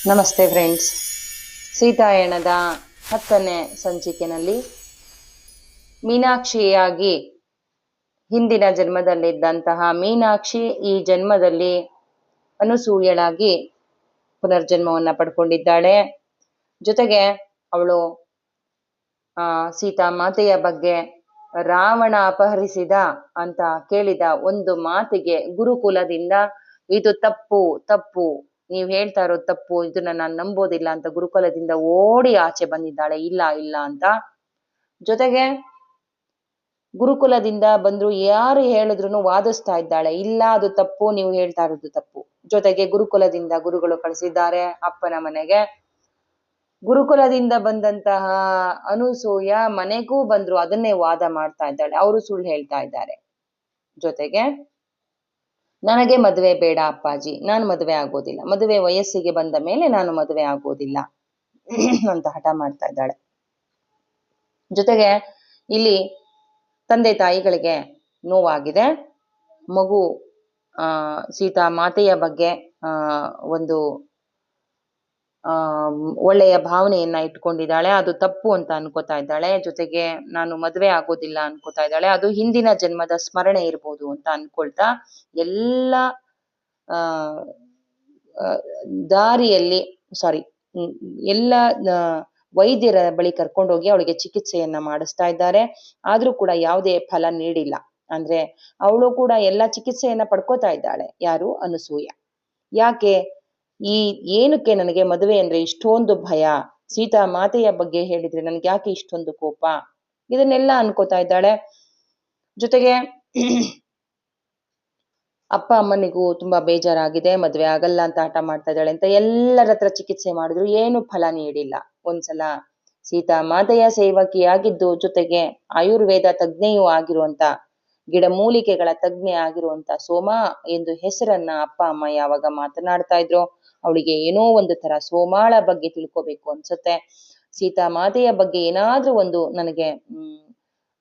ನಮಸ್ತೆ ಫ್ರೆಂಡ್ಸ್. ಸೀತಾಯಣದ 10ನೇ ಸಂಚಿಕೆಯಲ್ಲಿ ಮೀನಾಕ್ಷಿಯಾಗಿ ಹಿಂದಿನ ಜನ್ಮದಲ್ಲಿದ್ದಂತಹ ಮೀನಾಕ್ಷಿ ಈ ಜನ್ಮದಲ್ಲಿ ಅನಸೂಯಳಾಗಿ ಪುನರ್ಜನ್ಮವನ್ನ ಪಡ್ಕೊಂಡಿದ್ದಾಳೆ. ಜೊತೆಗೆ ಅವಳು ಸೀತಾ ಮಾತೆಯ ಬಗ್ಗೆ ರಾವಣ ಅಪಹರಿಸಿದ ಅಂತ ಕೇಳಿದ ಒಂದು ಮಾತಿಗೆ ಗುರುಕುಲದಿಂದ ಇದು ತಪ್ಪು, ನೀವ್ ಹೇಳ್ತಾ ಇರೋದು ತಪ್ಪು, ಇದನ್ನ ನಾನು ನಂಬೋದಿಲ್ಲ ಅಂತ ಗುರುಕುಲದಿಂದ ಓಡಿ ಆಚೆ ಬಂದಿದ್ದಾಳೆ. ಇಲ್ಲ ಅಂತ. ಜೊತೆಗೆ ಗುರುಕುಲದಿಂದ ಬಂದ್ರು ಯಾರು ಹೇಳಿದ್ರು ವಾದಿಸ್ತಾ ಇದ್ದಾಳೆ. ಇಲ್ಲ, ಅದು ತಪ್ಪು, ನೀವು ಹೇಳ್ತಾ ಇರೋದು ತಪ್ಪು. ಜೊತೆಗೆ ಗುರುಕುಲದಿಂದ ಗುರುಗಳು ಕಳಿಸಿದ್ದಾರೆ ಅಪ್ಪನ ಮನೆಗೆ. ಗುರುಕುಲದಿಂದ ಬಂದಂತಹ ಅನಸೂಯ ಮನೆಗೂ ಬಂದ್ರು, ಅದನ್ನೇ ವಾದ ಮಾಡ್ತಾ ಇದ್ದಾಳೆ. ಅವರು ಸುಳ್ಳು ಹೇಳ್ತಾ ಇದ್ದಾರೆ. ಜೊತೆಗೆ ನನಗೆ ಮದುವೆ ಬೇಡ ಅಪ್ಪಾಜಿ, ನಾನು ಮದುವೆ ಆಗೋದಿಲ್ಲ, ಮದುವೆ ವಯಸ್ಸಿಗೆ ಬಂದ ಮೇಲೆ ನಾನು ಮದುವೆ ಆಗೋದಿಲ್ಲ ಅಂತ ಹಠ ಮಾಡ್ತಾ ಇದ್ದಾಳೆ. ಜೊತೆಗೆ ಇಲ್ಲಿ ತಂದೆ ತಾಯಿಗಳಿಗೆ ನೋವಾಗಿದೆ. ಮಗು ಸೀತಾ ಮಾತೆಯ ಬಗ್ಗೆ ಒಂದು ಒಳ್ಳೆಯ ಭಾವನೆಯನ್ನ ಇಟ್ಕೊಂಡಿದ್ದಾಳೆ, ಅದು ತಪ್ಪು ಅಂತ ಅನ್ಕೋತಾ ಇದ್ದಾಳೆ. ಜೊತೆಗೆ ನಾನು ಮದುವೆ ಆಗೋದಿಲ್ಲ ಅನ್ಕೋತಾ ಇದ್ದಾಳೆ. ಅದು ಹಿಂದಿನ ಜನ್ಮದ ಸ್ಮರಣೆ ಇರ್ಬೋದು ಅಂತ ಅನ್ಕೊಳ್ತಾ ಎಲ್ಲ ದಾರಿಯಲ್ಲಿ ಎಲ್ಲ ವೈದ್ಯರ ಬಳಿ ಕರ್ಕೊಂಡೋಗಿ ಅವಳಿಗೆ ಚಿಕಿತ್ಸೆಯನ್ನ ಮಾಡಿಸ್ತಾ ಇದ್ದಾರೆ. ಆದ್ರೂ ಕೂಡ ಯಾವುದೇ ಫಲ ನೀಡಿಲ್ಲ. ಅಂದ್ರೆ ಅವಳು ಕೂಡ ಎಲ್ಲ ಚಿಕಿತ್ಸೆಯನ್ನ ಪಡ್ಕೋತಾ ಇದ್ದಾಳೆ. ಯಾರು? ಅನಸೂಯ. ಯಾಕೆ ಏನಕ್ಕೆ ನನಗೆ ಮದುವೆ ಅಂದ್ರೆ ಇಷ್ಟೊಂದು ಭಯ, ಸೀತಾ ಮಾತೆಯ ಬಗ್ಗೆ ಹೇಳಿದ್ರೆ ನನ್ಗೆ ಯಾಕೆ ಇಷ್ಟೊಂದು ಕೋಪ, ಇದನ್ನೆಲ್ಲ ಅನ್ಕೋತಾ ಇದ್ದಾಳೆ. ಜೊತೆಗೆ ಅಪ್ಪ ಅಮ್ಮನಿಗೂ ತುಂಬಾ ಬೇಜಾರಾಗಿದೆ, ಮದ್ವೆ ಆಗಲ್ಲ ಅಂತ ಹಠ ಮಾಡ್ತಾ ಇದ್ದಾಳೆ ಅಂತ ಎಲ್ಲರ ಹತ್ರ ಚಿಕಿತ್ಸೆ ಮಾಡಿದ್ರು ಏನು ಫಲ ನೀಡಿಲ್ಲ. ಒಂದ್ಸಲ ಸೀತಾ ಮಾತೆಯ ಸೇವಕಿಯಾಗಿದ್ದು ಜೊತೆಗೆ ಆಯುರ್ವೇದ ತಜ್ಞೆಯೂ ಆಗಿರುವಂತ, ಗಿಡಮೂಲಿಕೆಗಳ ತಜ್ಞೆ ಆಗಿರುವಂತ ಸೋಮಾ ಎಂದು ಹೆಸರನ್ನ ಅಪ್ಪ ಅಮ್ಮ ಯಾವಾಗ ಮಾತನಾಡ್ತಾ ಇದ್ರು, ಅವಳಿಗೆ ಏನೋ ಒಂದು ತರ ಸೋಮಾಳ ಬಗ್ಗೆ ತಿಳ್ಕೋಬೇಕು ಅನ್ಸುತ್ತೆ. ಸೀತಾ ಮಾತೆಯ ಬಗ್ಗೆ ಏನಾದ್ರೂ ಒಂದು ನನಗೆ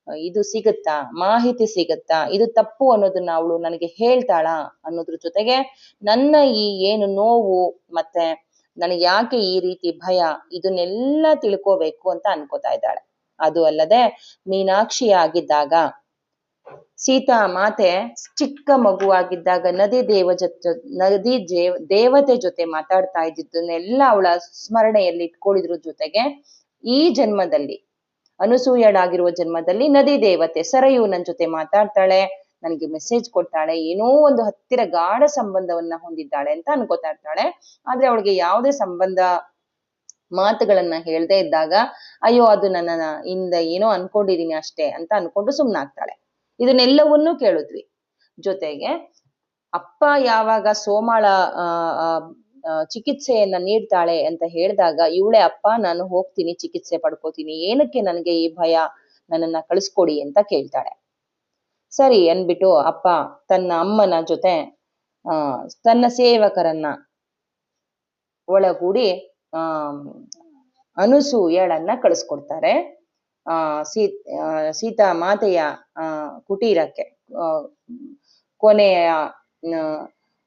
ಇದು ಸಿಗುತ್ತಾ, ಮಾಹಿತಿ ಸಿಗುತ್ತಾ, ಇದು ತಪ್ಪು ಅನ್ನೋದನ್ನ ಅವಳು ನನಗೆ ಹೇಳ್ತಾಳ ಅನ್ನೋದ್ರ ಜೊತೆಗೆ ನನ್ನ ಈ ಏನು ನೋವು ಮತ್ತೆ ನನಗೆ ಯಾಕೆ ಈ ರೀತಿ ಭಯ, ಇದನ್ನೆಲ್ಲ ತಿಳ್ಕೋಬೇಕು ಅಂತ ಅನ್ಕೋತಾ ಇದ್ದಾಳೆ. ಅದು ಅಲ್ಲದೆ ಮೀನಾಕ್ಷಿ ಆಗಿದ್ದಾಗ, ಸೀತಾ ಮಾತೆ ಚಿಕ್ಕ ಮಗುವಾಗಿದ್ದಾಗ ನದಿ ದೇವತೆ ಜೊತೆ ಮಾತಾಡ್ತಾ ಇದ್ದಿದ್ದನ್ನೆಲ್ಲ ಅವಳ ಸ್ಮರಣೆಯಲ್ಲಿ ಇಟ್ಕೊಂಡಿದ್ರ ಜೊತೆಗೆ ಈ ಜನ್ಮದಲ್ಲಿ ಅನಸೂಯಳಾಗಿರುವ ಜನ್ಮದಲ್ಲಿ ನದಿ ದೇವತೆ ಸರಯು ನನ್ ಜೊತೆ ಮಾತಾಡ್ತಾಳೆ, ನನಗೆ ಮೆಸೇಜ್ ಕೊಡ್ತಾಳೆ, ಏನೋ ಒಂದು ಹತ್ತಿರ ಗಾಢ ಸಂಬಂಧವನ್ನ ಹೊಂದಿದ್ದಾಳೆ ಅಂತ ಅನ್ಕೋತಾ ಇರ್ತಾಳೆ. ಆದ್ರೆ ಅವಳಿಗೆ ಯಾವುದೇ ಸಂಬಂಧ ಮಾತುಗಳನ್ನ ಹೇಳ್ದೆ ಇದ್ದಾಗ ಅಯ್ಯೋ ಅದು ನನ್ನ ಇಂದ ಏನೋ ಅನ್ಕೊಂಡಿದೀನಿ ಅಷ್ಟೇ ಅಂತ ಅನ್ಕೊಂಡು ಸುಮ್ನಾಗ್ತಾಳೆ. ಇದನ್ನೆಲ್ಲವನ್ನೂ ಕೇಳಿದ್ವಿ. ಜೊತೆಗೆ ಅಪ್ಪ ಯಾವಾಗ ಸೋಮಾಳ ಚಿಕಿತ್ಸೆಯನ್ನ ನೀಡ್ತಾಳೆ ಅಂತ ಹೇಳಿದಾಗ ಇವಳೆ ಅಪ್ಪ ನಾನು ಹೋಗ್ತೀನಿ, ಚಿಕಿತ್ಸೆ ಪಡ್ಕೋತೀನಿ, ಏನಕ್ಕೆ ನನಗೆ ಈ ಭಯ, ನನ್ನನ್ನ ಕಳಿಸ್ಕೊಡಿ ಅಂತ ಕೇಳ್ತಾಳೆ. ಸರಿ ಅನ್ಬಿಟ್ಟು ಅಪ್ಪ ತನ್ನ ಅಮ್ಮನ ಜೊತೆ ತನ್ನ ಸೇವಕರನ್ನ ಒಳಗೂಡಿ ಅನಸೂಯಳನ್ನ ಕಳಿಸ್ಕೊಡ್ತಾರೆ ಸೀತಾ ಮಾತೆಯ ಕುಟೀರಕ್ಕೆ, ಕೊನೆಯ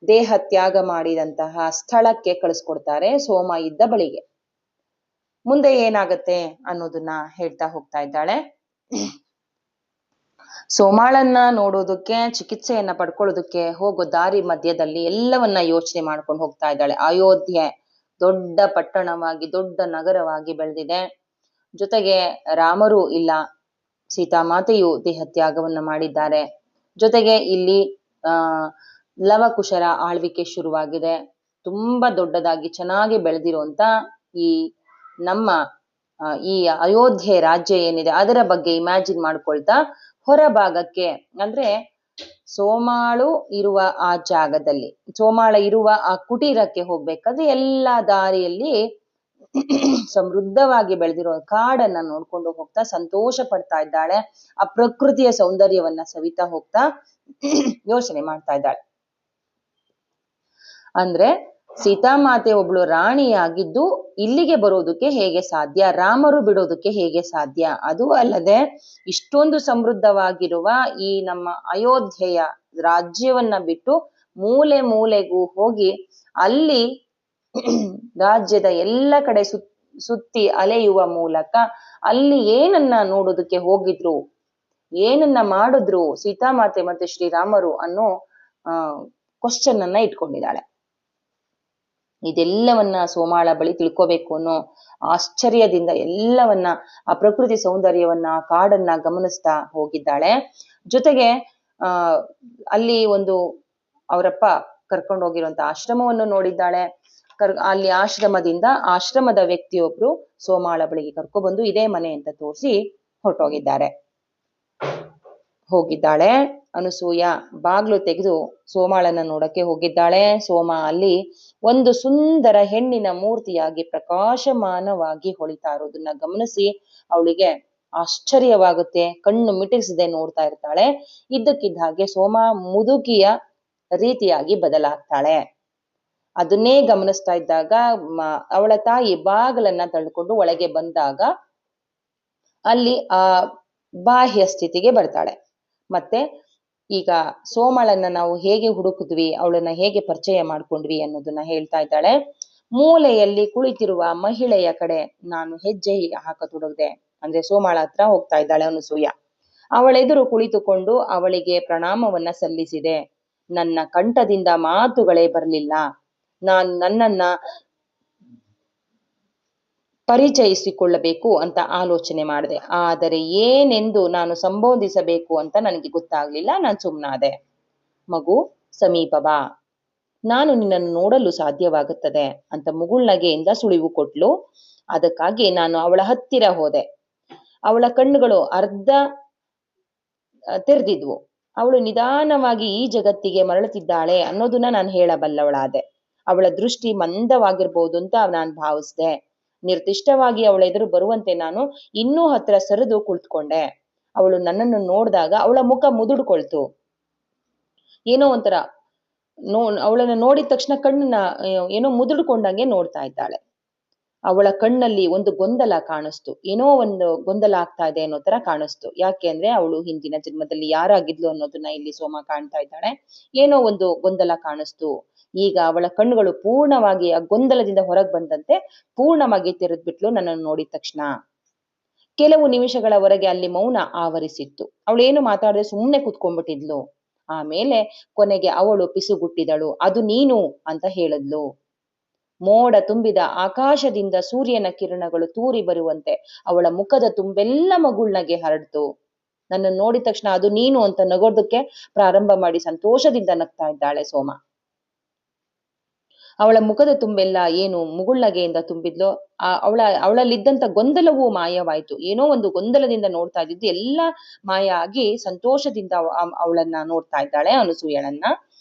ದೇಹ ತ್ಯಾಗ ಮಾಡಿದಂತಹ ಸ್ಥಳಕ್ಕೆ ಕಳಿಸ್ಕೊಡ್ತಾರೆ, ಸೋಮ ಇದ್ದ ಬಳಿಗೆ. ಮುಂದೆ ಏನಾಗತ್ತೆ ಅನ್ನೋದನ್ನ ಹೇಳ್ತಾ ಹೋಗ್ತಾ ಇದ್ದಾಳೆ. ಸೋಮಾಳನ್ನ ನೋಡೋದಕ್ಕೆ, ಚಿಕಿತ್ಸೆಯನ್ನ ಪಡ್ಕೊಳ್ಳೋದಕ್ಕೆ ಹೋಗೋ ದಾರಿ ಮಧ್ಯದಲ್ಲಿ ಎಲ್ಲವನ್ನ ಯೋಚನೆ ಮಾಡ್ಕೊಂಡು ಹೋಗ್ತಾ ಇದ್ದಾಳೆ. ಅಯೋಧ್ಯೆ ದೊಡ್ಡ ಪಟ್ಟಣವಾಗಿ, ದೊಡ್ಡ ನಗರವಾಗಿ ಬೆಳೆದಿದೆ. ಜೊತೆಗೆ ರಾಮರು ಇಲ್ಲ, ಸೀತಾಮಾತೆಯು ದೇಹ ತ್ಯಾಗವನ್ನ ಮಾಡಿದ್ದಾರೆ. ಜೊತೆಗೆ ಇಲ್ಲಿ ಲವಕುಶರ ಆಳ್ವಿಕೆ ಶುರುವಾಗಿದೆ. ತುಂಬಾ ದೊಡ್ಡದಾಗಿ ಚೆನ್ನಾಗಿ ಬೆಳೆದಿರುವಂತ ಈ ನಮ್ಮ ಈ ಅಯೋಧ್ಯೆ ರಾಜ್ಯ ಏನಿದೆ ಅದರ ಬಗ್ಗೆ ಇಮ್ಯಾಜಿನ್ ಮಾಡ್ಕೊಳ್ತಾ ಹೊರಭಾಗಕ್ಕೆ, ಅಂದ್ರೆ ಸೋಮಾಳು ಇರುವ ಆ ಜಾಗದಲ್ಲಿ, ಸೋಮಾಳ ಇರುವ ಆ ಕುಟೀರಕ್ಕೆ ಹೋಗ್ಬೇಕಾದ್ರೆ ಎಲ್ಲಾ ದಾರಿಯಲ್ಲಿ ಸಮೃದ್ಧವಾಗಿ ಬೆಳೆದಿರೋ ಕಾಡನ್ನ ನೋಡ್ಕೊಂಡು ಹೋಗ್ತಾ ಸಂತೋಷ ಪಡ್ತಾ ಇದ್ದಾಳೆ. ಆ ಪ್ರಕೃತಿಯ ಸೌಂದರ್ಯವನ್ನ ಸವಿತಾ ಹೋಗ್ತಾ ಯೋಚನೆ ಮಾಡ್ತಾ ಇದ್ದಾಳೆ. ಅಂದ್ರೆ ಸೀತಾಮಾತೆ ಒಬ್ಳು ರಾಣಿಯಾಗಿದ್ದು ಇಲ್ಲಿಗೆ ಬರೋದಕ್ಕೆ ಹೇಗೆ ಸಾಧ್ಯ, ರಾಮರು ಬಿಡೋದಕ್ಕೆ ಹೇಗೆ ಸಾಧ್ಯ, ಅದು ಅಲ್ಲದೆ ಇಷ್ಟೊಂದು ಸಮೃದ್ಧವಾಗಿರುವ ಈ ನಮ್ಮ ಅಯೋಧ್ಯೆಯ ರಾಜ್ಯವನ್ನ ಬಿಟ್ಟು ಮೂಲೆ ಮೂಲೆಗೂ ಹೋಗಿ ಅಲ್ಲಿ ರಾಜ್ಯದ ಎಲ್ಲ ಕಡೆ ಸುತ್ತಿ ಅಲೆಯುವ ಮೂಲಕ ಅಲ್ಲಿ ಏನನ್ನ ನೋಡೋದಕ್ಕೆ ಹೋಗಿದ್ರು, ಏನನ್ನ ಮಾಡಿದ್ರು ಸೀತಾಮಾತೆ ಮತ್ತೆ ಶ್ರೀರಾಮರು ಅನ್ನೋ ಕ್ವಶನ್ ಅನ್ನ ಇಟ್ಕೊಂಡಿದ್ದಾಳೆ. ಇದೆಲ್ಲವನ್ನ ಸೋಮಾಳ ಬಳಿ ತಿಳ್ಕೋಬೇಕು ಅನ್ನೋ ಆಶ್ಚರ್ಯದಿಂದ ಎಲ್ಲವನ್ನ, ಆ ಪ್ರಕೃತಿ ಸೌಂದರ್ಯವನ್ನ, ಆ ಕಾಡನ್ನ ಗಮನಿಸ್ತಾ ಹೋಗಿದ್ದಾಳೆ. ಜೊತೆಗೆ ಅಲ್ಲಿ ಒಂದು ಅವರಪ್ಪ ಕರ್ಕೊಂಡು ಹೋಗಿರುವಂತ ಆಶ್ರಮವನ್ನು ನೋಡಿದ್ದಾಳೆ. ಅಲ್ಲಿ ಆಶ್ರಮದ ವ್ಯಕ್ತಿಯೊಬ್ರು ಸೋಮಾಳ ಬಳಿಗೆ ಕರ್ಕೊಬಂದು ಇದೇ ಮನೆ ಅಂತ ತೋರಿಸಿ ಹೋಗಿದ್ದಾಳೆ. ಅನಸೂಯ ಬಾಗ್ಲು ತೆಗೆದು ಸೋಮಾಳನ್ನ ನೋಡಕ್ಕೆ ಹೋಗಿದ್ದಾಳೆ. ಸೋಮ ಅಲ್ಲಿ ಒಂದು ಸುಂದರ ಹೆಣ್ಣಿನ ಮೂರ್ತಿಯಾಗಿ ಪ್ರಕಾಶಮಾನವಾಗಿ ಹೊಳಿತಾ ಇರೋದನ್ನ ಗಮನಿಸಿ ಅವಳಿಗೆ ಆಶ್ಚರ್ಯವಾಗುತ್ತೆ. ಕಣ್ಣು ಮಿಟಿಸದೆ ನೋಡ್ತಾ ಇರ್ತಾಳೆ. ಇದ್ದಕ್ಕಿದ್ದ ಹಾಗೆ ಸೋಮ ಮುದುಕಿಯ ರೀತಿಯಾಗಿ ಬದಲಾಗ್ತಾಳೆ. ಅದನ್ನೇ ಗಮನಿಸ್ತಾ ಇದ್ದಾಗ ಅವಳ ತಾಯಿ ಬಾಗಿಲನ್ನ ತಳ್ಕೊಂಡು ಒಳಗೆ ಬಂದಾಗ ಅಲ್ಲಿ ಆ ಬಾಹ್ಯ ಸ್ಥಿತಿಗೆ ಬರ್ತಾಳೆ. ಮತ್ತೆ ಈಗ ಸೋಮಳನ್ನ ನಾವು ಹೇಗೆ ಹುಡುಕಿದ್ವಿ, ಅವಳನ್ನ ಹೇಗೆ ಪರಿಚಯ ಮಾಡ್ಕೊಂಡ್ವಿ ಅನ್ನೋದನ್ನ ಹೇಳ್ತಾ ಇದ್ದಾಳೆ. ಮೂಲೆಯಲ್ಲಿ ಕುಳಿತಿರುವ ಮಹಿಳೆಯ ಕಡೆ ನಾನು ಹೆಜ್ಜೆ ಹಾಕತೊಡಗಿದೆ. ಅಂದ್ರೆ ಸೋಮಾಳ ಹತ್ರ ಹೋಗ್ತಾ ಇದ್ದಾಳೆ ಅನಸೂಯ. ಅವಳೆದುರು ಕುಳಿತುಕೊಂಡು ಅವಳಿಗೆ ಪ್ರಣಾಮವನ್ನ ಸಲ್ಲಿಸಿದೆ. ನನ್ನ ಕಂಠದಿಂದ ಮಾತುಗಳೇ ಬರಲಿಲ್ಲ. ನನ್ನನ್ನ ಪರಿಚಯಿಸಿಕೊಳ್ಳಬೇಕು ಅಂತ ಆಲೋಚನೆ ಮಾಡಿದೆ. ಆದರೆ ಏನೆಂದು ನಾನು ಸಂಬೋಧಿಸಬೇಕು ಅಂತ ನನಗೆ ಗೊತ್ತಾಗ್ಲಿಲ್ಲ. ನಾನು ಸುಮ್ಮನಾದೆ. ಮಗು, ಸಮೀಪ ಬಾ, ನಾನು ನಿನ್ನನ್ನು ನೋಡಲು ಸಾಧ್ಯವಾಗುತ್ತದೆ ಅಂತ ಮುಗುಳ್ನಗೆಯಿಂದ ಸುಳಿವು ಕೊಟ್ಲು. ಅದಕ್ಕಾಗಿ ನಾನು ಅವಳ ಹತ್ತಿರ ಹೋದೆ. ಅವಳ ಕಣ್ಣುಗಳು ಅರ್ಧ ತೆರೆದಿದ್ವು. ಅವಳು ನಿಧಾನವಾಗಿ ಈ ಜಗತ್ತಿಗೆ ಮರಳುತ್ತಿದ್ದಾಳೆ ಅನ್ನೋದನ್ನ ನಾನು ಹೇಳಬಲ್ಲವಳಾದೆ. ಅವಳ ದೃಷ್ಟಿ ಮಂದವಾಗಿರ್ಬೋದು ಅಂತ ನಾನು ಭಾವಿಸ್ದೆ. ನಿರ್ದಿಷ್ಟವಾಗಿ ಅವಳ ಎದುರು ಬರುವಂತೆ ನಾನು ಇನ್ನೂ ಹತ್ರ ಸರಿದು ಕುಳಿತುಕೊಂಡೆ. ಅವಳು ನನ್ನನ್ನು ನೋಡಿದಾಗ ಅವಳ ಮುಖ ಮುದುಡ್ಕೊಳ್ತು. ಏನೋ ಒಂಥರ ಅವಳನ್ನ ನೋಡಿದ ತಕ್ಷಣ ಕಣ್ಣನ್ನ ಏನೋ ಮುದುಡ್ಕೊಂಡಂಗೆ ನೋಡ್ತಾ ಇದ್ದಾಳೆ. ಅವಳ ಕಣ್ಣಲ್ಲಿ ಒಂದು ಗೊಂದಲ ಕಾಣಿಸ್ತು. ಏನೋ ಒಂದು ಗೊಂದಲ ಆಗ್ತಾ ಇದೆ ಅನ್ನೋ ತರ ಕಾಣಿಸ್ತು. ಯಾಕೆ ಅಂದ್ರೆ ಅವಳು ಹಿಂದಿನ ಜನ್ಮದಲ್ಲಿ ಯಾರಾಗಿದ್ಲು ಅನ್ನೋದನ್ನ ಇಲ್ಲಿ ಸೋಮ ಕಾಣ್ತಾ ಇದ್ದಾಳೆ. ಏನೋ ಒಂದು ಗೊಂದಲ ಕಾಣಿಸ್ತು. ಈಗ ಅವಳ ಕಣ್ಣುಗಳು ಪೂರ್ಣವಾಗಿ ಆ ಗೊಂದಲದಿಂದ ಹೊರಗೆ ಬಂದಂತೆ ಪೂರ್ಣವಾಗಿ ತೆರೆದ್ಬಿಟ್ಲು ನನ್ನನ್ನು ನೋಡಿದ ತಕ್ಷಣ. ಕೆಲವು ನಿಮಿಷಗಳವರೆಗೆ ಅಲ್ಲಿ ಮೌನ ಆವರಿಸಿತ್ತು. ಅವಳೇನು ಮಾತಾಡದೆ ಸುಮ್ಮನೆ ಕುತ್ಕೊಂಡ್ಬಿಟ್ಟಿದ್ಲು. ಆಮೇಲೆ ಕೊನೆಗೆ ಅವಳು ಪಿಸುಗುಟ್ಟಿದಳು. ಅದು ನೀನು ಅಂತ ಹೇಳಿದ್ಲು. ಮೋಡ ತುಂಬಿದ ಆಕಾಶದಿಂದ ಸೂರ್ಯನ ಕಿರಣಗಳು ತೂರಿ ಬರುವಂತೆ ಅವಳ ಮುಖದ ತುಂಬೆಲ್ಲ ಮಗುಳ್ನಗೆ ಹರಡ್ತು. ನನ್ನನ್ನು ನೋಡಿದ ತಕ್ಷಣ ಅದು ನೀನು ಅಂತ ನಗೋದಕ್ಕೆ ಪ್ರಾರಂಭ ಮಾಡಿ ಸಂತೋಷದಿಂದ ನಗ್ತಾ ಇದ್ದಾಳೆ ಸೋಮ. ಅವಳ ಮುಖದ ತುಂಬೆಲ್ಲ ಏನು ಮುಗುಳ್ನಗೆಯಿಂದ ತುಂಬಿದ್ಲೋ ಅವಳಲ್ಲಿದ್ದಂತ ಗೊಂದಲವೂ ಮಾಯವಾಯ್ತು. ಏನೋ ಒಂದು ಗೊಂದಲದಿಂದ ನೋಡ್ತಾ ಇದ್ದಿದ್ದು ಎಲ್ಲ ಮಾಯ ಆಗಿ ಸಂತೋಷದಿಂದ ಅವಳನ್ನ ನೋಡ್ತಾ ಇದ್ದಾಳೆ ಅನಸೂಯಳನ್ನ.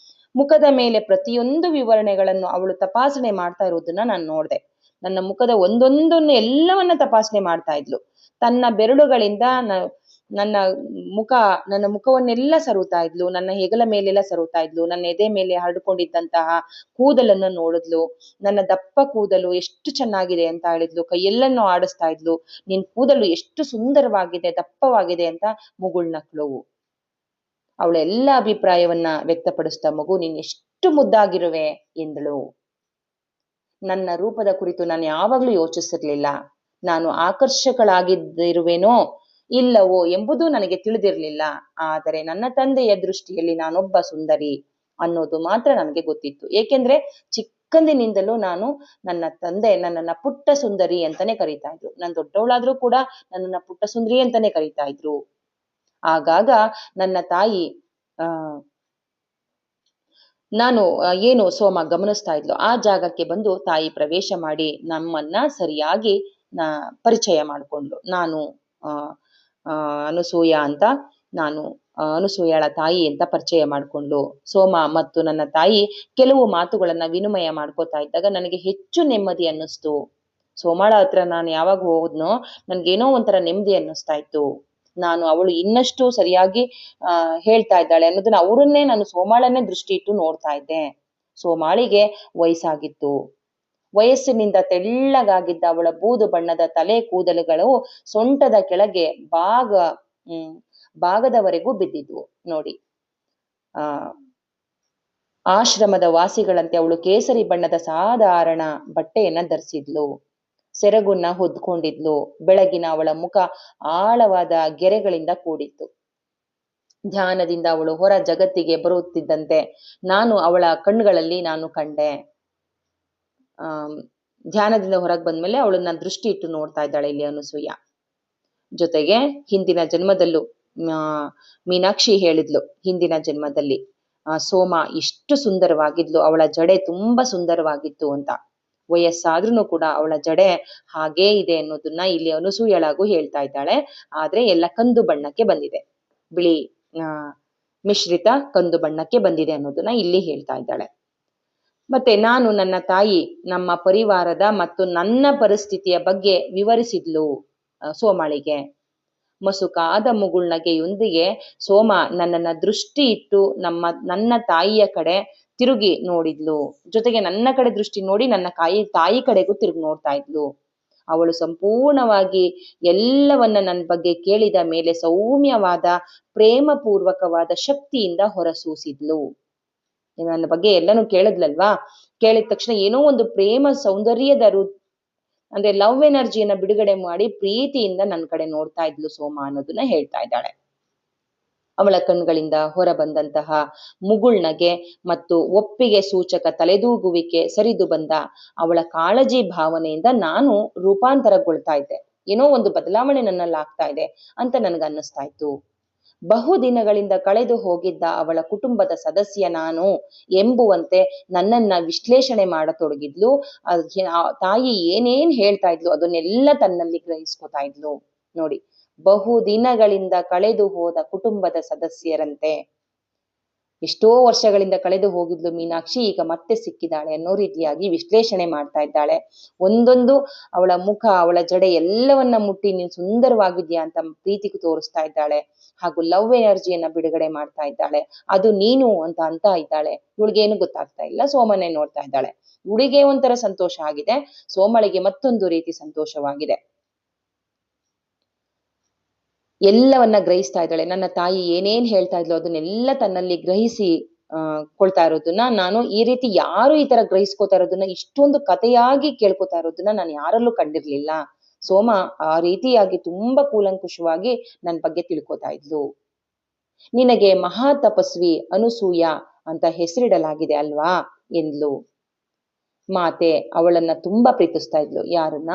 ಮುಖದ ಮೇಲೆ ಪ್ರತಿಯೊಂದು ವಿವರಣೆಗಳನ್ನು ಅವಳು ತಪಾಸಣೆ ಮಾಡ್ತಾ ಇರೋದನ್ನ ನಾನು ನೋಡ್ದೆ. ನನ್ನ ಮುಖದ ಒಂದೊಂದನ್ನು ಎಲ್ಲವನ್ನ ತಪಾಸಣೆ ಮಾಡ್ತಾ ಇದ್ಲು. ತನ್ನ ಬೆರಳುಗಳಿಂದ ನನ್ನ ಮುಖವನ್ನೆಲ್ಲ ಸರುತ್ತಾ ಇದ್ಲು. ನನ್ನ ಹೆಗಲ ಮೇಲೆಲ್ಲ ಸರುತ್ತಾ ಇದ್ಲು. ನನ್ನ ಎದೆ ಮೇಲೆ ಹರಡ್ಕೊಂಡಿದ್ದಂತಹ ಕೂದಲನ್ನು ನೋಡಿದ್ಲು. ನನ್ನ ದಪ್ಪ ಕೂದಲು ಎಷ್ಟು ಚೆನ್ನಾಗಿದೆ ಅಂತ ಹೇಳಿದ್ಲು. ಕೈಯೆಲ್ಲನ್ನು ಆಡಿಸ್ತಾ ಇದ್ಲು. ನಿನ್ ಕೂದಲು ಎಷ್ಟು ಸುಂದರವಾಗಿದೆ, ದಪ್ಪವಾಗಿದೆ ಅಂತ ಮುಗುಳ್ನಕ್ಳು. ಅವಳ ಎಲ್ಲ ಅಭಿಪ್ರಾಯವನ್ನ ವ್ಯಕ್ತಪಡಿಸ್ತಾ ಮಗು, ನೀನ್ ಎಷ್ಟು ಮುದ್ದಾಗಿರುವೆ ಎಂದಳು. ನನ್ನ ರೂಪದ ಕುರಿತು ನಾನು ಯಾವಾಗ್ಲೂ ಯೋಚಿಸಿರ್ಲಿಲ್ಲ. ನಾನು ಆಕರ್ಷಕಳಾಗಿದ್ದಿರುವೆನೋ ಇಲ್ಲವೋ ಎಂಬುದು ನನಗೆ ತಿಳಿದಿರ್ಲಿಲ್ಲ. ಆದರೆ ನನ್ನ ತಂದೆಯ ದೃಷ್ಟಿಯಲ್ಲಿ ನಾನೊಬ್ಬ ಸುಂದರಿ ಅನ್ನೋದು ಮಾತ್ರ ನನಗೆ ಗೊತ್ತಿತ್ತು. ಏಕೆಂದ್ರೆ ಚಿಕ್ಕಂದಿನಿಂದಲೂ ನನ್ನ ತಂದೆ ನನ್ನನ್ನ ಪುಟ್ಟ ಸುಂದರಿ ಅಂತಾನೆ ಕರೀತಾ ಇದ್ರು. ನಾನು ದೊಡ್ಡವಳಾದ್ರೂ ಕೂಡ ನನ್ನನ್ನ ಪುಟ್ಟ ಸುಂದರಿ ಅಂತಾನೆ ಕರೀತಾ ಇದ್ರು. ಆಗಾಗ ನನ್ನ ತಾಯಿ ನಾನು ಏನು ಸೋಮ ಗಮನಿಸ್ತಾ ಇದ್ಲು ಆ ಜಾಗಕ್ಕೆ ಬಂದು ತಾಯಿ ಪ್ರವೇಶ ಮಾಡಿ ನಮ್ಮನ್ನ ಸರಿಯಾಗಿ ಪರಿಚಯ ಮಾಡ್ಕೊಂಡ್ಲು. ನಾನು ಅನಸೂಯ ಅಂತ, ನಾನು ಅನಸೂಯಳ ತಾಯಿ ಅಂತ ಪರಿಚಯ ಮಾಡ್ಕೊಂಡ್ಲು. ಸೋಮ ಮತ್ತು ನನ್ನ ತಾಯಿ ಕೆಲವು ಮಾತುಗಳನ್ನ ವಿನಿಮಯ ಮಾಡ್ಕೋತಾ ಇದ್ದಾಗ ನನಗೆ ಹೆಚ್ಚು ನೆಮ್ಮದಿ ಅನ್ನಿಸ್ತು. ಸೋಮಾಳ ಹತ್ರ ನಾನು ಯಾವಾಗ ಹೋದ್ನೋ ನನ್ಗೇನೋ ಒಂಥರ ನೆಮ್ಮದಿ ಅನ್ನಿಸ್ತಾ ಇತ್ತು. ನಾನು ಅವಳು ಇನ್ನಷ್ಟು ಸರಿಯಾಗಿ ಹೇಳ್ತಾ ಇದ್ದಾಳೆ ಅನ್ನೋದನ್ನ ಅವರನ್ನೇ ನಾನು ಸೋಮಾಳನ್ನೇ ದೃಷ್ಟಿ ಇಟ್ಟು ನೋಡ್ತಾ ಇದ್ದೆ. ಸೋಮಾಳಿಗೆ ವಯಸ್ಸಾಗಿತ್ತು. ವಯಸ್ಸಿನಿಂದ ತೆಳ್ಳಗಾಗಿದ್ದ ಅವಳ ಬೂದು ಬಣ್ಣದ ತಲೆ ಕೂದಲುಗಳು ಸೊಂಟದ ಕೆಳಗೆ ಭಾಗದವರೆಗೂ ಬಿದ್ದಿದ್ವು ನೋಡಿ. ಆಶ್ರಮದ ವಾಸಿಗಳಂತೆ ಅವಳು ಕೇಸರಿ ಬಣ್ಣದ ಸಾಧಾರಣ ಬಟ್ಟೆಯನ್ನ ಧರಿಸಿದ್ಲು. ಸೆರಗುನ್ನ ಹೊದ್ಕೊಂಡಿದ್ಲು. ಬೆಳಗಿನ ಅವಳ ಮುಖ ಆಳವಾದ ಗೆರೆಗಳಿಂದ ಕೂಡಿತ್ತು. ಧ್ಯಾನದಿಂದ ಅವಳು ಹೊರ ಜಗತ್ತಿಗೆ ಬರುತ್ತಿದ್ದಂತೆ ನಾನು ಅವಳ ಕಣ್ಣುಗಳಲ್ಲಿ ನಾನು ಕಂಡೆ. ಧ್ಯಾನದಿಂದ ಹೊರಗೆ ಬಂದ್ಮೇಲೆ ಅವಳನ್ನ ದೃಷ್ಟಿ ಇಟ್ಟು ನೋಡ್ತಾ ಇದ್ದಾಳೆ ಇಲ್ಲಿ ಅನಸೂಯ. ಜೊತೆಗೆ ಹಿಂದಿನ ಜನ್ಮದಲ್ಲೂ ಮೀನಾಕ್ಷಿ ಹೇಳಿದ್ಲು, ಹಿಂದಿನ ಜನ್ಮದಲ್ಲಿ ಸೋಮ ಇಷ್ಟು ಸುಂದರವಾಗಿದ್ಲು, ಅವಳ ಜಡೆ ತುಂಬಾ ಸುಂದರವಾಗಿತ್ತು ಅಂತ. ವಯಸ್ಸಾದ್ರೂ ಕೂಡ ಅವಳ ಜಡೆ ಹಾಗೇ ಇದೆ ಅನ್ನೋದನ್ನ ಇಲ್ಲಿ ಅನಸೂಯಳಾಗೂ ಹೇಳ್ತಾ ಇದ್ದಾಳೆ. ಆದ್ರೆ ಎಲ್ಲ ಕಂದು ಬಣ್ಣಕ್ಕೆ ಬಂದಿದೆ, ಬಿಳಿ ಮಿಶ್ರಿತ ಕಂದು ಬಣ್ಣಕ್ಕೆ ಬಂದಿದೆ ಅನ್ನೋದನ್ನ ಇಲ್ಲಿ ಹೇಳ್ತಾ ಇದ್ದಾಳೆ. ಮತ್ತೆ ನಾನು ನನ್ನ ತಾಯಿ, ನಮ್ಮ ಪರಿವಾರದ ಮತ್ತು ನನ್ನ ಪರಿಸ್ಥಿತಿಯ ಬಗ್ಗೆ ವಿವರಿಸಿದ್ಲು ಸೋಮಾಳಿಗೆ. ಮಸುಕಾದ ಮುಗುಳ್ನಗೆಯೊಂದಿಗೆ ಸೋಮ ನನ್ನನ್ನ ದೃಷ್ಟಿ ಇಟ್ಟು ನನ್ನ ತಾಯಿಯ ಕಡೆ ತಿರುಗಿ ನೋಡಿದ್ಲು. ಜೊತೆಗೆ ನನ್ನ ಕಡೆ ದೃಷ್ಟಿ ನೋಡಿ ನನ್ನ ತಾಯಿ ಕಡೆಗೂ ತಿರುಗಿ ನೋಡ್ತಾ ಇದ್ಲು. ಅವಳು ಸಂಪೂರ್ಣವಾಗಿ ಎಲ್ಲವನ್ನ ನನ್ನ ಬಗ್ಗೆ ಕೇಳಿದ ಮೇಲೆ ಸೌಮ್ಯವಾದ ಪ್ರೇಮ ಪೂರ್ವಕವಾದ ಶಕ್ತಿಯಿಂದ ಹೊರಸೂಸಿದ್ಲು. ನನ್ನ ಬಗ್ಗೆ ಎಲ್ಲನೂ ಕೇಳಿದ್ಲಲ್ವಾ, ಕೇಳಿದ ತಕ್ಷಣ ಏನೋ ಒಂದು ಪ್ರೇಮ ಸೌಂದರ್ಯದ ಅಂದ್ರೆ ಲವ್ ಎನರ್ಜಿಯನ್ನ ಬಿಡುಗಡೆ ಮಾಡಿ ಪ್ರೀತಿಯಿಂದ ನನ್ನ ಕಡೆ ನೋಡ್ತಾ ಇದ್ಲು ಸೋಮ ಅನ್ನೋದನ್ನ ಹೇಳ್ತಾ ಇದ್ದಾಳೆ. ಅವಳ ಕಣ್ಗಳಿಂದ ಹೊರ ಬಂದಂತಹ ಮುಗುಳ್ನಗೆ ಮತ್ತು ಒಪ್ಪಿಗೆ ಸೂಚಕ ತಲೆದೂಗುವಿಕೆ ಸರಿದು ಬಂದ ಅವಳ ಕಾಳಜಿ ಭಾವನೆಯಿಂದ ನಾನು ರೂಪಾಂತರಗೊಳ್ತಾ ಇದ್ದೆ. ಏನೋ ಒಂದು ಬದಲಾವಣೆ ನನ್ನಲ್ಲಿ ಆಗ್ತಾ ಇದೆ ಅಂತ ನನ್ಗನ್ನಿಸ್ತಾ ಇತ್ತು. ಬಹುದಿನಗಳಿಂದ ಕಳೆದು ಹೋಗಿದ್ದ ಅವಳ ಕುಟುಂಬದ ಸದಸ್ಯ ನಾನು ಎಂಬುವಂತೆ ನನ್ನನ್ನ ವಿಶ್ಲೇಷಣೆ ಮಾಡತೊಡಗಿದ್ಲು. ತಾಯಿ ಏನೇನ್ ಹೇಳ್ತಾ ಇದ್ಲು ಅದನ್ನೆಲ್ಲ ತನ್ನಲ್ಲಿ ಗ್ರಹಿಸ್ಕೊತಾ ಇದ್ಲು. ನೋಡಿ, ಬಹುದಿನಗಳಿಂದ ಕಳೆದು ಹೋದ ಕುಟುಂಬದ ಸದಸ್ಯರಂತೆ. ಎಷ್ಟೋ ವರ್ಷಗಳಿಂದ ಕಳೆದು ಹೋಗಿದ್ಲು ಮೀನಾಕ್ಷಿ, ಈಗ ಮತ್ತೆ ಸಿಕ್ಕಿದ್ದಾಳೆ ಅನ್ನೋ ರೀತಿಯಾಗಿ ವಿಶ್ಲೇಷಣೆ ಮಾಡ್ತಾ ಇದ್ದಾಳೆ. ಒಂದೊಂದು ಅವಳ ಮುಖ, ಅವಳ ಜಡೆ ಎಲ್ಲವನ್ನ ಮುಟ್ಟಿ ನೀನು ಸುಂದರವಾಗಿದ್ಯಾ ಅಂತ ಪ್ರೀತಿಗೂ ತೋರಿಸ್ತಾ ಇದ್ದಾಳೆ. ಹಾಗೂ ಲವ್ ಎನರ್ಜಿಯನ್ನ ಬಿಡುಗಡೆ ಮಾಡ್ತಾ ಇದ್ದಾಳೆ. ಅದು ನೀನು ಅಂತ ಇದ್ದಾಳೆ. ಇವಳಿಗೇನು ಗೊತ್ತಾಗ್ತಾ ಇಲ್ಲ, ಸೋಮನೆ ನೋಡ್ತಾ ಇದ್ದಾಳೆ. ಇವಳಿಗೆ ಒಂಥರ ಸಂತೋಷ ಆಗಿದೆ, ಸೋಮಳಿಗೆ ಮತ್ತೊಂದು ರೀತಿ ಸಂತೋಷವಾಗಿದೆ. ಎಲ್ಲವನ್ನ ಗ್ರಹಿಸ್ತಾ ಇದ್ದಾಳೆ. ನನ್ನ ತಾಯಿ ಏನೇನ್ ಹೇಳ್ತಾ ಇದ್ಲು ಅದನ್ನೆಲ್ಲ ತನ್ನಲ್ಲಿ ಗ್ರಹಿಸಿ ಕೊಳ್ತಾ ಇರೋದನ್ನ ನಾನು ಈ ರೀತಿ ಯಾರು ಈ ತರ ಗ್ರಹಿಸ್ಕೋತಾ ಇರೋದನ್ನ, ಇಷ್ಟೊಂದು ಕಥೆಯಾಗಿ ಕೇಳ್ಕೊತಾ ಇರೋದನ್ನ ನಾನು ಯಾರಲ್ಲೂ ಕಂಡಿರ್ಲಿಲ್ಲ. ಸೋಮ ಆ ರೀತಿಯಾಗಿ ತುಂಬಾ ಕೂಲಂಕುಷವಾಗಿ ನನ್ನ ಬಗ್ಗೆ ತಿಳ್ಕೊತಾ ಇದ್ಲು. ನಿನಗೆ ಮಹಾ ತಪಸ್ವಿ ಅನಸೂಯ ಅಂತ ಹೆಸರಿಡಲಾಗಿದೆ ಅಲ್ವಾ ಎಂದ್ಲು. ಮಾತೆ ಅವಳನ್ನ ತುಂಬಾ ಪ್ರೀತಿಸ್ತಾ ಇದ್ಲು. ಯಾರನ್ನ?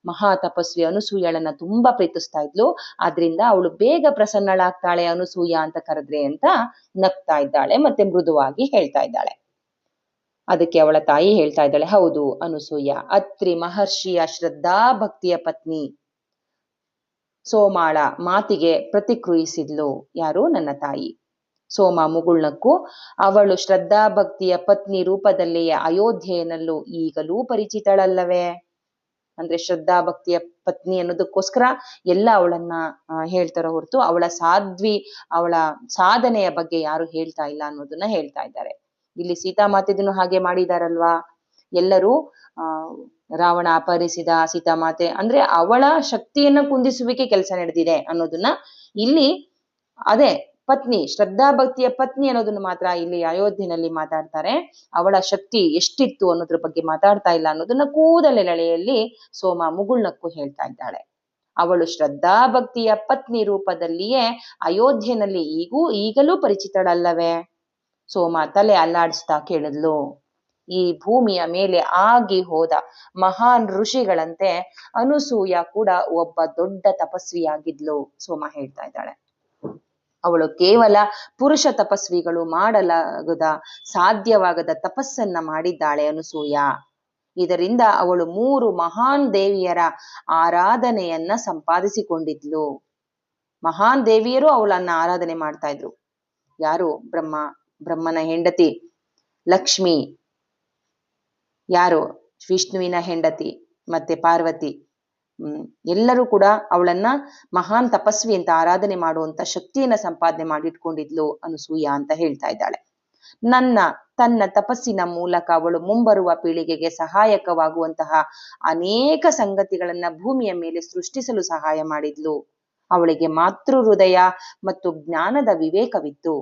ಮಹಾ ತಪಸ್ವಿ ಅನಸೂಯಳನ್ನ ತುಂಬಾ ಪ್ರೀತಿಸ್ತಾ ಇದ್ಲು. ಆದ್ರಿಂದ ಅವಳು ಬೇಗ ಪ್ರಸನ್ನಳಾಗ್ತಾಳೆ ಅನಸೂಯ ಅಂತ ಕರೆದ್ರೆ ಅಂತ ನಗ್ತಾ ಇದ್ದಾಳೆ, ಮತ್ತೆ ಮೃದುವಾಗಿ ಹೇಳ್ತಾ ಇದ್ದಾಳೆ. ಅದಕ್ಕೆ ಅವಳ ತಾಯಿ ಹೇಳ್ತಾ ಇದ್ದಾಳೆ, ಹೌದು ಅನಸೂಯ ಅತ್ರಿ ಮಹರ್ಷಿಯ ಶ್ರದ್ಧಾ ಭಕ್ತಿಯ ಪತ್ನಿ. ಸೋಮಾಳ ಮಾತಿಗೆ ಪ್ರತಿಕ್ರಿಯಿಸಿದ್ಲು. ಯಾರು? ನನ್ನ ತಾಯಿ. ಸೋಮ ಮುಗುಳ್ನಕ್ಕೂ ಅವಳು ಶ್ರದ್ಧಾ ಭಕ್ತಿಯ ಪತ್ನಿ ರೂಪದಲ್ಲಿಯೇ ಅಯೋಧ್ಯೆಯಲ್ಲೂ ಈಗಲೂ ಪರಿಚಿತಳಲ್ಲವೇ? ಅಂದ್ರೆ ಶ್ರದ್ಧಾ ಭಕ್ತಿಯ ಪತ್ನಿ ಅನ್ನೋದಕ್ಕೋಸ್ಕರ ಎಲ್ಲ ಅವಳನ್ನ ಹೇಳ್ತಾರ ಹೊರತು ಅವಳ ಅವಳ ಸಾಧನೆಯ ಬಗ್ಗೆ ಯಾರು ಹೇಳ್ತಾ ಇಲ್ಲ ಅನ್ನೋದನ್ನ ಹೇಳ್ತಾ ಇದ್ದಾರೆ. ಇಲ್ಲಿ ಸೀತಾಮಾತೆದನ್ನು ಹಾಗೆ ಮಾಡಿದಾರಲ್ವಾ. ಎಲ್ಲರೂ ರಾವಣ ಅಪಹರಿಸಿದ ಸೀತಾಮಾತೆ ಅಂದ್ರೆ ಅವಳ ಶಕ್ತಿಯನ್ನ ಕುಂದಿಸುವಿಕೆ ಕೆಲಸ ನಡೆದಿದೆ ಅನ್ನೋದನ್ನ ಇಲ್ಲಿ ಅದೇ ಪತ್ನಿ, ಶ್ರದ್ಧಾ ಭಕ್ತಿಯ ಪತ್ನಿ ಅನ್ನೋದನ್ನ ಮಾತ್ರ ಇಲ್ಲಿ ಅಯೋಧ್ಯೆಯಲ್ಲಿ ಮಾತಾಡ್ತಾರೆ. ಅವಳ ಶಕ್ತಿ ಎಷ್ಟಿತ್ತು ಅನ್ನೋದ್ರ ಬಗ್ಗೆ ಮಾತಾಡ್ತಾ ಇಲ್ಲ ಅನ್ನೋದನ್ನ ಕೂದಲೆಳೆಯಲ್ಲಿ ಸೋಮ ಮುಗುಳ್ನಕ್ಕೂ ಹೇಳ್ತಾ ಇದ್ದಾಳೆ. ಅವಳು ಶ್ರದ್ಧಾ ಭಕ್ತಿಯ ಪತ್ನಿ ರೂಪದಲ್ಲಿಯೇ ಅಯೋಧ್ಯೆಯಲ್ಲಿ ಈಗಲೂ ಪರಿಚಿತಳಲ್ಲವೇ? ಸೋಮ ತಲೆ ಅಲ್ಲಾಡಿಸ್ತಾ ಕೇಳಿದ್ಲು. ಈ ಭೂಮಿಯ ಮೇಲೆ ಆಗಿ ಹೋದ ಮಹಾನ್ ಋಷಿಗಳಂತೆ ಅನಸೂಯ ಕೂಡ ಒಬ್ಬ ದೊಡ್ಡ ತಪಸ್ವಿಯಾಗಿದ್ಲು. ಸೋಮ ಹೇಳ್ತಾ ಇದ್ದಾಳೆ. ಅವಳು ಕೇವಲ ಪುರುಷ ತಪಸ್ವಿಗಳು ಮಾಡಲಾಗದ ಸಾಧ್ಯವಾಗದ ತಪಸ್ಸನ್ನ ಮಾಡಿದ್ದಾಳೆ ಅನಸೂಯ. ಇದರಿಂದ ಅವಳು 3 ಮಹಾನ್ ದೇವಿಯರ ಆರಾಧನೆಯನ್ನ ಸಂಪಾದಿಸಿಕೊಂಡಿದ್ಲು. ಮಹಾನ್ ದೇವಿಯರು ಅವಳನ್ನ ಆರಾಧನೆ ಮಾಡ್ತಾ ಇದ್ರು. ಯಾರು? ಬ್ರಹ್ಮನ ಹೆಂಡತಿ ಲಕ್ಷ್ಮಿ, ಯಾರು? ವಿಷ್ಣುವಿನ ಹೆಂಡತಿ ಮತ್ತೆ ಪಾರ್ವತಿ. ಎಲ್ಲರೂ ಕೂಡ ಅವಳನ್ನ ಮಹಾನ್ ತಪಸ್ವಿ ಅಂತ ಆರಾಧನೆ ಮಾಡುವಂತ ಶಕ್ತಿಯನ್ನ ಸಂಪಾದನೆ ಮಾಡಿಟ್ಕೊಂಡಿದ್ಲು ಅನಸೂಯ ಅಂತ ಹೇಳ್ತಾ ಇದ್ದಾಳೆ. ತನ್ನ ತಪಸ್ಸಿನ ಮೂಲಕ ಅವಳು ಮುಂಬರುವ ಪೀಳಿಗೆಗೆ ಸಹಾಯಕವಾಗುವಂತಹ ಅನೇಕ ಸಂಗತಿಗಳನ್ನ ಭೂಮಿಯ ಮೇಲೆ ಸೃಷ್ಟಿಸಲು ಸಹಾಯ ಮಾಡಿದ್ಲು. ಅವಳಿಗೆ ಮಾತೃ ಹೃದಯ ಮತ್ತು ಜ್ಞಾನದ ವಿವೇಕವಿತ್ತು.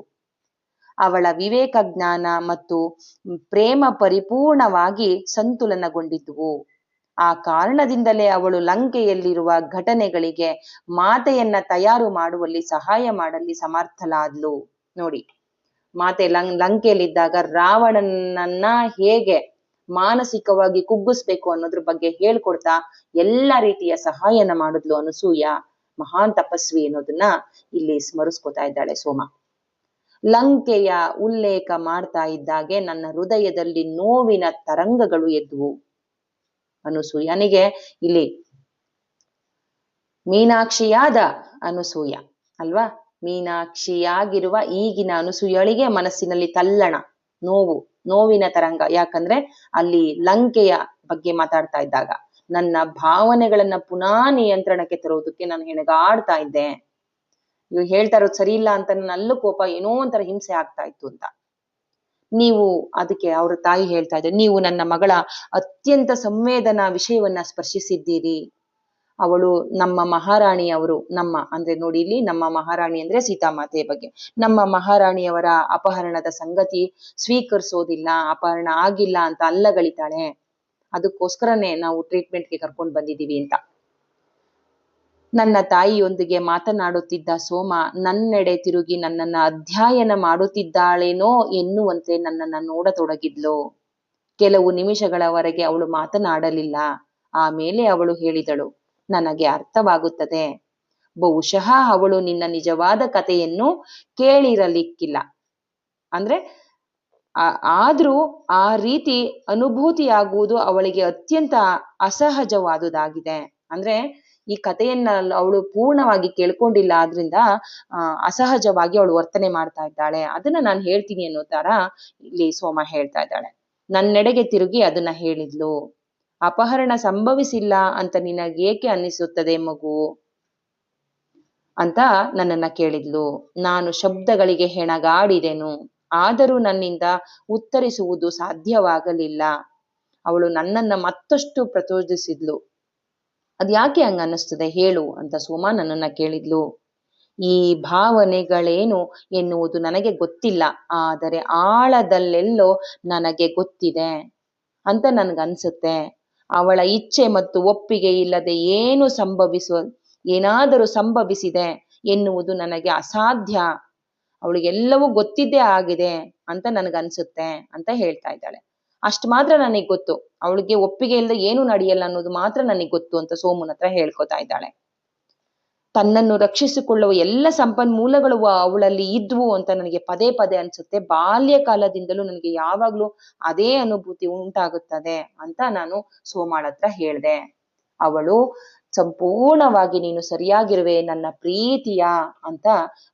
ಅವಳ ವಿವೇಕ ಜ್ಞಾನ ಮತ್ತು ಪ್ರೇಮ ಪರಿಪೂರ್ಣವಾಗಿ ಸಂತುಲನಗೊಂಡಿದ್ದುವು. ಆ ಕಾರಣದಿಂದಲೇ ಅವಳು ಲಂಕೆಯಲ್ಲಿರುವ ಘಟನೆಗಳಿಗೆ ಮಾತೆಯನ್ನ ತಯಾರು ಮಾಡುವಲ್ಲಿ ಸಹಾಯ ಮಾಡಲಿ ಸಮರ್ಥಲಾದ್ಲು. ನೋಡಿ, ಮಾತೆ ಲಂಕೆಯಲ್ಲಿದ್ದಾಗ ರಾವಣನನ್ನ ಹೇಗೆ ಮಾನಸಿಕವಾಗಿ ಕುಗ್ಗಿಸ್ಬೇಕು ಅನ್ನೋದ್ರ ಬಗ್ಗೆ ಹೇಳ್ಕೊಡ್ತಾ ಎಲ್ಲ ರೀತಿಯ ಸಹಾಯನ ಮಾಡಿದ್ಲು ಅನಸೂಯ, ಮಹಾನ್ ತಪಸ್ವಿ ಅನ್ನೋದನ್ನ ಇಲ್ಲಿ ಸ್ಮರಿಸ್ಕೊತಾ ಇದ್ದಾಳೆ ಸೋಮ. ಲಂಕೆಯ ಉಲ್ಲೇಖ ಮಾಡ್ತಾ ಇದ್ದಾಗೆ ನನ್ನ ಹೃದಯದಲ್ಲಿ ನೋವಿನ ತರಂಗಗಳು ಎದ್ದುವು. ಅನಸೂಯನಿಗೆ ಇಲ್ಲಿ ಮೀನಾಕ್ಷಿಯಾದ ಅನಸೂಯ ಅಲ್ವಾ, ಮೀನಾಕ್ಷಿಯಾಗಿರುವ ಈಗಿನ ಅನಸೂಯಳಿಗೆ ಮನಸ್ಸಿನಲ್ಲಿ ತಲ್ಲಣ, ನೋವಿನ ತರಂಗ. ಯಾಕಂದ್ರೆ ಅಲ್ಲಿ ಲಂಕೆಯ ಬಗ್ಗೆ ಮಾತಾಡ್ತಾ ಇದ್ದಾಗ ನನ್ನ ಭಾವನೆಗಳನ್ನ ಪುನಃ ನಿಯಂತ್ರಣಕ್ಕೆ ತರೋದಕ್ಕೆ ನಾನು ಹೆಣಗಾಡ್ತಾ ಇದ್ದೆ. ಇವ್ ಹೇಳ್ತಾ ಇರೋದು ಸರಿ ಇಲ್ಲ ಅಂತ ನನ್ನಲ್ಲೂ ಕೋಪ, ಏನೋ ಒಂಥರ ಹಿಂಸೆ ಆಗ್ತಾ ಇತ್ತು ಅಂತ. ನೀವು ಅದಕ್ಕೆ ಅವ್ರ ತಾಯಿ ಹೇಳ್ತಾ ಇದ್ದಾರೆ, ನೀವು ನನ್ನ ಮಗಳ ಅತ್ಯಂತ ಸಂವೇದನಾ ವಿಷಯವನ್ನ ಸ್ಪರ್ಶಿಸಿದ್ದೀರಿ. ಅವಳು ನಮ್ಮ ಮಹಾರಾಣಿಯವರು, ಅಂದ್ರೆ ನೋಡಿ ಇಲ್ಲಿ ನಮ್ಮ ಮಹಾರಾಣಿ ಅಂದ್ರೆ ಸೀತಾಮಾತೆಯ ಬಗ್ಗೆ, ನಮ್ಮ ಮಹಾರಾಣಿಯವರ ಅಪಹರಣದ ಸಂಗತಿ ಸ್ವೀಕರಿಸೋದಿಲ್ಲ, ಅಪಹರಣ ಆಗಿಲ್ಲ ಅಂತ ಅಲ್ಲಗಳಿತಾಳೆ. ಅದಕ್ಕೋಸ್ಕರನೇ ನಾವು ಟ್ರೀಟ್ಮೆಂಟ್ಗೆ ಕರ್ಕೊಂಡು ಬಂದಿದ್ದೀವಿ ಅಂತ. ನನ್ನ ತಾಯಿಯೊಂದಿಗೆ ಮಾತನಾಡುತ್ತಿದ್ದ ಸೋಮ ನನ್ನೆಡೆ ತಿರುಗಿ ನನ್ನನ್ನ ಅಧ್ಯಯನ ಮಾಡುತ್ತಿದ್ದಾಳೇನೋ ಎನ್ನುವಂತೆ ನನ್ನನ್ನ ನೋಡತೊಡಗಿದ್ಲು. ಕೆಲವು ನಿಮಿಷಗಳವರೆಗೆ ಅವಳು ಮಾತನಾಡಲಿಲ್ಲ. ಆಮೇಲೆ ಅವಳು ಹೇಳಿದಳು, ನನಗೆ ಅರ್ಥವಾಗುತ್ತದೆ. ಬಹುಶಃ ಅವಳು ನಿನ್ನ ನಿಜವಾದ ಕಥೆಯನ್ನು ಕೇಳಿರಲಿಕ್ಕಿಲ್ಲ. ಅಂದ್ರೆ ಆದ್ರೂ ಆ ರೀತಿ ಅನುಭೂತಿಯಾಗುವುದು ಅವಳಿಗೆ ಅತ್ಯಂತ ಅಸಹಜವಾದುದಾಗಿದೆ. ಅಂದ್ರೆ ಈ ಕಥೆಯನ್ನ ಅವಳು ಪೂರ್ಣವಾಗಿ ಕೇಳ್ಕೊಂಡಿಲ್ಲ, ಆದ್ರಿಂದ ಅಸಹಜವಾಗಿ ಅವಳು ವರ್ತನೆ ಮಾಡ್ತಾ ಇದ್ದಾಳೆ. ಅದನ್ನ ನಾನು ಹೇಳ್ತೀನಿ ಅನ್ನೋ ತರ ಇಲ್ಲಿ ಸೋಮ ಹೇಳ್ತಾ ಇದ್ದಾಳೆ. ನನ್ನೆಡೆಗೆ ತಿರುಗಿ ಅದನ್ನ ಹೇಳಿದ್ಲು. ಅಪಹರಣ ಸಂಭವಿಸಿಲ್ಲ ಅಂತ ನಿನಗೇಕೆ ಅನ್ನಿಸುತ್ತದೆ ಮಗು ಅಂತ ನನ್ನನ್ನ ಕೇಳಿದ್ಲು. ನಾನು ಶಬ್ದಗಳಿಗೆ ಹೆಣಗಾಡಿದೆನು, ಆದರೂ ನನ್ನಿಂದ ಉತ್ತರಿಸುವುದು ಸಾಧ್ಯವಾಗಲಿಲ್ಲ. ಅವಳು ನನ್ನನ್ನ ಮತ್ತಷ್ಟು ಪ್ರಚೋದಿಸಿದ್ಲು. ಅದ್ಯಾಕೆ ಹಂಗ ಅನ್ನಿಸ್ತದೆ ಹೇಳು ಅಂತ ಸೋಮ ನನ್ನನ್ನ ಕೇಳಿದ್ಲು. ಈ ಭಾವನೆಗಳೇನು ಎನ್ನುವುದು ನನಗೆ ಗೊತ್ತಿಲ್ಲ, ಆದರೆ ಆಳದಲ್ಲೆಲ್ಲೋ ನನಗೆ ಗೊತ್ತಿದೆ ಅಂತ ನನ್ಗನ್ಸುತ್ತೆ. ಅವಳ ಇಚ್ಛೆ ಮತ್ತು ಒಪ್ಪಿಗೆ ಇಲ್ಲದೆ ಏನಾದರೂ ಸಂಭವಿಸಿದೆ ಎನ್ನುವುದು ನನಗೆ ಅಸಾಧ್ಯ. ಅವಳಿಗೆಲ್ಲವೂ ಗೊತ್ತಿದ್ದೇ ಆಗಿದೆ ಅಂತ ನನಗನ್ಸುತ್ತೆ ಅಂತ ಹೇಳ್ತಾ ಇದ್ದಾಳೆ. ಅಷ್ಟು ಮಾತ್ರ ನನಗೆ ಗೊತ್ತು, ಅವಳಿಗೆ ಒಪ್ಪಿಗೆ ಇಲ್ಲದೆ ಏನು ನಡೆಯಲ್ಲ ಅನ್ನೋದು ಮಾತ್ರ ನನಗೆ ಗೊತ್ತು ಅಂತ ಸೋಮನ ಹತ್ರ ಹೇಳ್ಕೊತಾ ಇದ್ದಾಳೆ. ತನ್ನನ್ನು ರಕ್ಷಿಸಿಕೊಳ್ಳುವ ಎಲ್ಲ ಸಂಪನ್ಮೂಲಗಳು ಅವಳಲ್ಲಿ ಇದ್ವು ಅಂತ ನನಗೆ ಪದೇ ಪದೇ ಅನ್ಸುತ್ತೆ. ಬಾಲ್ಯ ಕಾಲದಿಂದಲೂ ನನಗೆ ಯಾವಾಗ್ಲೂ ಅದೇ ಅನುಭೂತಿ ಉಂಟಾಗುತ್ತದೆ ಅಂತ ನಾನು ಸೋಮಾಳ ಹತ್ರ ಹೇಳ್ದೆ. ಅವಳು ಸಂಪೂರ್ಣವಾಗಿ ನೀನು ಸರಿಯಾಗಿರುವೆ ನನ್ನ ಪ್ರೀತಿಯ ಅಂತ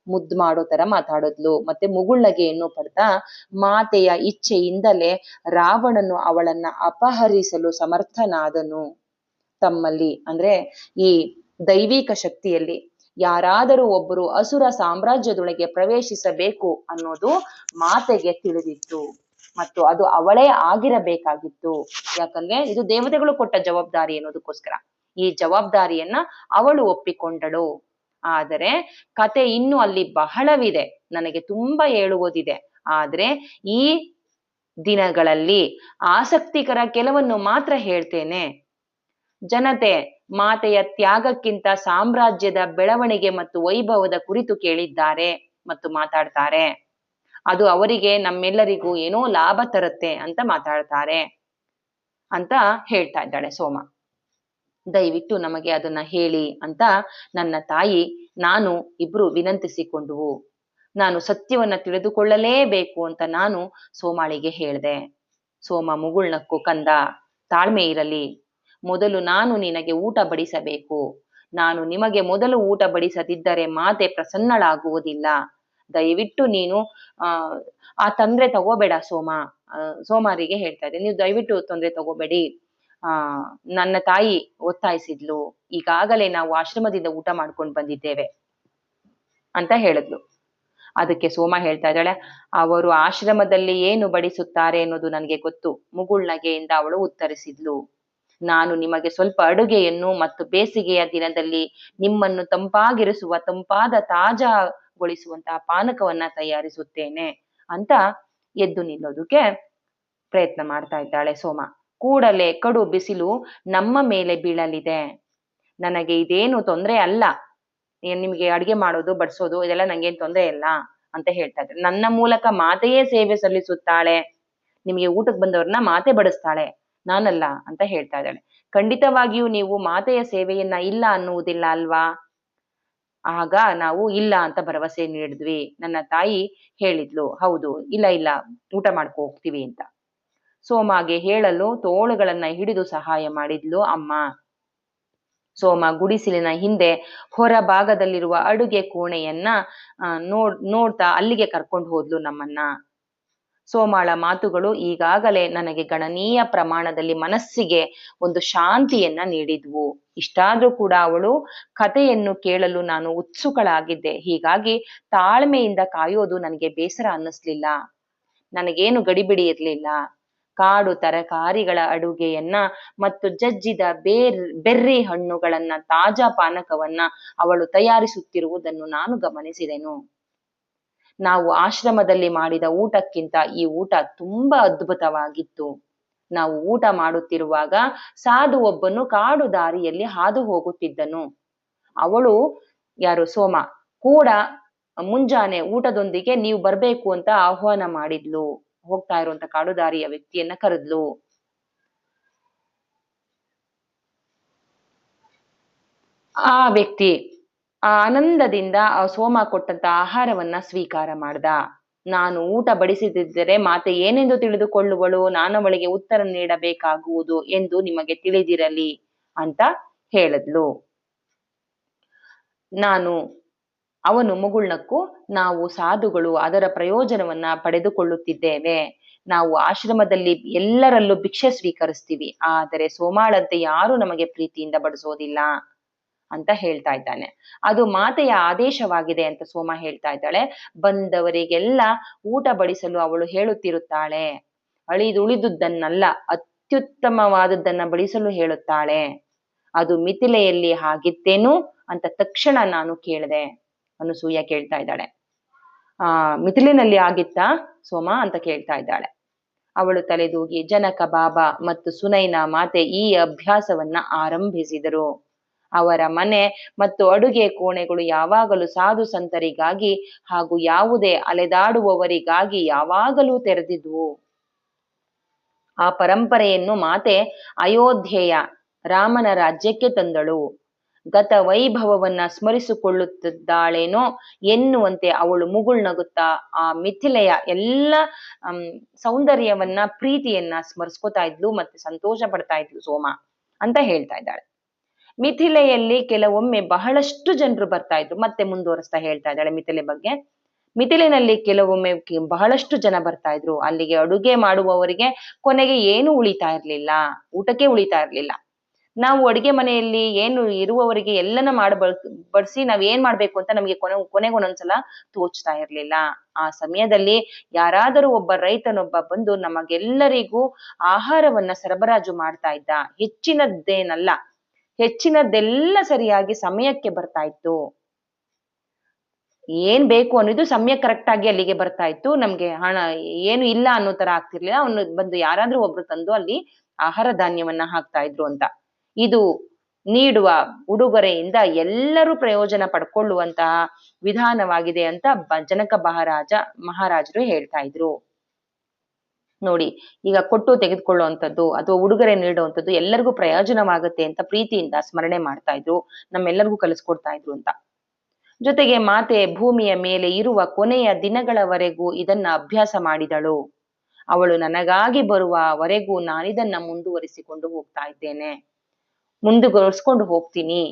ಮುದ್ದು ಮಾಡೋ ತರ ಮಾತಾಡಿದ್ಲು. ಮತ್ತೆ ಮುಗುಳ್ನಗೆಯನ್ನು ಪಡ್ತಾ, ಮಾತೆಯ ಇಚ್ಛೆಯಿಂದಲೇ ರಾವಣನು ಅವಳನ್ನ ಅಪಹರಿಸಲು ಸಮರ್ಥನಾದನು. ತಮ್ಮಲ್ಲಿ ಅಂದ್ರೆ ಈ ದೈವಿಕ ಶಕ್ತಿಯಲ್ಲಿ ಯಾರಾದರೂ ಒಬ್ಬರು ಅಸುರ ಸಾಮ್ರಾಜ್ಯದೊಳಗೆ ಪ್ರವೇಶಿಸಬೇಕು ಅನ್ನೋದು ಮಾತೆಗೆ ತಿಳಿದಿತ್ತು ಮತ್ತು ಅದು ಅವಳೇ ಆಗಿರಬೇಕಾಗಿತ್ತು. ಯಾಕಂದ್ರೆ ಇದು ದೇವತೆಗಳು ಕೊಟ್ಟ ಜವಾಬ್ದಾರಿ ಅನ್ನೋದಕ್ಕೋಸ್ಕರ ಈ ಜವಾಬ್ದಾರಿಯನ್ನ ಅವಳು ಒಪ್ಪಿಕೊಂಡಳು. ಆದರೆ ಕತೆ ಇನ್ನು ಅಲ್ಲಿ ಬಹಳವಿದೆ, ನನಗೆ ತುಂಬಾ ಹೇಳುವುದಿದೆ. ಆದ್ರೆ ಈ ದಿನಗಳಲ್ಲಿ ಆಸಕ್ತಿಕರ ಕೆಲವನ್ನು ಮಾತ್ರ ಹೇಳ್ತೇನೆ. ಜನತೆ ಮಾತೆಯ ತ್ಯಾಗಕ್ಕಿಂತ ಸಾಮ್ರಾಜ್ಯದ ಬೆಳವಣಿಗೆ ಮತ್ತು ವೈಭವದ ಕುರಿತು ಕೇಳಿದ್ದಾರೆ ಮತ್ತು ಮಾತಾಡ್ತಾರೆ. ಅದು ಅವರಿಗೆ ನಮ್ಮೆಲ್ಲರಿಗೂ ಏನೋ ಲಾಭ ತರುತ್ತೆ ಅಂತ ಮಾತಾಡ್ತಾರೆ ಅಂತ ಹೇಳ್ತಾ ಇದ್ದಾಳೆ ಸೋಮ. ದಯವಿಟ್ಟು ನಮಗೆ ಅದನ್ನ ಹೇಳಿ ಅಂತ ನನ್ನ ತಾಯಿ ನಾನು ಇಬ್ರು ವಿನಂತಿಸಿಕೊಂಡುವು. ನಾನು ಸತ್ಯವನ್ನ ತಿಳಿದುಕೊಳ್ಳಲೇಬೇಕು ಅಂತ ನಾನು ಸೋಮಾಳಿಗೆ ಹೇಳ್ದೆ. ಸೋಮ ಮುಗುಳ್ನಕ್ಕು, ಕಂದ ತಾಳ್ಮೆ ಇರಲಿ, ಮೊದಲು ನಾನು ನಿನಗೆ ಊಟ ಬಡಿಸಬೇಕು. ನಾನು ನಿಮಗೆ ಮೊದಲು ಊಟ ಬಡಿಸದಿದ್ದರೆ ಮಾತೆ ಪ್ರಸನ್ನಳಾಗುವುದಿಲ್ಲ. ದಯವಿಟ್ಟು ನೀನು ಆ ತೊಂದ್ರೆ ತಗೋಬೇಡ ಸೋಮ. ಸೋಮಾರಿಗೆ ಹೇಳ್ತಾ ಇದ್ದೆ, ನೀವು ದಯವಿಟ್ಟು ತೊಂದ್ರೆ ತಗೋಬೇಡಿ. ನನ್ನ ತಾಯಿ ಒತ್ತಾಯಿಸಿದ್ಲು, ಈಗಾಗಲೇ ನಾವು ಆಶ್ರಮದಿಂದ ಊಟ ಮಾಡ್ಕೊಂಡು ಬಂದಿದ್ದೇವೆ ಅಂತ ಹೇಳಿದ್ಲು. ಅದಕ್ಕೆ ಸೋಮ ಹೇಳ್ತಾ ಇದ್ದಾಳೆ, ಅವರು ಆಶ್ರಮದಲ್ಲಿ ಏನು ಬಡಿಸುತ್ತಾರೆ ಅನ್ನೋದು ನನಗೆ ಗೊತ್ತು. ಮುಗುಳ್ನಗೆಯಿಂದ ಅವಳು ಉತ್ತರಿಸಿದ್ಲು. ನಾನು ನಿಮಗೆ ಸ್ವಲ್ಪ ಅಡುಗೆಯನ್ನು ಮತ್ತು ಬೇಸಿಗೆಯ ದಿನದಲ್ಲಿ ನಿಮ್ಮನ್ನು ತಂಪಾಗಿರಿಸುವ ತಂಪಾದ ತಾಜಾಗೊಳಿಸುವಂತಹ ಪಾನಕವನ್ನ ತಯಾರಿಸುತ್ತೇನೆ. ಅಂತ ಎದ್ದು ನಿಲ್ಲೋದಕ್ಕೆ ಪ್ರಯತ್ನ ಮಾಡ್ತಾ ಇದ್ದಾಳೆ ಸೋಮ. ಕೂಡಲೇ ಕಡು ಬಿಸಿಲು ನಮ್ಮ ಮೇಲೆ ಬೀಳಲಿದೆ. ನನಗೆ ಇದೇನು ತೊಂದರೆ ಅಲ್ಲ, ನಿಮ್ಗೆ ಅಡ್ಗೆ ಮಾಡೋದು ಬಡಿಸೋದು ಇದೆಲ್ಲ ನಂಗೇನ್ ತೊಂದರೆ ಇಲ್ಲ ಅಂತ ಹೇಳ್ತಾ ಇದ್ದಾರೆ. ನನ್ನ ಮೂಲಕ ಮಾತೆಯೇ ಸೇವೆ ಸಲ್ಲಿಸುತ್ತಾಳೆ, ನಿಮಗೆ ಊಟಕ್ಕೆ ಬಂದವ್ರನ್ನ ಮಾತೆ ಬಡಿಸ್ತಾಳೆ, ನಾನಲ್ಲ ಅಂತ ಹೇಳ್ತಾ ಇದ್ದಾಳೆ. ಖಂಡಿತವಾಗಿಯೂ ನೀವು ಮಾತೆಯ ಸೇವೆಯನ್ನ ಇಲ್ಲ ಅನ್ನುವುದಿಲ್ಲ ಅಲ್ವಾ? ಆಗ ನಾವು ಇಲ್ಲ ಅಂತ ಭರವಸೆ ನೀಡಿದ್ವಿ. ನನ್ನ ತಾಯಿ ಹೇಳಿದ್ಲು, ಹೌದು, ಇಲ್ಲ ಇಲ್ಲ ಊಟ ಮಾಡ್ಕೊ ಹೋಗ್ತೀವಿ ಅಂತ. ಸೋಮಗೆ ಹೇಳಲು ತೋಳುಗಳನ್ನ ಹಿಡಿದು ಸಹಾಯ ಮಾಡಿದ್ಲು ಅಮ್ಮ. ಸೋಮ ಗುಡಿಸಿಲಿನ ಹಿಂದೆ ಹೊರ ಭಾಗದಲ್ಲಿರುವ ಅಡುಗೆ ಕೋಣೆಯನ್ನ ನೋಡ್ತಾ ಅಲ್ಲಿಗೆ ಕರ್ಕೊಂಡು ಹೋದ್ಲು ನಮ್ಮನ್ನ. ಸೋಮಾಳ ಮಾತುಗಳು ಈಗಾಗಲೇ ನನಗೆ ಗಣನೀಯ ಪ್ರಮಾಣದಲ್ಲಿ ಮನಸ್ಸಿಗೆ ಒಂದು ಶಾಂತಿಯನ್ನ ನೀಡಿದ್ವು. ಇಷ್ಟಾದ್ರೂ ಕೂಡ ಅವಳು ಕಥೆಯನ್ನು ಕೇಳಲು ನಾನು ಉತ್ಸುಕಳಾಗಿದ್ದೆ. ಹೀಗಾಗಿ ತಾಳ್ಮೆಯಿಂದ ಕಾಯೋದು ನನಗೆ ಬೇಸರ ಅನ್ನಿಸ್ಲಿಲ್ಲ. ನನಗೇನು ಗಡಿಬಿಡಿ ಇರ್ಲಿಲ್ಲ. ಕಾಡು ತರಕಾರಿಗಳ ಅಡುಗೆಯನ್ನ ಮತ್ತು ಜಜ್ಜಿದ ಬೆರ್ರಿ ಹಣ್ಣುಗಳನ್ನ, ತಾಜಾ ಪಾನಕವನ್ನ ಅವಳು ತಯಾರಿಸುತ್ತಿರುವುದನ್ನು ನಾನು ಗಮನಿಸಿದೆನು. ನಾವು ಆಶ್ರಮದಲ್ಲಿ ಮಾಡಿದ ಊಟಕ್ಕಿಂತ ಈ ಊಟ ತುಂಬಾ ಅದ್ಭುತವಾಗಿತ್ತು. ನಾವು ಊಟ ಮಾಡುತ್ತಿರುವಾಗ ಸಾಧು ಒಬ್ಬನು ಕಾಡು ದಾರಿಯಲ್ಲಿ ಹಾದು ಹೋಗುತ್ತಿದ್ದನು. ಅವಳು, ಯಾರು, ಸೋಮ ಕೂಡ ಮುಂಜಾನೆ ಊಟದೊಂದಿಗೆ ನೀವು ಬರ್ಬೇಕು ಅಂತ ಆಹ್ವಾನ ಮಾಡಿದ್ಲು. ಹೋಗ್ತಾ ಇರುವಂತ ಕಾಡುದಾರಿಯ ವ್ಯಕ್ತಿಯನ್ನ ಕರೆದ್ಲು. ಆ ವ್ಯಕ್ತಿ ಆನಂದದಿಂದ ಆ ಸೋಮ ಕೊಟ್ಟಂತ ಆಹಾರವನ್ನ ಸ್ವೀಕಾರ ಮಾಡ್ದ. ನಾನು ಊಟ ಬಡಿಸಿದ್ದರೆ ಮಾತೆ ಏನೆಂದು ತಿಳಿದುಕೊಳ್ಳುವಳು, ನಾನವಳಿಗೆ ಉತ್ತರ ನೀಡಬೇಕಾಗುವುದು ಎಂದು ನಿಮಗೆ ತಿಳಿದಿರಲಿ ಅಂತ ಹೇಳಿದ್ಲು. ಅವನು ಮುಗುಳ್ನಕ್ಕು, ನಾವು ಸಾಧುಗಳು ಅದರ ಪ್ರಯೋಜನವನ್ನ ಪಡೆದುಕೊಳ್ಳುತ್ತಿದ್ದೇವೆ. ನಾವು ಆಶ್ರಮದಲ್ಲಿ ಎಲ್ಲರಲ್ಲೂ ಭಿಕ್ಷೆ ಸ್ವೀಕರಿಸ್ತೀವಿ, ಆದರೆ ಸೋಮಾಳಂತೆ ಯಾರು ನಮಗೆ ಪ್ರೀತಿಯಿಂದ ಬಡಿಸೋದಿಲ್ಲ ಅಂತ ಹೇಳ್ತಾ ಇದ್ದಾನೆ. ಅದು ಮಾತೆಯ ಆದೇಶವಾಗಿದೆ ಅಂತ ಸೋಮ ಹೇಳ್ತಾ ಇದ್ದಾಳೆ. ಬಂದವರಿಗೆಲ್ಲ ಊಟ ಬಡಿಸಲು ಅವಳು ಹೇಳುತ್ತಿರುತ್ತಾಳೆ. ಉಳಿದುದನ್ನಲ್ಲ, ಅತ್ಯುತ್ತಮವಾದದ್ದನ್ನ ಬಡಿಸಲು ಹೇಳುತ್ತಾಳೆ. ಅದು ಮಿಥಿಲೆಯಲ್ಲಿ ಹಾಗಿತ್ತೇನು ಅಂತ ತಕ್ಷಣ ನಾನು ಕೇಳಿದೆ. ಅನಸೂಯ ಕೇಳ್ತಾ ಇದ್ದಾಳೆ. ಮಿಥಿಲಿನಲ್ಲಿ ಆಗಿತ್ತಾ ಸೋಮ ಅಂತ ಕೇಳ್ತಾ ಇದ್ದಾಳೆ. ಅವಳು ತಲೆದೂಗಿ, ಜನಕ ಬಾಬಾ ಮತ್ತು ಸುನೈನಾ ಮಾತೆ ಈ ಅಭ್ಯಾಸವನ್ನ ಆರಂಭಿಸಿದರು. ಅವರ ಮನೆ ಮತ್ತು ಅಡುಗೆ ಕೋಣೆಗಳು ಯಾವಾಗಲೂ ಸಾಧು ಸಂತರಿಗಾಗಿ ಹಾಗೂ ಯಾವುದೇ ಅಲೆದಾಡುವವರಿಗಾಗಿ ಯಾವಾಗಲೂ ತೆರೆದಿದ್ವು. ಆ ಪರಂಪರೆಯನ್ನು ಮಾತೆ ಅಯೋಧ್ಯೆಯ ರಾಮನ ರಾಜ್ಯಕ್ಕೆ ತಂದಳು. ಗತ ವೈಭವವನ್ನ ಸ್ಮರಿಸಿಕೊಳ್ಳುತ್ತಿದ್ದಾಳೇನೋ ಎನ್ನುವಂತೆ ಅವಳು ಮುಗುಳ್ನಗುತ್ತಾ ಆ ಮಿಥಿಲೆಯ ಎಲ್ಲ ಸೌಂದರ್ಯವನ್ನ, ಪ್ರೀತಿಯನ್ನ ಸ್ಮರಿಸ್ಕೊತಾ ಇದ್ಲು ಮತ್ತೆ ಸಂತೋಷ ಪಡ್ತಾ ಇದ್ಲು ಸೋಮ ಅಂತ ಹೇಳ್ತಾ ಇದ್ದಾಳೆ. ಮಿಥಿಲೆಯಲ್ಲಿ ಕೆಲವೊಮ್ಮೆ ಬಹಳಷ್ಟು ಜನರು ಬರ್ತಾ ಇದ್ರು. ಮತ್ತೆ ಮುಂದುವರಿಸ್ತಾ ಹೇಳ್ತಾ ಇದ್ದಾಳೆ ಮಿಥಿಲೆ ಬಗ್ಗೆ. ಮಿಥಿಲಿನಲ್ಲಿ ಕೆಲವೊಮ್ಮೆ ಬಹಳಷ್ಟು ಜನ ಬರ್ತಾ ಇದ್ರು. ಅಲ್ಲಿಗೆ ಅಡುಗೆ ಮಾಡುವವರಿಗೆ ಕೊನೆಗೆ ಏನು ಉಳಿತಾ ಇರ್ಲಿಲ್ಲ, ಊಟಕ್ಕೆ ಉಳಿತಾ ಇರ್ಲಿಲ್ಲ. ನಾವು ಅಡಿಗೆ ಮನೆಯಲ್ಲಿ ಏನು ಇರುವವರಿಗೆ ಎಲ್ಲನ ಬಡಿಸಿ ನಾವ್ ಏನ್ ಮಾಡ್ಬೇಕು ಅಂತ ನಮ್ಗೆ ಕೊನೆಗೊಂದೊಂದ್ಸಲ ತೋಚ್ತಾ ಇರ್ಲಿಲ್ಲ. ಆ ಸಮಯದಲ್ಲಿ ಯಾರಾದರೂ ಒಬ್ಬ ರೈತನೊಬ್ಬ ಬಂದು ನಮಗೆಲ್ಲರಿಗೂ ಆಹಾರವನ್ನ ಸರಬರಾಜು ಮಾಡ್ತಾ ಇದ್ದ. ಹೆಚ್ಚಿನದ್ದೇನಲ್ಲ, ಹೆಚ್ಚಿನದ್ದೆಲ್ಲ ಸರಿಯಾಗಿ ಸಮಯಕ್ಕೆ ಬರ್ತಾ ಇತ್ತು. ಏನ್ ಬೇಕು ಅನ್ನೋದು ಸಮಯ ಕರೆಕ್ಟ್ ಆಗಿ ಅಲ್ಲಿಗೆ ಬರ್ತಾ ಇತ್ತು. ನಮ್ಗೆ ಹಣ ಏನು ಇಲ್ಲ ಅನ್ನೋ ತರ ಆಗ್ತಿರ್ಲಿಲ್ಲ. ಅವನು ಬಂದು ಯಾರಾದ್ರೂ ಒಬ್ರು ತಂದು ಅಲ್ಲಿ ಆಹಾರ ಧಾನ್ಯವನ್ನ ಹಾಕ್ತಾ ಇದ್ರು ಅಂತ. ಇದು ನೀಡುವ ಉಡುಗೊರೆಯಿಂದ ಎಲ್ಲರೂ ಪ್ರಯೋಜನ ಪಡ್ಕೊಳ್ಳುವಂತಹ ವಿಧಾನವಾಗಿದೆ ಅಂತ ಜನಕ ಮಹಾರಾಜರು ಹೇಳ್ತಾ ಇದ್ರು. ನೋಡಿ, ಈಗ ಕೊಟ್ಟು ತೆಗೆದುಕೊಳ್ಳುವಂಥದ್ದು ಅಥವಾ ಉಡುಗೊರೆ ನೀಡುವಂಥದ್ದು ಎಲ್ಲರಿಗೂ ಪ್ರಯೋಜನವಾಗುತ್ತೆ ಅಂತ ಪ್ರೀತಿಯಿಂದ ಸ್ಮರಣೆ ಮಾಡ್ತಾ ಇದ್ರು, ನಮ್ಮೆಲ್ಲರಿಗೂ ಕಲಿಸ್ಕೊಡ್ತಾ ಇದ್ರು ಅಂತ. ಜೊತೆಗೆ ಮಾತೆ ಭೂಮಿಯ ಮೇಲೆ ಇರುವ ಕೊನೆಯ ದಿನಗಳವರೆಗೂ ಇದನ್ನ ಅಭ್ಯಾಸ ಮಾಡಿದಳು. ಅವಳು ನನಗಾಗಿ ಬರುವವರೆಗೂ ನಾನಿದನ್ನ ಮುಂದುವರಿಸಿಕೊಂಡು ಹೋಗ್ತಾ ಇದ್ದೇನೆ, ಮುಂದುವರಿಸ್ಕೊಂಡು ಹೋಗ್ತೀನಿ.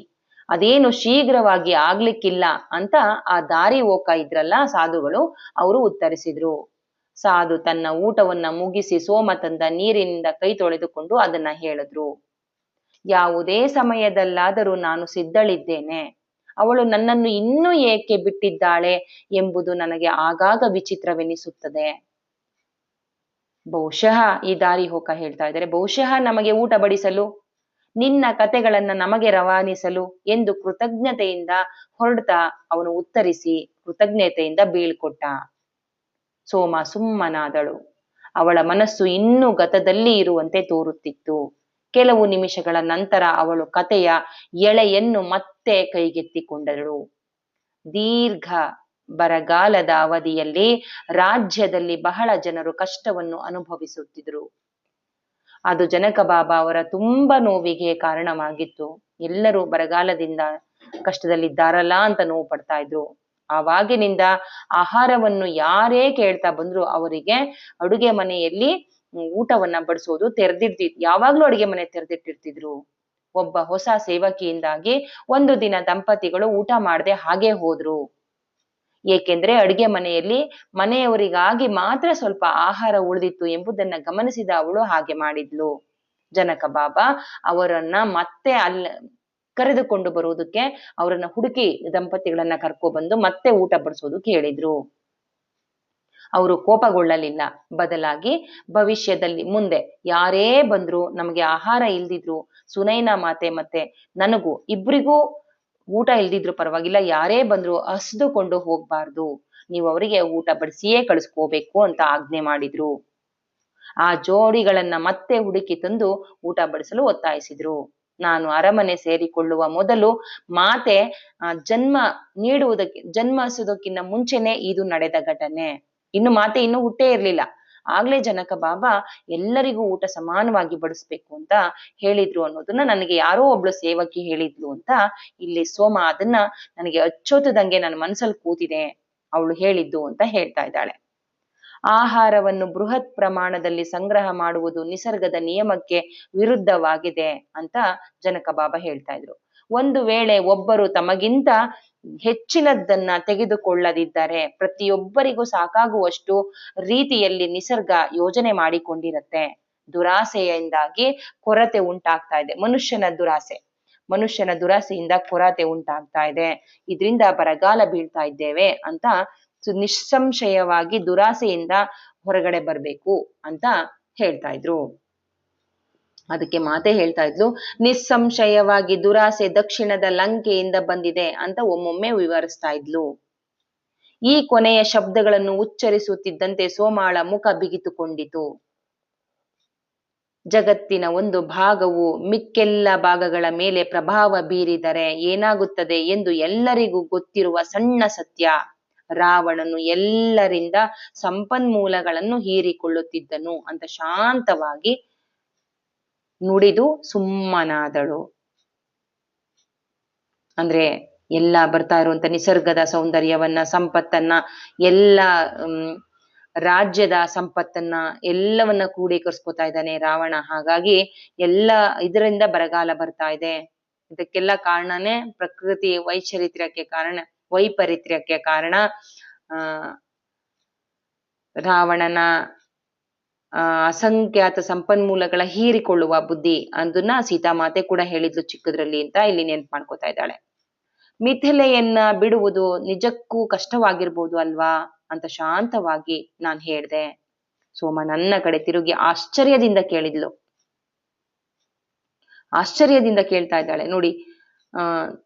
ಅದೇನು ಶೀಘ್ರವಾಗಿ ಆಗ್ಲಿಕ್ಕಿಲ್ಲ ಅಂತ ಆ ದಾರಿ ಹೋಗ್ತಾ ಇದ್ರಲ್ಲ ಸಾಧುಗಳು, ಅವರು ಉತ್ತರಿಸಿದ್ರು. ಸಾಧು ತನ್ನ ಊಟವನ್ನ ಮುಗಿಸಿ ಸೋಮ ತಂದ ನೀರಿನಿಂದ ಕೈ ತೊಳೆದುಕೊಂಡು ಅದನ್ನ ಹೇಳಿದ್ರು. ಯಾವುದೇ ಸಮಯದಲ್ಲಾದರೂ ನಾನು ಸಿದ್ಧಳಿದ್ದೇನೆ. ಅವಳು ನನ್ನನ್ನು ಇನ್ನೂ ಏಕೆ ಬಿಟ್ಟಿದ್ದಾಳೆ ಎಂಬುದು ನನಗೆ ಆಗಾಗ ವಿಚಿತ್ರವೆನಿಸುತ್ತದೆ. ಬಹುಶಃ ಈ ದಾರಿ ಹೋಕ ಹೇಳ್ತಾ ಇದ್ದಾರೆ, ಬಹುಶಃ ನಮಗೆ ಊಟ ಬಡಿಸಲು, ನಿನ್ನ ಕತೆಗಳನ್ನ ನಮಗೆ ರವಾನಿಸಲು ಎಂದು ಕೃತಜ್ಞತೆಯಿಂದ ಹೊರಡ್ತಾ ಅವನು ಉತ್ತರಿಸಿ ಕೃತಜ್ಞತೆಯಿಂದ ಬೀಳ್ಕೊಟ್ಟ. ಸೋಮ ಸುಮ್ಮನಾದಳು. ಅವಳ ಮನಸ್ಸು ಇನ್ನೂ ಗತದಲ್ಲಿ ಇರುವಂತೆ ತೋರುತ್ತಿತ್ತು. ಕೆಲವು ನಿಮಿಷಗಳ ನಂತರ ಅವಳು ಕತೆಯ ಎಳೆಯನ್ನು ಮತ್ತೆ ಕೈಗೆತ್ತಿಕೊಂಡಳು. ದೀರ್ಘ ಬರಗಾಲದ ಅವಧಿಯಲ್ಲಿ ರಾಜ್ಯದಲ್ಲಿ ಬಹಳ ಜನರು ಕಷ್ಟವನ್ನು ಅನುಭವಿಸುತ್ತಿದ್ರು. ಅದು ಜನಕ ಬಾಬಾ ಅವರ ತುಂಬಾ ನೋವಿಗೆ ಕಾರಣವಾಗಿತ್ತು. ಎಲ್ಲರೂ ಬರಗಾಲದಿಂದ ಕಷ್ಟದಲ್ಲಿದ್ದಾರಲ್ಲ ಅಂತ ನೋವು ಪಡ್ತಾ ಇದ್ರು. ಆವಾಗಿನಿಂದ ಆಹಾರವನ್ನು ಯಾರೇ ಕೇಳ್ತಾ ಬಂದ್ರು ಅವರಿಗೆ ಅಡುಗೆ ಮನೆಯಲ್ಲಿ ಊಟವನ್ನ ಬಡಿಸೋದು ತೆರೆದಿರ್ತಿತ್ತು. ಯಾವಾಗ್ಲೂ ಅಡುಗೆ ಮನೆ ತೆರೆದಿಟ್ಟಿರ್ತಿದ್ರು. ಒಬ್ಬ ಹೊಸ ಸೇವಕಿಯಿಂದಾಗಿ ಒಂದು ದಿನ ದಂಪತಿಗಳು ಊಟ ಮಾಡದೆ ಹಾಗೆ ಹೋದ್ರು. ಏಕೆಂದ್ರೆ ಅಡುಗೆ ಮನೆಯಲ್ಲಿ ಮನೆಯವರಿಗಾಗಿ ಮಾತ್ರ ಸ್ವಲ್ಪ ಆಹಾರ ಉಳಿದಿತ್ತು ಎಂಬುದನ್ನ ಗಮನಿಸಿದ ಅವಳು ಹಾಗೆ ಮಾಡಿದ್ಲು. ಜನಕ ಬಾಬಾ ಅವರನ್ನ ಮತ್ತೆ ಕರೆದುಕೊಂಡು ಬರುವುದಕ್ಕೆ ಅವರನ್ನ ಹುಡುಕಿ ದಂಪತಿಗಳನ್ನ ಕರ್ಕೊಬಂದು ಮತ್ತೆ ಊಟ ಬಡಿಸೋದಕ್ಕೆ ಹೇಳಿದ್ರು. ಅವರು ಕೋಪಗೊಳ್ಳಲಿಲ್ಲ. ಬದಲಾಗಿ ಭವಿಷ್ಯದಲ್ಲಿ ಮುಂದೆ ಯಾರೇ ಬಂದ್ರು, ನಮಗೆ ಆಹಾರ ಇಲ್ದಿದ್ರು, ಸುನೈನಾ ಮಾತೆ ಮತ್ತೆ ನನಗೂ ಇಬ್ರಿಗೂ ಊಟ ಇಲ್ದಿದ್ರು ಪರವಾಗಿಲ್ಲ, ಯಾರೇ ಬಂದ್ರು ಹಸ್ದುಕೊಂಡು ಹೋಗ್ಬಾರ್ದು, ನೀವು ಅವರಿಗೆ ಊಟ ಬಡಿಸಿಯೇ ಕಳಿಸ್ಕೋಬೇಕು ಅಂತ ಆಜ್ಞೆ ಮಾಡಿದ್ರು. ಆ ಜೋಡಿಗಳನ್ನ ಮತ್ತೆ ಹುಡುಕಿ ತಂದು ಊಟ ಬಡಿಸಲು ಒತ್ತಾಯಿಸಿದ್ರು. ನಾನು ಅರಮನೆ ಸೇರಿಕೊಳ್ಳುವ ಮೊದಲು ಮಾತೆ ಜನ್ಮಿಸುವುದಕ್ಕಿಂತ ಮುಂಚೆನೆ ಇದು ನಡೆದ ಘಟನೆ. ಮಾತೆ ಇನ್ನೂ ಹುಟ್ಟೇ ಇರ್ಲಿಲ್ಲ. ಆಗ್ಲೇ ಜನಕ ಬಾಬಾ ಎಲ್ಲರಿಗೂ ಊಟ ಸಮಾನವಾಗಿ ಬಡಿಸ್ಬೇಕು ಅಂತ ಹೇಳಿದ್ರು ಅನ್ನೋದನ್ನ ನನಗೆ ಯಾರೋ ಒಬ್ಳು ಸೇವಕಿ ಹೇಳಿದ್ಲು ಅಂತ ಇಲ್ಲಿ ಸೋಮ ಅದನ್ನ ನನಗೆ ಅಚ್ಚೊತ್ತದಂಗೆ ನನ್ನ ಮನಸ್ಸಲ್ಲಿ ಕೂತಿದೆ, ಅವಳು ಹೇಳಿದ್ದು ಅಂತ ಹೇಳ್ತಾ ಇದ್ದಾಳೆ. ಆಹಾರವನ್ನು ಬೃಹತ್ ಪ್ರಮಾಣದಲ್ಲಿ ಸಂಗ್ರಹ ಮಾಡುವುದು ನಿಸರ್ಗದ ನಿಯಮಕ್ಕೆ ವಿರುದ್ಧವಾಗಿದೆ ಅಂತ ಜನಕ ಬಾಬಾ ಹೇಳ್ತಾ ಇದ್ರು. ಒಂದು ವೇಳೆ ಒಬ್ಬರು ತಮಗಿಂತ ಹೆಚ್ಚಿನದನ್ನ ತೆಗೆದುಕೊಳ್ಳದಿದ್ದರೆ ಪ್ರತಿಯೊಬ್ಬರಿಗೂ ಸಾಕಾಗುವಷ್ಟು ರೀತಿಯಲ್ಲಿ ನಿಸರ್ಗ ಯೋಜನೆ ಮಾಡಿಕೊಂಡಿರತ್ತೆ. ದುರಾಸೆಯಿಂದಾಗಿ ಕೊರತೆ ಉಂಟಾಗ್ತಾ ಇದೆ. ಮನುಷ್ಯನ ದುರಾಸೆಯಿಂದ ಕೊರತೆ ಉಂಟಾಗ್ತಾ ಇದೆ. ಇದರಿಂದ ಬರಗಾಲ ಬೀಳ್ತಾ ಇದ್ದೇವೆ ಅಂತ ನಿಸ್ಸಂಶಯವಾಗಿ ದುರಾಸೆಯಿಂದ ಹೊರಗಡೆ ಬರ್ಬೇಕು ಅಂತ ಹೇಳ್ತಾ ಇದ್ರು. ಅದಕ್ಕೆ ಮಾತೆ ಹೇಳ್ತಾ ಇದ್ಲು, ನಿಸ್ಸಂಶಯವಾಗಿ ದುರಾಸೆ ದಕ್ಷಿಣದ ಲಂಕೆಯಿಂದ ಬಂದಿದೆ ಅಂತ ಒಮ್ಮೊಮ್ಮೆ ವಿವರಿಸ್ತಾ ಇದ್ಲು. ಈ ಕೊನೆಯ ಶಬ್ದಗಳನ್ನು ಉಚ್ಚರಿಸುತ್ತಿದ್ದಂತೆ ಸೋಮಾಳ ಮುಖ ಬಿಗಿತುಕೊಂಡಿತು. ಜಗತ್ತಿನ ಒಂದು ಭಾಗವು ಮಿಕ್ಕೆಲ್ಲ ಭಾಗಗಳ ಮೇಲೆ ಪ್ರಭಾವ ಬೀರಿದರೆ ಏನಾಗುತ್ತದೆ ಎಂದು ಎಲ್ಲರಿಗೂ ಗೊತ್ತಿರುವ ಸಣ್ಣ ಸತ್ಯ. ರಾವಣನು ಎಲ್ಲರಿಂದ ಸಂಪನ್ಮೂಲಗಳನ್ನು ಹೀರಿಕೊಳ್ಳುತ್ತಿದ್ದನು ಅಂತ ಶಾಂತವಾಗಿ ನುಡಿದು ಸುಮ್ಮನಾದಳು. ಅಂದ್ರೆ ಎಲ್ಲ ಬರ್ತಾ ಇರುವಂತ ನಿಸರ್ಗದ ಸೌಂದರ್ಯವನ್ನ, ಸಂಪತ್ತನ್ನ, ಎಲ್ಲ ರಾಜ್ಯದ ಸಂಪತ್ತನ್ನ ಎಲ್ಲವನ್ನ ಕ್ರೋಢೀಕರಿಸ್ಕೊತಾ ಇದ್ದಾನೆ ರಾವಣ. ಹಾಗಾಗಿ ಎಲ್ಲ ಇದರಿಂದ ಬರಗಾಲ ಬರ್ತಾ ಇದೆ. ಇದಕ್ಕೆಲ್ಲ ಕಾರಣನೇ ಪ್ರಕೃತಿ ವೈಪರೀತ್ಯಕ್ಕೆ ಕಾರಣ ರಾವಣನ ಅಸಂಖ್ಯಾತ ಸಂಪನ್ಮೂಲಗಳ ಹೀರಿಕೊಳ್ಳುವ ಬುದ್ಧಿ. ಅದನ್ನ ಸೀತಾಮಾತೆ ಕೂಡ ಹೇಳಿದ್ಲು ಚಿಕ್ಕದ್ರಲ್ಲಿ ಅಂತ ಇಲ್ಲಿ ನೆನ್ಪು ಮಾಡ್ಕೋತಾ ಇದ್ದಾಳೆ. ಮಿಥಿಲೆಯನ್ನ ಬಿಡುವುದು ನಿಜಕ್ಕೂ ಕಷ್ಟವಾಗಿರ್ಬೋದು ಅಲ್ವಾ ಅಂತ ಶಾಂತವಾಗಿ ನಾನ್ ಹೇಳ್ದೆ. ಸೋಮ ನನ್ನ ಕಡೆ ತಿರುಗಿ ಆಶ್ಚರ್ಯದಿಂದ ಕೇಳ್ತಾ ಇದ್ದಾಳೆ. ನೋಡಿ,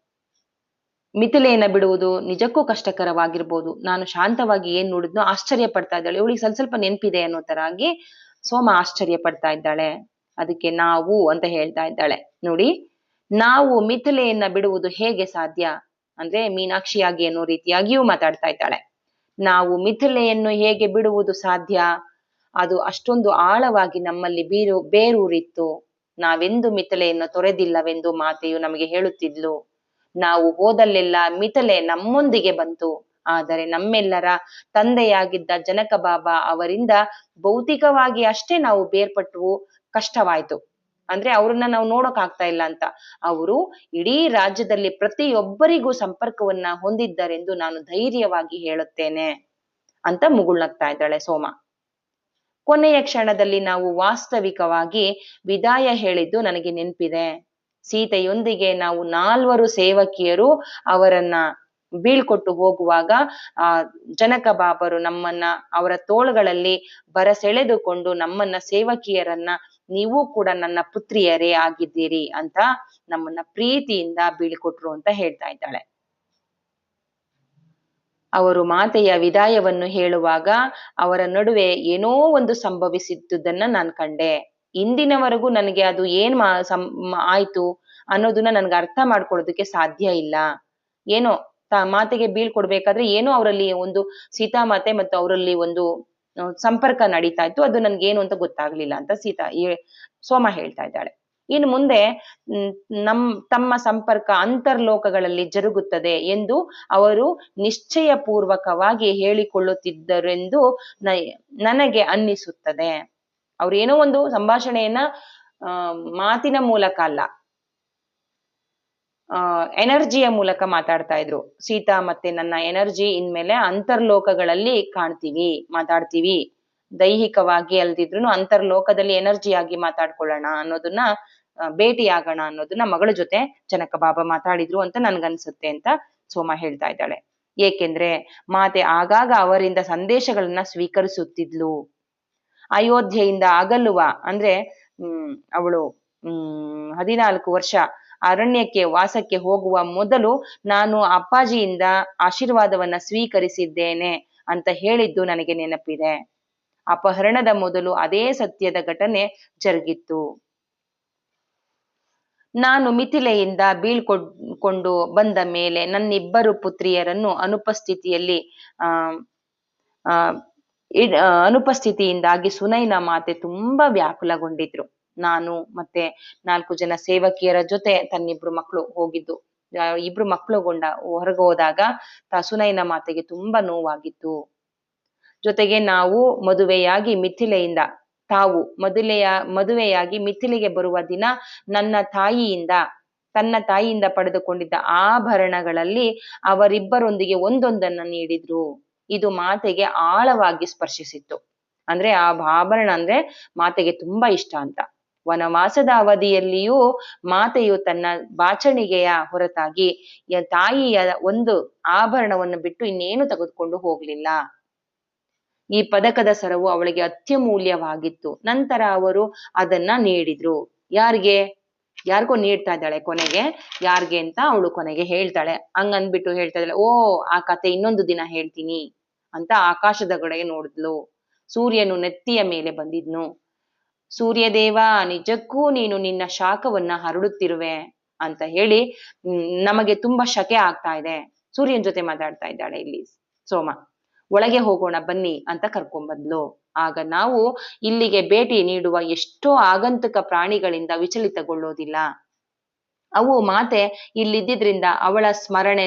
ಮಿಥಿಲೆಯನ್ನ ಬಿಡುವುದು ನಿಜಕ್ಕೂ ಕಷ್ಟಕರವಾಗಿರ್ಬೋದು. ನಾನು ಶಾಂತವಾಗಿ ಏನ್ ನೋಡಿದ್ನೋ ಆಶ್ಚರ್ಯ ಪಡ್ತಾ ಇದ್ದಾಳೆ. ಇವಳಿಗೆ ಸ್ವಲ್ಪ ನೆನಪಿದೆ ಅನ್ನೋ ತರ ಆಗಿ ಸೋಮ ಆಶ್ಚರ್ಯ ಪಡ್ತಾ ಇದ್ದಾಳೆ. ಅದಕ್ಕೆ ನಾವು ಅಂತ ಹೇಳ್ತಾ ಇದ್ದಾಳೆ. ನೋಡಿ, ನಾವು ಮಿಥಿಲೆಯನ್ನ ಬಿಡುವುದು ಹೇಗೆ ಸಾಧ್ಯ ಅಂದ್ರೆ ಮೀನಾಕ್ಷಿಯಾಗಿ ಅನ್ನೋ ರೀತಿಯಾಗಿಯೂ ಮಾತಾಡ್ತಾ ಇದ್ದಾಳೆ. ನಾವು ಮಿಥಿಲೆಯನ್ನು ಹೇಗೆ ಬಿಡುವುದು ಸಾಧ್ಯ? ಅದು ಅಷ್ಟೊಂದು ಆಳವಾಗಿ ನಮ್ಮಲ್ಲಿ ಬೇರೂರಿತ್ತು. ನಾವೆಂದು ಮಿಥಿಲೆಯನ್ನು ತೊರೆದಿಲ್ಲವೆಂದು ಮಾತೆಯು ನಮಗೆ ಹೇಳುತ್ತಿದ್ಲು. ನಾವು ಹೋದಲ್ಲೆಲ್ಲ ಮಿಥಿಲೆ ನಮ್ಮೊಂದಿಗೆ ಬಂತು. ಆದರೆ ನಮ್ಮೆಲ್ಲರ ತಂದೆಯಾಗಿದ್ದ ಜನಕ ಬಾಬಾ ಅವರಿಂದ ಭೌತಿಕವಾಗಿ ಅಷ್ಟೇ ನಾವು ಬೇರ್ಪಟ್ಟು ಕಷ್ಟವಾಯ್ತು. ಅಂದ್ರೆ ಅವ್ರನ್ನ ನಾವು ನೋಡಕ್ ಆಗ್ತಾ ಇಲ್ಲ ಅಂತ. ಅವರು ಇಡೀ ರಾಜ್ಯದಲ್ಲಿ ಪ್ರತಿಯೊಬ್ಬರಿಗೂ ಸಂಪರ್ಕವನ್ನ ಹೊಂದಿದ್ದರೆಂದು ನಾನು ಧೈರ್ಯವಾಗಿ ಹೇಳುತ್ತೇನೆ ಅಂತ ಮುಗುಳ್ನಗ್ತಾ ಇದ್ದಾಳೆ ಸೋಮ. ಕೊನೆಯ ಕ್ಷಣದಲ್ಲಿ ನಾವು ವಾಸ್ತವಿಕವಾಗಿ ವಿದಾಯ ಹೇಳಿದ್ದು ನನಗೆ ನೆನಪಿದೆ. ಸೀತೆಯೊಂದಿಗೆ ನಾವು 4 ಸೇವಕಿಯರು ಅವರನ್ನ ಬೀಳ್ಕೊಟ್ಟು ಹೋಗುವಾಗ ಜನಕ ಬಾಬರು ನಮ್ಮನ್ನ ಅವರ ತೋಳುಗಳಲ್ಲಿ ಬರಸೆಳೆದುಕೊಂಡು ನಮ್ಮನ್ನ ಸೇವಕಿಯರನ್ನ, ನೀವು ಕೂಡ ನನ್ನ ಪುತ್ರಿಯರೇ ಆಗಿದ್ದೀರಿ ಅಂತ ನಮ್ಮನ್ನ ಪ್ರೀತಿಯಿಂದ ಬೀಳ್ಕೊಟ್ರು ಅಂತ ಹೇಳ್ತಾ ಇದ್ದಾಳೆ. ಅವರು ಮಾತೆಯ ವಿದಾಯವನ್ನು ಹೇಳುವಾಗ ಅವರ ನಡುವೆ ಏನೋ ಒಂದು ಸಂಭವಿಸಿದ್ದುದನ್ನ ನಾನು ಕಂಡೆ. ಇಂದಿನವರೆಗೂ ನನಗೆ ಅದು ಏನ್ ಆಯ್ತು ಅನ್ನೋದನ್ನ ನನ್ಗೆ ಅರ್ಥ ಮಾಡ್ಕೊಳ್ಳೋದಕ್ಕೆ ಸಾಧ್ಯ ಇಲ್ಲ. ಏನೋ ಮಾತೆಗೆ ಬೀಳ್ಕೊಡ್ಬೇಕಾದ್ರೆ ಏನೋ ಅವರಲ್ಲಿ ಒಂದು ಸೀತಾಮಾತೆ ಮತ್ತು ಅವರಲ್ಲಿ ಒಂದು ಸಂಪರ್ಕ ನಡೀತಾ ಇತ್ತು. ಅದು ನನ್ಗೇನು ಅಂತ ಗೊತ್ತಾಗ್ಲಿಲ್ಲ ಅಂತ ಸೋಮ ಹೇಳ್ತಾ ಇದ್ದಾಳೆ. ಇನ್ನು ಮುಂದೆ ತಮ್ಮ ಸಂಪರ್ಕ ಅಂತರ್ಲೋಕಗಳಲ್ಲಿ ಜರುಗುತ್ತದೆ ಎಂದು ಅವರು ನಿಶ್ಚಯ ಪೂರ್ವಕವಾಗಿ ಹೇಳಿಕೊಳ್ಳುತ್ತಿದ್ದರೆಂದು ನನಗೆ ಅನ್ನಿಸುತ್ತದೆ. ಅವ್ರೇನೋ ಒಂದು ಸಂಭಾಷಣೆಯನ್ನ ಮಾತಿನ ಮೂಲಕ ಅಲ್ಲ, ಎನರ್ಜಿಯ ಮೂಲಕ ಮಾತಾಡ್ತಾ ಇದ್ರು. ಸೀತಾ ಮತ್ತೆ ನನ್ನ ಎನರ್ಜಿ ಇನ್ಮೇಲೆ ಅಂತರ್ಲೋಕಗಳಲ್ಲಿ ಮಾತಾಡ್ತೀವಿ, ದೈಹಿಕವಾಗಿ ಅಲ್ದಿದ್ರು ಅಂತರ್ಲೋಕದಲ್ಲಿ ಎನರ್ಜಿಯಾಗಿ ಮಾತಾಡ್ಕೊಳ್ಳೋಣ ಅನ್ನೋದನ್ನ, ಭೇಟಿಯಾಗೋಣ ಅನ್ನೋದನ್ನ ಮಗಳ ಜೊತೆ ಜನಕ ಬಾಬಾ ಮಾತಾಡಿದ್ರು ಅಂತ ನನ್ಗನ್ಸುತ್ತೆ ಅಂತ ಸೋಮ ಹೇಳ್ತಾ ಇದ್ದಾಳೆ. ಏಕೆಂದ್ರೆ ಮಾತೆ ಆಗಾಗ ಅವರಿಂದ ಸಂದೇಶಗಳನ್ನ ಸ್ವೀಕರಿಸುತ್ತಿದ್ಲು. ಅಯೋಧ್ಯೆಯಿಂದ ಅಗಲುವ ಅಂದ್ರೆ ಅವಳು 14 ವರ್ಷ ಅರಣ್ಯಕ್ಕೆ ವಾಸಕ್ಕೆ ಹೋಗುವ ಮೊದಲು ನಾನು ಅಪ್ಪಾಜಿಯಿಂದ ಆಶೀರ್ವಾದವನ್ನ ಸ್ವೀಕರಿಸಿದ್ದೇನೆ ಅಂತ ಹೇಳಿದ್ದು ನನಗೆ ನೆನಪಿದೆ. ಅಪಹರಣದ ಮೊದಲು ಅದೇ ಸತ್ಯದ ಘಟನೆ ಜರುಗಿತ್ತು. ನಾನು ಮಿಥಿಲೆಯಿಂದ ಬೀಳ್ಕೊಂಡು ಬಂದ ಮೇಲೆ ನನ್ನಿಬ್ಬರು ಪುತ್ರಿಯರನ್ನು ಅನುಪಸ್ಥಿತಿಯಿಂದಾಗಿ ಸುನೈನ ಮಾತೆ ತುಂಬಾ ವ್ಯಾಕುಲಗೊಂಡಿದ್ರು. ನಾನು ಮತ್ತೆ 4 ಜನ ಸೇವಕಿಯರ ಜೊತೆ ತನ್ನಿಬ್ರು ಮಕ್ಕಳು ಹೋಗಿದ್ದು. ಇಬ್ರು ಮಕ್ಕಳು ಹೊರಗೆ ಹೋದಾಗ ಸುನೈನ ಮಾತೆಗೆ ತುಂಬಾ ನೋವಾಗಿತ್ತು. ಜೊತೆಗೆ ಮದುವೆಯಾಗಿ ಮಿಥಿಲೆಗೆ ಬರುವ ದಿನ ತನ್ನ ತಾಯಿಯಿಂದ ಪಡೆದುಕೊಂಡಿದ್ದ ಆಭರಣಗಳಲ್ಲಿ ಅವರಿಬ್ಬರೊಂದಿಗೆ ಒಂದೊಂದನ್ನ ನೀಡಿದ್ರು. ಇದು ಮಾತೆಗೆ ಆಳವಾಗಿ ಸ್ಪರ್ಶಿಸಿತ್ತು. ಅಂದ್ರೆ ಆ ಆಭರಣ ಅಂದ್ರೆ ಮಾತೆಗೆ ತುಂಬಾ ಇಷ್ಟ ಅಂತ. ವನವಾಸದ ಅವಧಿಯಲ್ಲಿಯೂ ಮಾತೆಯು ತನ್ನ ಬಾಚಣಿಗೆಯ ಹೊರತಾಗಿ ತಾಯಿಯ ಒಂದು ಆಭರಣವನ್ನು ಬಿಟ್ಟು ಇನ್ನೇನು ತೆಗೆದುಕೊಂಡು ಹೋಗ್ಲಿಲ್ಲ. ಈ ಪದಕದ ಸರವು ಅವಳಿಗೆ ಅತ್ಯಮೂಲ್ಯವಾಗಿತ್ತು. ನಂತರ ಅವರು ಅದನ್ನ ನೀಡಿದ್ರು. ಯಾರಿಗೋ ನೀಡ್ತಾ ಇದ್ದಾಳೆ ಕೊನೆಗೆ. ಯಾರ್ಗೆ ಅಂತ ಅವಳು ಕೊನೆಗೆ ಹೇಳ್ತಾಳೆ. ಹಂಗಂದ್ಬಿಟ್ಟು ಹೇಳ್ತಾ ಇದ್ದಾಳೆ, ಓ ಆ ಕತೆ ಇನ್ನೊಂದು ದಿನ ಹೇಳ್ತೀನಿ ಅಂತ ಆಕಾಶದ ಕಡೆಗೆ ನೋಡಿದ್ಲು. ಸೂರ್ಯನು ನೆತ್ತಿಯ ಮೇಲೆ ಬಂದಿದ್ನು. ಸೂರ್ಯದೇವ, ನಿಜಕ್ಕೂ ನೀನು ನಿನ್ನ ಶಾಖವನ್ನ ಹರಡುತ್ತಿರುವೆ ಅಂತ ಹೇಳಿ ನಮಗೆ ತುಂಬಾ ಶಕೆ ಆಗ್ತಾ ಇದೆ. ಸೂರ್ಯನ ಜೊತೆ ಮಾತಾಡ್ತಾ ಇದ್ದಾಳೆ ಇಲ್ಲಿ ಸೋಮ. ಒಳಗೆ ಹೋಗೋಣ ಬನ್ನಿ ಅಂತ ಕರ್ಕೊಂಡ್ಬಂದ್ಲು. ಆಗ ನಾವು ಇಲ್ಲಿಗೆ ಭೇಟಿ ನೀಡುವ ಎಷ್ಟೋ ಆಗಂತುಕ ಪ್ರಾಣಿಗಳಿಂದ ವಿಚಲಿತಗೊಳ್ಳೋದಿಲ್ಲ. ಅವು ಮಾತೆ ಇಲ್ಲಿದ್ದಿದ್ರಿಂದ ಅವಳ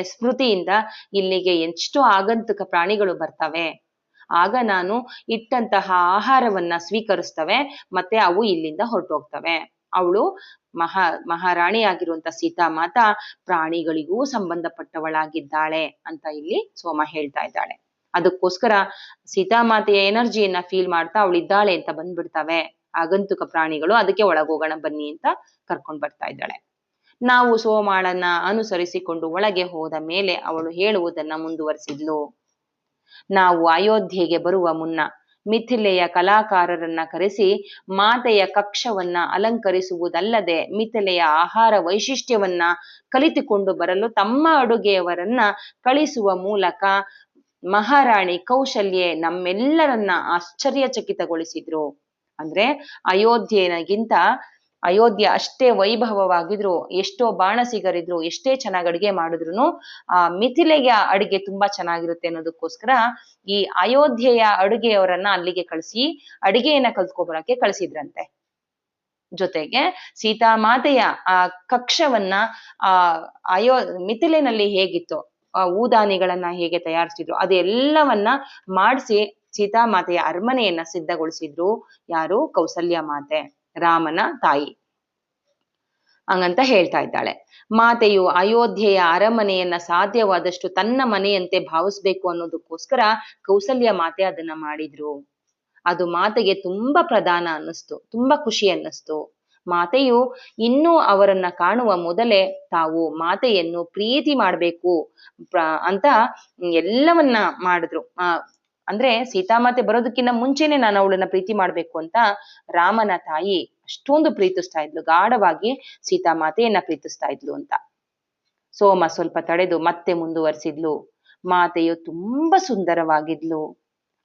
ಸ್ಮೃತಿಯಿಂದ ಇಲ್ಲಿಗೆ ಎಷ್ಟೋ ಆಗಂತುಕ ಪ್ರಾಣಿಗಳು ಬರ್ತವೆ. ಆಗ ನಾನು ಇಟ್ಟಂತಹ ಆಹಾರವನ್ನ ಸ್ವೀಕರಿಸ್ತವೆ, ಮತ್ತೆ ಅವು ಇಲ್ಲಿಂದ ಹೊರಟೋಗ್ತವೆ. ಅವಳು ಮಹಾರಾಣಿಯಾಗಿರುವಂತ ಸೀತಾಮಾತಾ ಪ್ರಾಣಿಗಳಿಗೂ ಸಂಬಂಧಪಟ್ಟವಳಾಗಿದ್ದಾಳೆ ಅಂತ ಇಲ್ಲಿ ಸೋಮ ಹೇಳ್ತಾ ಇದ್ದಾಳೆ. ಅದಕ್ಕೋಸ್ಕರ ಸೀತಾಮಾತೆಯ ಎನರ್ಜಿಯನ್ನ ಫೀಲ್ ಮಾಡ್ತಾ ಅವಳಿದ್ದಾಳೆ ಅಂತ ಬಂದ್ಬಿಡ್ತವೆ ಆಗಂತುಕ ಪ್ರಾಣಿಗಳು. ಅದಕ್ಕೆ ಒಳಗೋಗೋಣ ಬನ್ನಿ ಅಂತ ಕರ್ಕೊಂಡ್ ಬರ್ತಾ ಇದ್ದಾಳೆ. ನಾವು ಸೋಮಾಳನ್ನ ಅನುಸರಿಸಿಕೊಂಡು ಒಳಗೆ ಹೋದ ಮೇಲೆ ಅವಳು ಹೇಳುವುದನ್ನ ಮುಂದುವರಿಸಿದ್ಲು. ನಾವು ಅಯೋಧ್ಯೆಗೆ ಬರುವ ಮುನ್ನ ಮಿಥಿಲೆಯ ಕಲಾಕಾರರನ್ನ ಕರೆಸಿ ಮಾತೆಯ ಕಕ್ಷವನ್ನ ಅಲಂಕರಿಸುವುದಲ್ಲದೆ ಮಿಥಿಲೆಯ ಆಹಾರ ವೈಶಿಷ್ಟ್ಯವನ್ನ ಕಲಿತುಕೊಂಡು ಬರಲು ತಮ್ಮ ಅಡುಗೆಯವರನ್ನ ಕಳಿಸುವ ಮೂಲಕ ಮಹಾರಾಣಿ ಕೌಶಲ್ಯೆ ನಮ್ಮೆಲ್ಲರನ್ನ ಆಶ್ಚರ್ಯಚಕಿತಗೊಳಿಸಿದ್ರು. ಅಂದ್ರೆ ಅಯೋಧ್ಯೆ ಅಷ್ಟೇ ವೈಭವವಾಗಿದ್ರು, ಎಷ್ಟೋ ಬಾಣಸಿಗರಿದ್ರು, ಎಷ್ಟೇ ಚೆನ್ನಾಗಿ ಅಡಿಗೆ ಮಾಡಿದ್ರು ಮಿಥಿಲೆಯ ಅಡಿಗೆ ತುಂಬಾ ಚೆನ್ನಾಗಿರುತ್ತೆ ಅನ್ನೋದಕ್ಕೋಸ್ಕರ ಈ ಅಯೋಧ್ಯೆಯ ಅಡುಗೆಯವರನ್ನ ಅಲ್ಲಿಗೆ ಕಳಿಸಿ ಅಡಿಗೆಯನ್ನ ಕಲ್ತ್ಕೊಬರಕ್ಕೆ ಕಳಿಸಿದ್ರಂತೆ. ಜೊತೆಗೆ ಸೀತಾಮಾತೆಯ ಆ ಕಕ್ಷವನ್ನ ಮಿಥಿಲೆನಲ್ಲಿ ಹೇಗಿತ್ತು, ಊದಾನಿಗಳನ್ನ ಹೇಗೆ ತಯಾರಿಸಿದ್ರು ಅದೆಲ್ಲವನ್ನ ಮಾಡಿಸಿ ಸೀತಾಮಾತೆಯ ಅರಮನೆಯನ್ನ ಸಿದ್ಧಗೊಳಿಸಿದ್ರು. ಯಾರು? ಕೌಸಲ್ಯ ಮಾತೆ, ರಾಮನ ತಾಯಿ. ಹಂಗಂತ ಹೇಳ್ತಾ ಇದ್ದಾಳೆ. ಮಾತೆಯು ಅಯೋಧ್ಯೆಯ ಅರಮನೆಯನ್ನ ಸಾಧ್ಯವಾದಷ್ಟು ತನ್ನ ಮನೆಯಂತೆ ಭಾವಿಸ್ಬೇಕು ಅನ್ನೋದಕ್ಕೋಸ್ಕರ ಕೌಸಲ್ಯ ಮಾತೆ ಅದನ್ನ ಮಾಡಿದ್ರು. ಅದು ಮಾತೆಗೆ ತುಂಬಾ ಪ್ರಧಾನ ಅನ್ನಿಸ್ತು, ತುಂಬಾ ಖುಷಿ ಅನ್ನಿಸ್ತು. ಮಾತೆಯು ಇನ್ನೂ ಅವರನ್ನ ಕಾಣುವ ಮೊದಲೇ ತಾವು ಮಾತೆಯನ್ನು ಪ್ರೀತಿ ಮಾಡ್ಬೇಕು ಅಂತ ಎಲ್ಲವನ್ನ ಮಾಡಿದ್ರು. ಅಂದ್ರೆ ಸೀತಾಮಾತೆ ಬರೋದಕ್ಕಿಂತ ಮುಂಚೆನೆ ನಾನು ಅವಳನ್ನ ಪ್ರೀತಿ ಮಾಡ್ಬೇಕು ಅಂತ ರಾಮನ ತಾಯಿ ಅಷ್ಟೊಂದು ಪ್ರೀತಿಸ್ತಾ ಇದ್ಲು, ಗಾಢವಾಗಿ ಸೀತಾಮಾತೆಯನ್ನ ಪ್ರೀತಿಸ್ತಾ ಇದ್ಲು ಅಂತ. ಸೋಮ ಸ್ವಲ್ಪ ತಡೆದು ಮತ್ತೆ ಮುಂದುವರಿಸಿದ್ಲು. ಮಾತೆಯು ತುಂಬಾ ಸುಂದರವಾಗಿದ್ಲು,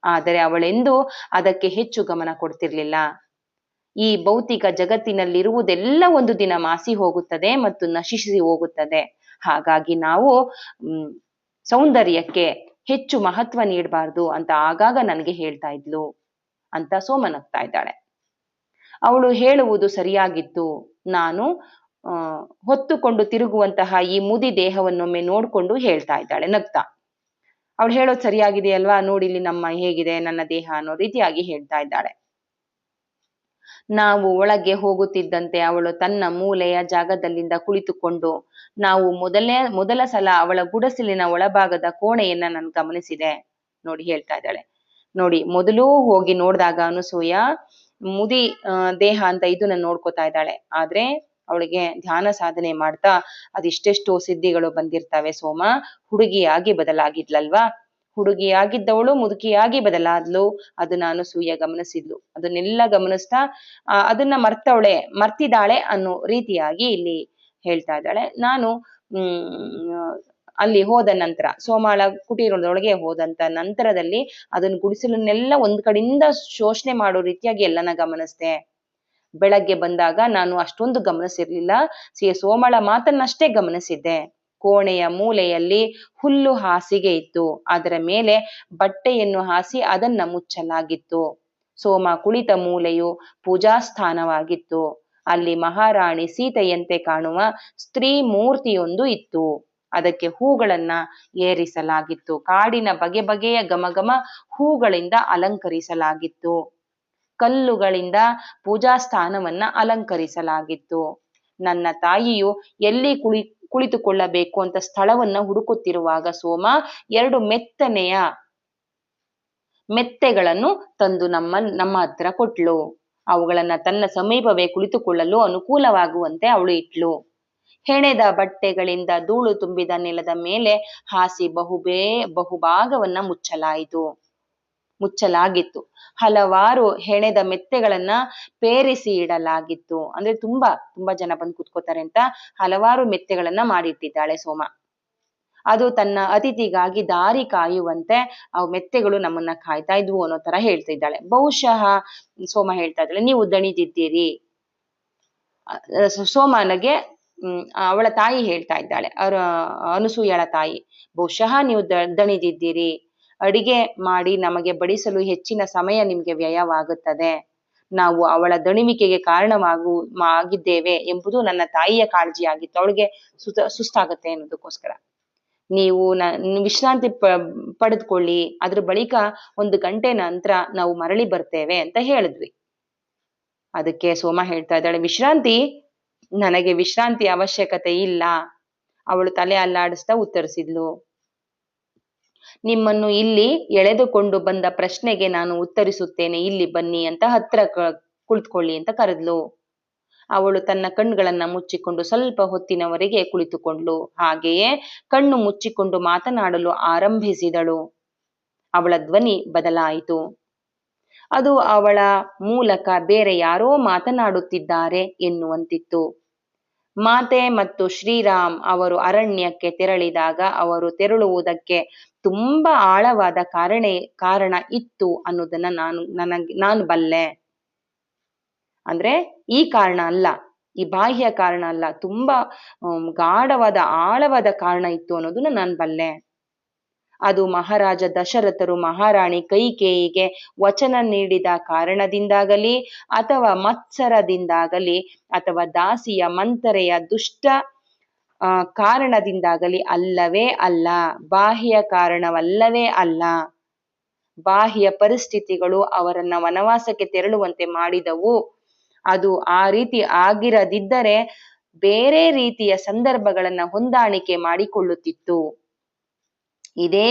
ಆದರೆ ಅವಳೆಂದೂ ಅದಕ್ಕೆ ಹೆಚ್ಚು ಗಮನ ಕೊಡ್ತಿರ್ಲಿಲ್ಲ. ಈ ಭೌತಿಕ ಜಗತ್ತಿನಲ್ಲಿರುವುದೆಲ್ಲ ಒಂದು ದಿನ ಮಾಸಿ ಹೋಗುತ್ತದೆ ಮತ್ತು ನಶಿಸಿ ಹೋಗುತ್ತದೆ. ಹಾಗಾಗಿ ನಾವು ಸೌಂದರ್ಯಕ್ಕೆ ಹೆಚ್ಚು ಮಹತ್ವ ನೀಡಬಾರ್ದು ಅಂತ ಆಗಾಗ ನನಗೆ ಹೇಳ್ತಾ ಇದ್ಲು ಅಂತ ಸೋಮ ನಗ್ತಾ ಇದ್ದಾಳೆ. ಅವಳು ಹೇಳುವುದು ಸರಿಯಾಗಿತ್ತು. ನಾನು ಹೊತ್ತುಕೊಂಡು ತಿರುಗುವಂತಹ ಈ ಮುದಿ ದೇಹವನ್ನೊಮ್ಮೆ ನೋಡ್ಕೊಂಡು ಹೇಳ್ತಾ ಇದ್ದಾಳೆ ನಗ್ತಾ. ಅವಳು ಹೇಳೋದು ಸರಿಯಾಗಿದೆಯಲ್ವಾ, ನೋಡಿಲ್ಲಿ ನಮ್ಮ ಹೇಗಿದೆ ನನ್ನ ದೇಹ ಅನ್ನೋ ರೀತಿಯಾಗಿ ಹೇಳ್ತಾ ಇದ್ದಾಳೆ. ನಾವು ಒಳಗೆ ಹೋಗುತ್ತಿದ್ದಂತೆ ಅವಳು ತನ್ನ ಮೂಲೆಯ ಜಾಗದಲ್ಲಿಂದ ಕುಳಿತುಕೊಂಡು, ನಾವು ಮೊದಲ ಸಲ ಅವಳ ಗುಡಸಿಲಿನ ಒಳಭಾಗದ ಕೋಣೆಯನ್ನ ನಾನು ಗಮನಿಸಿದೆ. ನೋಡಿ ಹೇಳ್ತಾ ಇದ್ದಾಳೆ. ನೋಡಿ, ಮೊದಲು ಹೋಗಿ ನೋಡಿದಾಗ ಅನಸೂಯ ಮುದಿ ದೇಹ ಅಂತ ಇದನ್ನ ನೋಡ್ಕೋತಾ ಇದ್ದಾಳೆ. ಆದ್ರೆ ಅವಳಿಗೆ ಧ್ಯಾನ ಸಾಧನೆ ಮಾಡ್ತಾ ಅದಿಷ್ಟೆಷ್ಟೋ ಸಿದ್ಧಿಗಳು ಬಂದಿರ್ತವೆ ಸೋಮ. ಹುಡುಗಿಯಾಗಿ ಬದಲಾಗಿದ್ಲಲ್ವಾ, ಹುಡುಗಿಯಾಗಿದ್ದವಳು ಮುದುಕಿಯಾಗಿ ಬದಲಾದ್ಲು. ಅದನ್ನ ಅನಸೂಯ ಗಮನಿಸಿದ್ಲು. ಅದನ್ನೆಲ್ಲ ಗಮನಿಸ್ತಾ ಅದನ್ನ ಮರ್ತಿದ್ದಾಳೆ ಅನ್ನೋ ರೀತಿಯಾಗಿ ಇಲ್ಲಿ ಹೇಳ್ತಾ ಇದ್ದಾಳೆ. ನಾನು ಅಲ್ಲಿ ಹೋದ ನಂತರ, ಸೋಮಾಳ ಕುಟೀರದೊಳಗೆ ಹೋದಂತ ನಂತರದಲ್ಲಿ ಅದನ್ನ ಗುಡಿಸಲನ್ನೆಲ್ಲ ಒಂದ್ ಕಡೆಯಿಂದ ಶೋಷಣೆ ಮಾಡೋ ರೀತಿಯಾಗಿ ಎಲ್ಲನ ಗಮನಿಸ್ದೆ. ಬೆಳಗ್ಗೆ ಬಂದಾಗ ನಾನು ಅಷ್ಟೊಂದು ಗಮನಿಸಿರ್ಲಿಲ್ಲ, ಸೋಮಳ ಮಾತನ್ನಷ್ಟೇ ಗಮನಿಸಿದ್ದೆ. ಕೋಣೆಯ ಮೂಲೆಯಲ್ಲಿ ಹುಲ್ಲು ಹಾಸಿಗೆ ಇತ್ತು, ಅದರ ಮೇಲೆ ಬಟ್ಟೆಯನ್ನು ಹಾಸಿ ಅದನ್ನ ಮುಚ್ಚಲಾಗಿತ್ತು. ಸೋಮ ಕುಳಿತ ಮೂಲೆಯು ಪೂಜಾ ಸ್ಥಾನವಾಗಿತ್ತು. ಅಲ್ಲಿ ಮಹಾರಾಣಿ ಸೀತೆಯಂತೆ ಕಾಣುವ ಸ್ತ್ರೀ ಮೂರ್ತಿಯೊಂದು ಇತ್ತು. ಅದಕ್ಕೆ ಹೂಗಳನ್ನ ಏರಿಸಲಾಗಿತ್ತು. ಕಾಡಿನ ಬಗೆ ಬಗೆಯ ಘಮಘಮ ಹೂಗಳಿಂದ ಅಲಂಕರಿಸಲಾಗಿತ್ತು. ಕಲ್ಲುಗಳಿಂದ ಪೂಜಾ ಸ್ಥಾನವನ್ನ ಅಲಂಕರಿಸಲಾಗಿತ್ತು. ನನ್ನ ತಾಯಿಯು ಎಲ್ಲಿ ಕುಳಿತುಕೊಳ್ಳಬೇಕು ಅಂತ ಸ್ಥಳವನ್ನ ಹುಡುಕುತ್ತಿರುವಾಗ ಸೋಮ 2 ಮೆತ್ತೆಗಳನ್ನು ತಂದು ನಮ್ಮ ಹತ್ರ ಕೊಟ್ಲು. ಅವುಗಳನ್ನ ತನ್ನ ಸಮೀಪವೇ ಕುಳಿತುಕೊಳ್ಳಲು ಅನುಕೂಲವಾಗುವಂತೆ ಅವಳು ಇಟ್ಲು. ಹೆಣೆದ ಬಟ್ಟೆಗಳಿಂದ ಧೂಳು ತುಂಬಿದ ನೆಲದ ಮೇಲೆ ಹಾಸಿ ಬಹುಭಾಗವನ್ನ ಮುಚ್ಚಲಾಗಿತ್ತು. ಹಲವಾರು ಹೆಣೆದ ಮೆತ್ತೆಗಳನ್ನ ಪೇರಿಸಿ ಇಡಲಾಗಿತ್ತು. ಅಂದ್ರೆ ತುಂಬಾ ಜನ ಬಂದು ಕುತ್ಕೋತಾರೆ ಅಂತ ಹಲವಾರು ಮೆತ್ತೆಗಳನ್ನ ಮಾಡಿಟ್ಟಿದ್ದಾಳೆ ಸೋಮ. ಅದು ತನ್ನ ಅತಿಥಿಗಾಗಿ ದಾರಿ ಕಾಯುವಂತೆ ಆ ಮೆತ್ತೆಗಳು ನಮ್ಮನ್ನ ಕಾಯ್ತಾ ಇದ್ವು ಅನ್ನೋ ತರ ಹೇಳ್ತಿದ್ದಾಳೆ. ಬಹುಶಃ ಸೋಮ ಹೇಳ್ತಾ ಇದ್ದಾಳೆ, ನೀವು ದಣಿದಿದ್ದೀರಿ. ಸೋಮನಿಗೆ ಅವಳ ತಾಯಿ ಹೇಳ್ತಾ ಇದ್ದಾಳೆ, ಅನಸೂಯಳ ತಾಯಿ, ಬಹುಶಃ ನೀವು ದಣಿದಿದ್ದೀರಿ. ಅಡಿಗೆ ಮಾಡಿ ನಮಗೆ ಬಡಿಸಲು ಹೆಚ್ಚಿನ ಸಮಯ ನಿಮ್ಗೆ ವ್ಯಯವಾಗುತ್ತದೆ. ನಾವು ಅವಳ ದಣಿವಿಕೆಗೆ ಆಗಿದ್ದೇವೆ ಎಂಬುದು ನನ್ನ ತಾಯಿಯ ಕಾಳಜಿಯಾಗಿತ್ತು. ಅವಳಿಗೆ ಸುಸ್ತಾಗತ್ತೆ ಅನ್ನೋದಕ್ಕೋಸ್ಕರ ನೀವು ವಿಶ್ರಾಂತಿ ಪಡೆದುಕೊಳ್ಳಿ, ಅದ್ರ ಬಳಿಕ 1 ಗಂಟೆ ನಂತರ ನಾವು ಮರಳಿ ಬರ್ತೇವೆ ಅಂತ ಹೇಳಿದ್ವಿ. ಅದಕ್ಕೆ ಸೋಮ ಹೇಳ್ತಾ ಇದ್ದಾಳೆ, ನನಗೆ ವಿಶ್ರಾಂತಿ ಅವಶ್ಯಕತೆ ಇಲ್ಲ. ಅವಳು ತಲೆ ಅಲ್ಲಾಡಿಸ್ತಾ ಉತ್ತರಿಸಿದ್ಲು. ನಿಮ್ಮನ್ನು ಇಲ್ಲಿ ಎಳೆದುಕೊಂಡು ಬಂದ ಪ್ರಶ್ನೆಗೆ ನಾನು ಉತ್ತರಿಸುತ್ತೇನೆ, ಇಲ್ಲಿ ಬನ್ನಿ ಅಂತ ಹತ್ರ ಕುಳಿತುಕೊಳ್ಳಿ ಅಂತ ಕರೆದ್ಲು. ಅವಳು ತನ್ನ ಕಣ್ಣುಗಳನ್ನ ಮುಚ್ಚಿಕೊಂಡು ಸ್ವಲ್ಪ ಹೊತ್ತಿನವರೆಗೆ ಕುಳಿತುಕೊಂಡ್ಲು. ಹಾಗೆಯೇ ಕಣ್ಣು ಮುಚ್ಚಿಕೊಂಡು ಮಾತನಾಡಲು ಆರಂಭಿಸಿದಳು. ಅವಳ ಧ್ವನಿ ಬದಲಾಯಿತು. ಅದು ಅವಳ ಮೂಲಕ ಬೇರೆ ಯಾರೋ ಮಾತನಾಡುತ್ತಿದ್ದಾರೆ ಎನ್ನುವಂತಿತ್ತು. ಮಾತೆ ಮತ್ತು ಶ್ರೀರಾಮ್ ಅವರು ಅರಣ್ಯಕ್ಕೆ ತೆರಳಿದಾಗ ಅವರು ತೆರಳುವುದಕ್ಕೆ ತುಂಬಾ ಆಳವಾದ ಕಾರಣ ಇತ್ತು ಅನ್ನೋದನ್ನ ನಾನು ಬಲ್ಲೆ. ಅಂದ್ರೆ ಈ ಕಾರಣ ಅಲ್ಲ, ಈ ಬಾಹ್ಯ ಕಾರಣ ಅಲ್ಲ, ತುಂಬಾ ಗಾಢವಾದ ಆಳವಾದ ಕಾರಣ ಇತ್ತು ಅನ್ನೋದನ್ನ ನಾನು ಬಲ್ಲೆ. ಅದು ಮಹಾರಾಜ ದಶರಥರು ಮಹಾರಾಣಿ ಕೈಕೇಯಿಗೆ ವಚನ ನೀಡಿದ ಕಾರಣದಿಂದಾಗಲಿ ಅಥವಾ ಮತ್ಸರದಿಂದಾಗಲಿ ಅಥವಾ ದಾಸಿಯ ಮಂಥರೆಯ ದುಷ್ಟ ಕಾರಣದಿಂದಾಗಲಿ ಅಲ್ಲವೇ ಅಲ್ಲ, ಬಾಹ್ಯ ಕಾರಣವಲ್ಲವೇ ಅಲ್ಲ. ಬಾಹ್ಯ ಪರಿಸ್ಥಿತಿಗಳು ಅವರನ್ನ ವನವಾಸಕ್ಕೆ ತೆರಳುವಂತೆ ಮಾಡಿದವು. ಅದು ಆ ರೀತಿ ಆಗಿರದಿದ್ದರೆ ಬೇರೆ ರೀತಿಯ ಸಂದರ್ಭಗಳನ್ನ ಹೊಂದಾಣಿಕೆ ಮಾಡಿಕೊಳ್ಳುತ್ತಿತ್ತು. ಇದೇ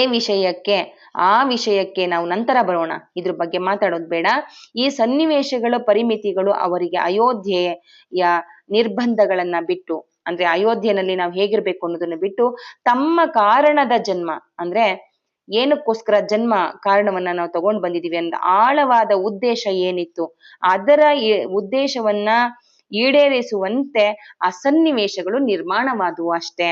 ಆ ವಿಷಯಕ್ಕೆ ನಾವು ನಂತರ ಬರೋಣ, ಇದ್ರ ಬಗ್ಗೆ ಮಾತಾಡೋದು ಬೇಡ. ಈ ಸನ್ನಿವೇಶಗಳ ಪರಿಮಿತಿಗಳು ಅವರಿಗೆ ಅಯೋಧ್ಯೆಯ ನಿರ್ಬಂಧಗಳನ್ನ ಬಿಟ್ಟು, ಅಂದ್ರೆ ಅಯೋಧ್ಯೆಯಲ್ಲಿ ನಾವು ಹೇಗಿರ್ಬೇಕು ಅನ್ನೋದನ್ನ ಬಿಟ್ಟು, ತಮ್ಮ ಕಾರಣದ ಜನ್ಮ ಅಂದ್ರೆ ಏನಕ್ಕೋಸ್ಕರ ಜನ್ಮ ಕಾರಣವನ್ನ ನಾವು ತಗೊಂಡು ಬಂದಿದೀವಿ ಅಂತ ಆಳವಾದ ಉದ್ದೇಶ ಏನಿತ್ತು ಅದರ ಉದ್ದೇಶವನ್ನ ಈಡೇರಿಸುವಂತೆ ಆ ಸನ್ನಿವೇಶಗಳು ನಿರ್ಮಾಣವಾದವು ಅಷ್ಟೇ.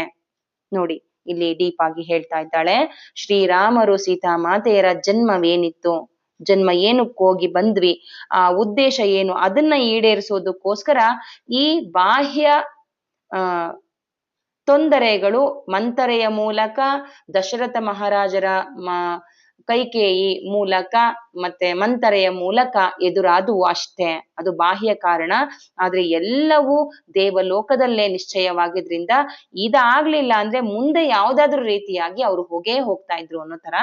ನೋಡಿ, ಇಲ್ಲಿ ಡೀಪ್ ಆಗಿ ಹೇಳ್ತಾ ಇದ್ದಾಳೆ. ಶ್ರೀರಾಮರು ಸೀತಾಮಾತೆಯರ ಜನ್ಮವೇನಿತ್ತು, ಜನ್ಮ ಏನಕ್ಕೆ ಹೋಗಿ ಬಂದ್ವಿ, ಆ ಉದ್ದೇಶ ಏನು, ಅದನ್ನ ಈಡೇರಿಸೋದಕ್ಕೋಸ್ಕರ ಈ ಬಾಹ್ಯ ಆ ತೊಂದರೆಗಳು ಮಂಥರೆಯ ಮೂಲಕ, ದಶರಥ ಮಹಾರಾಜರ ಕೈಕೇಯಿ ಮೂಲಕ ಮತ್ತೆ ಮಂಥರೆಯ ಮೂಲಕ ಎದುರಾದವು ಅಷ್ಟೇ. ಅದು ಬಾಹ್ಯ ಕಾರಣ. ಆದ್ರೆ ಎಲ್ಲವೂ ದೇವಲೋಕದಲ್ಲೇ ನಿಶ್ಚಯವಾಗಿದ್ರಿಂದ ಇದಾಗ್ಲಿಲ್ಲ ಅಂದ್ರೆ ಮುಂದೆ ಯಾವ್ದಾದ್ರು ರೀತಿಯಾಗಿ ಅವ್ರು ಹೋಗ್ತಾ ಇದ್ರು ಅನ್ನೋ ತರ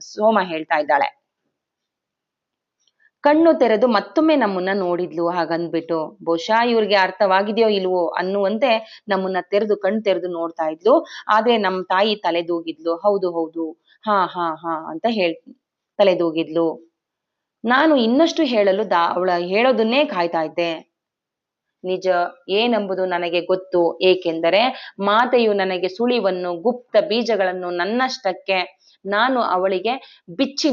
ಸೋಮ ಹೇಳ್ತಾ ಇದ್ದಾಳೆ. ಕಣ್ಣು ತೆರೆದು ಮತ್ತೊಮ್ಮೆ ನಮ್ಮನ್ನ ನೋಡಿದ್ಲು. ಹಾಗಂದ್ಬಿಟ್ಟು ಬಹುಶಃ ಇವ್ರಿಗೆ ಅರ್ಥವಾಗಿದೆಯೋ ಇಲ್ವೋ ಅನ್ನುವಂತೆ ನಮ್ಮನ್ನ ಕಣ್ ತೆರೆದು ನೋಡ್ತಾ ಇದ್ಲು. ಆದ್ರೆ ನಮ್ ತಾಯಿ ತಲೆದೂಗಿದ್ಲು. ಹೌದು ಹೌದು, ಹಾ ಹಾ ಹಾ ಅಂತ ತಲೆದೂಗಿದ್ಲು. ನಾನು ಇನ್ನಷ್ಟು ಹೇಳಲು ಅವಳ ಹೇಳೋದನ್ನೇ ಕಾಯ್ತಾ ಇದ್ದೆ. ನಿಜ ಏನೆಂಬುದು ನನಗೆ ಗೊತ್ತು, ಏಕೆಂದರೆ ಮಾತೆಯು ನನಗೆ ಸುಳಿವನ್ನು, ಗುಪ್ತ ಬೀಜಗಳನ್ನು ನನ್ನಷ್ಟಕ್ಕೆ ನಾನು ಅವಳಿಗೆ ಬಿಚ್ಚಿ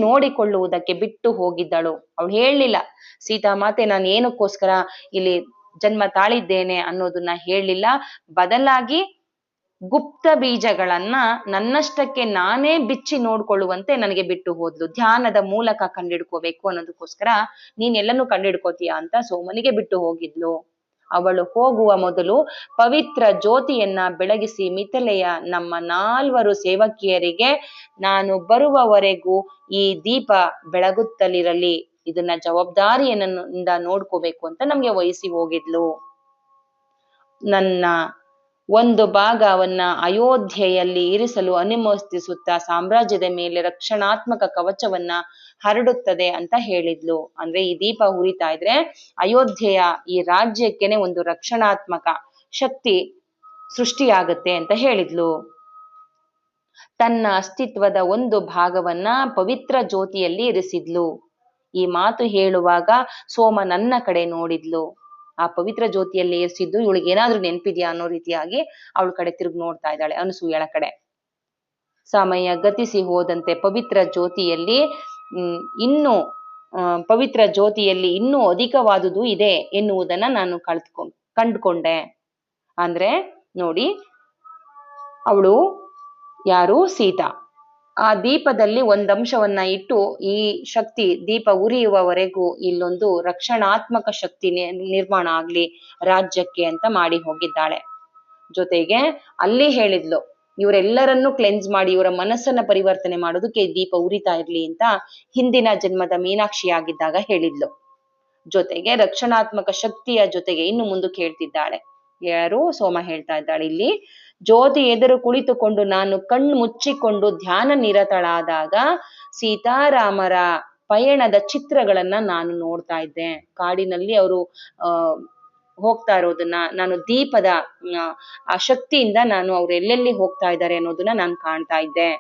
ನೋಡಿಕೊಳ್ಳುವುದಕ್ಕೆ ಬಿಟ್ಟು ಹೋಗಿದ್ದಳು. ಅವಳು ಹೇಳಲಿಲ್ಲ, ಸೀತಾಮಾತೆ ನಾನು ಏನಕ್ಕೋಸ್ಕರ ಇಲ್ಲಿ ಜನ್ಮ ತಾಳಿದ್ದೇನೆ ಅನ್ನೋದನ್ನ ಹೇಳಲಿಲ್ಲ. ಬದಲಾಗಿ ಗುಪ್ತ ಬೀಜಗಳನ್ನ ನನ್ನಷ್ಟಕ್ಕೆ ನಾನೇ ಬಿಚ್ಚಿ ನೋಡ್ಕೊಳ್ಳುವಂತೆ ನನಗೆ ಬಿಟ್ಟು ಹೋದ್ಲು. ಧ್ಯಾನದ ಮೂಲಕ ಕಂಡಿಡ್ಕೋಬೇಕು ಅನ್ನೋದಕ್ಕೋಸ್ಕರ ನೀನ್ ಎಲ್ಲನೂ ಕಂಡಿಡ್ಕೋತೀಯ ಅಂತ ಸೋಮನಿಗೆ ಬಿಟ್ಟು ಹೋಗಿದ್ಲು. ಅವಳು ಹೋಗುವ ಮೊದಲು ಪವಿತ್ರ ಜ್ಯೋತಿಯನ್ನ ಬೆಳಗಿಸಿ ಮಿಥಿಲೆಯ ನಮ್ಮ 4 ಸೇವಕಿಯರಿಗೆ ನಾನು ಬರುವವರೆಗೂ ಈ ದೀಪ ಬೆಳಗುತ್ತಲಿರಲಿ, ಇದನ್ನ ಜವಾಬ್ದಾರಿಯಿಂದ ನೋಡ್ಕೋಬೇಕು ಅಂತ ನಮ್ಗೆ ವಹಿಸಿ ಹೋಗಿದ್ಲು. ನನ್ನ ಒಂದು ಭಾಗವನ್ನ ಅಯೋಧ್ಯೆಯಲ್ಲಿ ಇರಿಸಲು ಅನುಮತಿಸುತ್ತಾ ಸಾಮ್ರಾಜ್ಯದ ಮೇಲೆ ರಕ್ಷಣಾತ್ಮಕ ಕವಚವನ್ನ ಹರಡುತ್ತದೆ ಅಂತ ಹೇಳಿದ್ಲು. ಅಂದ್ರೆ ಈ ದೀಪ ಉರಿತಾ ಇದ್ರೆ ಅಯೋಧ್ಯೆಯ ಈ ರಾಜ್ಯಕ್ಕೇನೆ ಒಂದು ರಕ್ಷಣಾತ್ಮಕ ಶಕ್ತಿ ಸೃಷ್ಟಿಯಾಗತ್ತೆ ಅಂತ ಹೇಳಿದ್ಲು. ತನ್ನ ಅಸ್ತಿತ್ವದ ಒಂದು ಭಾಗವನ್ನ ಪವಿತ್ರ ಜ್ಯೋತಿಯಲ್ಲಿ ಇರಿಸಿದ್ಲು. ಈ ಮಾತು ಹೇಳುವಾಗ ಸೋಮ ನನ್ನ ಕಡೆ ನೋಡಿದ್ಲು. ಆ ಪವಿತ್ರ ಜ್ಯೋತಿಯಲ್ಲಿ ಇರಿಸಿದ್ದು ಇವಳಿಗೆ ಏನಾದ್ರೂ ನೆನ್ಪಿದ್ಯಾ ಅನ್ನೋ ರೀತಿಯಾಗಿ ಅವಳ ಕಡೆ ತಿರುಗಿ ನೋಡ್ತಾ ಇದ್ದಾಳೆ, ಅನಸೂಯಳ ಕಡೆ. ಸಮಯ ಗತಿಸಿ ಹೋದಂತೆ ಪವಿತ್ರ ಜ್ಯೋತಿಯಲ್ಲಿ ಇನ್ನೂ ಅಧಿಕವಾದುದು ಇದೆ ಎನ್ನುವುದನ್ನ ನಾನು ಕಂಡುಕೊಂಡೆ. ಅಂದ್ರೆ ನೋಡಿ, ಅವಳು ಯಾರು? ಸೀತಾ. ಆ ದೀಪದಲ್ಲಿ ಒಂದಂಶವನ್ನ ಇಟ್ಟು ಈ ಶಕ್ತಿ ದೀಪ ಉರಿಯುವವರೆಗೂ ಇಲ್ಲೊಂದು ರಕ್ಷಣಾತ್ಮಕ ಶಕ್ತಿ ನಿರ್ಮಾಣ ಆಗ್ಲಿ ರಾಜ್ಯಕ್ಕೆ ಅಂತ ಮಾಡಿ ಹೋಗಿದ್ದಾಳೆ. ಜೊತೆಗೆ ಅಲ್ಲಿ ಹೇಳಿದ್ಲು, ಇವರೆಲ್ಲರನ್ನೂ ಕ್ಲೆನ್ಸ್ ಮಾಡಿ ಇವರ ಮನಸ್ಸನ್ನ ಪರಿವರ್ತನೆ ಮಾಡೋದಕ್ಕೆ ದೀಪ ಉರಿತಾ ಇರ್ಲಿ ಅಂತ ಹಿಂದಿನ ಜನ್ಮದ ಮೀನಾಕ್ಷಿ ಆಗಿದ್ದಾಗ ಹೇಳಿದ್ಲು. ಜೊತೆಗೆ ರಕ್ಷಣಾತ್ಮಕ ಶಕ್ತಿಯ ಜೊತೆಗೆ ಇನ್ನು ಮುಂದಕ್ಕೆ ಹೇಳ್ತಿದ್ದಾಳೆ. ಯಾರು? ಸೋಮ ಹೇಳ್ತಾ ಇದ್ದಾಳೆ ಇಲ್ಲಿ. ಜ್ಯೋತಿ ಎದುರು ಕುಳಿತುಕೊಂಡು ನಾನು ಕಣ್ಣು ಮುಚ್ಚಿಕೊಂಡು ಧ್ಯಾನ ನಿರತಳಾದಾಗ ಸೀತಾರಾಮರ ಪಯಣದ ಚಿತ್ರಗಳನ್ನ ನಾನು ನೋಡ್ತಾ ಇದ್ದೆ. ಕಾಡಿನಲ್ಲಿ ಅವರು ಹೋಗ್ತಾ ಇರೋದನ್ನ ನಾನು ದೀಪದ ಆ ಶಕ್ತಿಯಿಂದ ನಾನು ಅವ್ರು ಎಲ್ಲೆಲ್ಲಿ ಹೋಗ್ತಾ ಇದ್ದಾರೆ ಅನ್ನೋದನ್ನ ನಾನು ಕಾಣ್ತಾ ಇದ್ದೆ.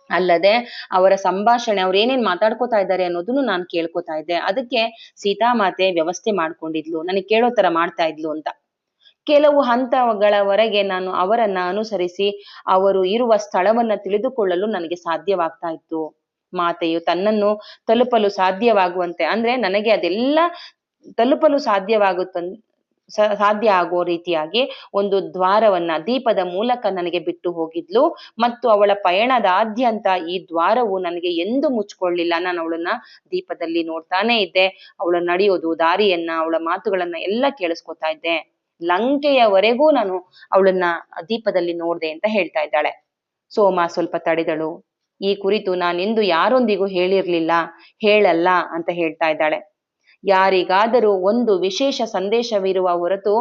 ಅಲ್ಲದೆ ಅವರ ಸಂಭಾಷಣೆ, ಅವ್ರು ಏನೇನ್ ಮಾತಾಡ್ಕೋತಾ ಇದ್ದಾರೆ ಅನ್ನೋದನ್ನು ನಾನು ಕೇಳ್ಕೊತಾ ಇದ್ದೆ. ಅದಕ್ಕೆ ಸೀತಾಮಾತೆ ವ್ಯವಸ್ಥೆ ಮಾಡ್ಕೊಂಡಿದ್ಲು, ನನಗೆ ಕೇಳೋ ತರ ಮಾಡ್ತಾ ಇದ್ಲು ಅಂತ. ಕೆಲವು ಹಂತಗಳವರೆಗೆ ನಾನು ಅವರನ್ನ ಅನುಸರಿಸಿ ಅವರು ಇರುವ ಸ್ಥಳವನ್ನ ತಿಳಿದುಕೊಳ್ಳಲು ನನಗೆ ಸಾಧ್ಯವಾಗ್ತಾ ಇತ್ತು. ಮಾತೆಯು ತನ್ನನ್ನು ತಲುಪಲು ಸಾಧ್ಯವಾಗುವಂತೆ, ಅಂದ್ರೆ ನನಗೆ ಅದೆಲ್ಲ ತಲುಪಲು ಸಾಧ್ಯ ಆಗೋ ರೀತಿಯಾಗಿ ಒಂದು ದ್ವಾರವನ್ನ ದೀಪದ ಮೂಲಕ ನನಗೆ ಬಿಟ್ಟು ಹೋಗಿದ್ಲು. ಮತ್ತು ಅವಳ ಪಯಣದಾದ್ಯಂತ ಈ ದ್ವಾರವು ನನಗೆ ಎಂದು ಮುಚ್ಕೊಳ್ಳಿಲ್ಲ. ನಾನು ಅವಳನ್ನ ದೀಪದಲ್ಲಿ ನೋಡ್ತಾನೆ ಇದ್ದೆ. ಅವಳ ನಡೆಯೋದು, ದಾರಿಯನ್ನ, ಅವಳ ಮಾತುಗಳನ್ನ ಎಲ್ಲ ಕೇಳಿಸ್ಕೊತಾ ಇದ್ದೆ. ಲಂಕೆಯವರೆಗೂ ನಾನು ಅವಳನ್ನ ದೀಪದಲ್ಲಿ ನೋಡ್ದೆ ಅಂತ ಹೇಳ್ತಾ ಇದ್ದಾಳೆ. ಸೋಮ ಸ್ವಲ್ಪ ತಡೆದಳು. ಈ ಕುರಿತು ನಾನೆಂದು ಯಾರೊಂದಿಗೂ ಹೇಳಲ್ಲ ಅಂತ ಹೇಳ್ತಾ ಇದ್ದಾಳೆ. ಯಾರಿಗಾದರೂ ಒಂದು ವಿಶೇಷ ಸಂದೇಶವಿರುವ ಹೊರತು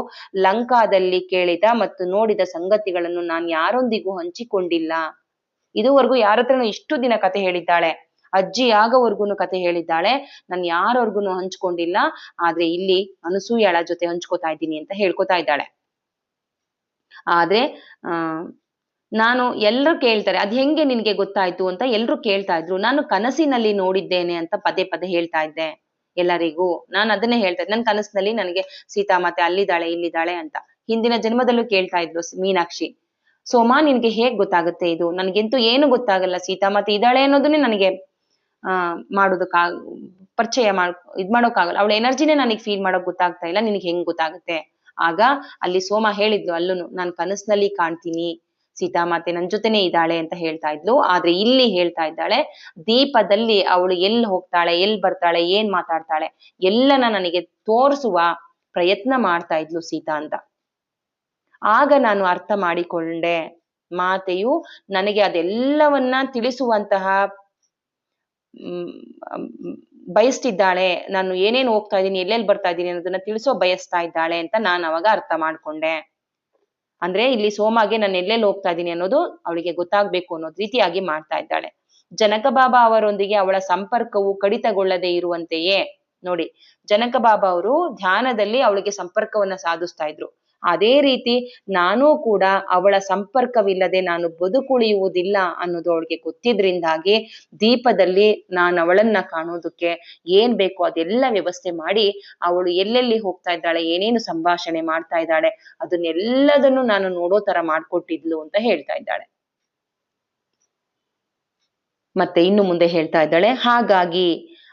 ಲಂಕಾದಲ್ಲಿ ಕೇಳಿದ ಮತ್ತು ನೋಡಿದ ಸಂಗತಿಗಳನ್ನು ನಾನು ಯಾರೊಂದಿಗೂ ಹಂಚಿಕೊಂಡಿಲ್ಲ. ಇದುವರೆಗೂ ಯಾರತ್ರನೂ ಇಷ್ಟು ದಿನ ಕತೆ ಹೇಳಿದ್ದಾಳೆ, ಅಜ್ಜಿ ಆಗೋವರ್ಗುನು ಕತೆ ಹೇಳಿದ್ದಾಳೆ, ನಾನು ಯಾರವರ್ಗುನು ಹಂಚ್ಕೊಂಡಿಲ್ಲ. ಆದ್ರೆ ಇಲ್ಲಿ ಅನಸೂಯಳ ಜೊತೆ ಹಂಚ್ಕೋತಾ ಇದ್ದೀನಿ ಅಂತ ಹೇಳ್ಕೊತಾ ಇದ್ದಾಳೆ. ಆದ್ರೆ ನಾನು ಎಲ್ರು ಕೇಳ್ತಾರೆ, ಅದ್ ಹೆಂಗೆ ನಿನ್ಗೆ ಗೊತ್ತಾಯ್ತು ಅಂತ ಎಲ್ರು ಕೇಳ್ತಾ ಇದ್ರು. ನಾನು ಕನಸಿನಲ್ಲಿ ನೋಡಿದ್ದೇನೆ ಅಂತ ಪದೇ ಹೇಳ್ತಾ ಇದ್ದೆ ಎಲ್ಲರಿಗೂ. ನಾನು ಅದನ್ನೇ ಹೇಳ್ತಾ ಇದ್ದೆ, ನನ್ ಕನಸಿನಲ್ಲಿ ನನಗೆ ಸೀತಾಮಾತೆ ಅಲ್ಲಿದ್ದಾಳೆ ಇಲ್ಲಿದ್ದಾಳೆ ಅಂತ. ಹಿಂದಿನ ಜನ್ಮದಲ್ಲೂ ಕೇಳ್ತಾ ಇದ್ಲು ಮೀನಾಕ್ಷಿ, ಸೋಮ ನಿನ್ಗೆ ಹೇಗ್ ಗೊತ್ತಾಗುತ್ತೆ ಇದು? ನನ್ಗಂತೂ ಏನು ಗೊತ್ತಾಗಲ್ಲ, ಸೀತಾಮಾತೆ ಇದ್ದಾಳೆ ಅನ್ನೋದನ್ನೇ ನನಗೆ ಪರಿಚಯ ಮಾಡೋಕ್ಕಾಗಲ್ಲ. ಅವಳ ಎನರ್ಜಿನೇ ನನಗೆ ಫೀಲ್ ಮಾಡೋಕ್ ಗೊತ್ತಾಗ್ತಾ ಇಲ್ಲ, ನಿನಗೆ ಹೆಂಗ್ ಗೊತ್ತಾಗುತ್ತೆ? ಆಗ ಅಲ್ಲಿ ಸೋಮ ಹೇಳಿದ್ಲು, ಅಲ್ಲೂನು ನಾನು ಕನಸಿನಲ್ಲಿ ಕಾಣ್ತೀನಿ ಸೀತಾಮಾತೆ ನನ್ ಜೊತೆನೇ ಇದ್ದಾಳೆ ಅಂತ ಹೇಳ್ತಾ ಇದ್ಲು. ಆದ್ರೆ ಇಲ್ಲಿ ಹೇಳ್ತಾ ಇದ್ದಾಳೆ, ದೀಪದಲ್ಲಿ ಅವಳು ಎಲ್ಲಿ ಹೋಗ್ತಾಳೆ, ಎಲ್ಲಿ ಬರ್ತಾಳೆ, ಏನ್ ಮಾತಾಡ್ತಾಳೆ ಎಲ್ಲನ ನನಗೆ ತೋರಿಸುವ ಪ್ರಯತ್ನ ಮಾಡ್ತಾ ಇದ್ಲು ಸೀತಾ ಅಂತ. ಆಗ ನಾನು ಅರ್ಥ ಮಾಡಿಕೊಂಡೆ, ಮಾತೆಯು ನನಗೆ ಅದೆಲ್ಲವನ್ನ ತಿಳಿಸುವಂತಹ ಬಯಸ್ತಿದ್ದಾಳೆ, ನಾನು ಏನೇನು ಹೋಗ್ತಾ ಇದ್ದೀನಿ, ಎಲ್ಲೆಲ್ಲಿ ಬರ್ತಾ ಇದ್ದೀನಿ ಅನ್ನೋದನ್ನ ತಿಳಿಸೋ ಬಯಸ್ತಾ ಇದ್ದಾಳೆ ಅಂತ ನಾನು ಅವಾಗ ಅರ್ಥ ಮಾಡ್ಕೊಂಡೆ. ಅಂದ್ರೆ ಇಲ್ಲಿ ಸೋಮಗೆ ನಾನು ಎಲ್ಲೆಲ್ಲಿ ಹೋಗ್ತಾ ಇದ್ದೀನಿ ಅನ್ನೋದು ಅವಳಿಗೆ ಗೊತ್ತಾಗ್ಬೇಕು ಅನ್ನೋದ್ ರೀತಿಯಾಗಿ ಮಾಡ್ತಾ ಇದ್ದಾಳೆ. ಜನಕ ಬಾಬಾ ಅವರೊಂದಿಗೆ ಅವಳ ಸಂಪರ್ಕವು ಕಡಿತಗೊಳ್ಳದೆ ಇರುವಂತೆಯೇ, ನೋಡಿ ಜನಕ ಬಾಬಾ ಅವರು ಧ್ಯಾನದಲ್ಲಿ ಅವಳಿಗೆ ಸಂಪರ್ಕವನ್ನ ಸಾಧಿಸ್ತಾ ಇದ್ರು. ಅದೇ ರೀತಿ ನಾನೂ ಕೂಡ ಅವಳ ಸಂಪರ್ಕವಿಲ್ಲದೆ ನಾನು ಬದುಕುಳಿಯುವುದಿಲ್ಲ ಅನ್ನೋದು ಅವಳಿಗೆ ಗೊತ್ತಿದ್ರಿಂದಾಗಿ ದೀಪದಲ್ಲಿ ನಾನು ಅವಳನ್ನ ಕಾಣೋದಕ್ಕೆ ಏನ್ ಬೇಕೋ ಅದೆಲ್ಲ ವ್ಯವಸ್ಥೆ ಮಾಡಿ, ಅವಳು ಎಲ್ಲೆಲ್ಲಿ ಹೋಗ್ತಾ ಇದ್ದಾಳೆ, ಏನೇನು ಸಂಭಾಷಣೆ ಮಾಡ್ತಾ ಇದ್ದಾಳೆ ಅದನ್ನೆಲ್ಲದನ್ನು ನಾನು ನೋಡೋ ತರ ಮಾಡ್ಕೊಟ್ಟಿದ್ಲು ಅಂತ ಹೇಳ್ತಾ ಇದ್ದಾಳೆ. ಮತ್ತೆ ಇನ್ನು ಮುಂದೆ ಹೇಳ್ತಾ ಇದ್ದಾಳೆ, ಹಾಗಾಗಿ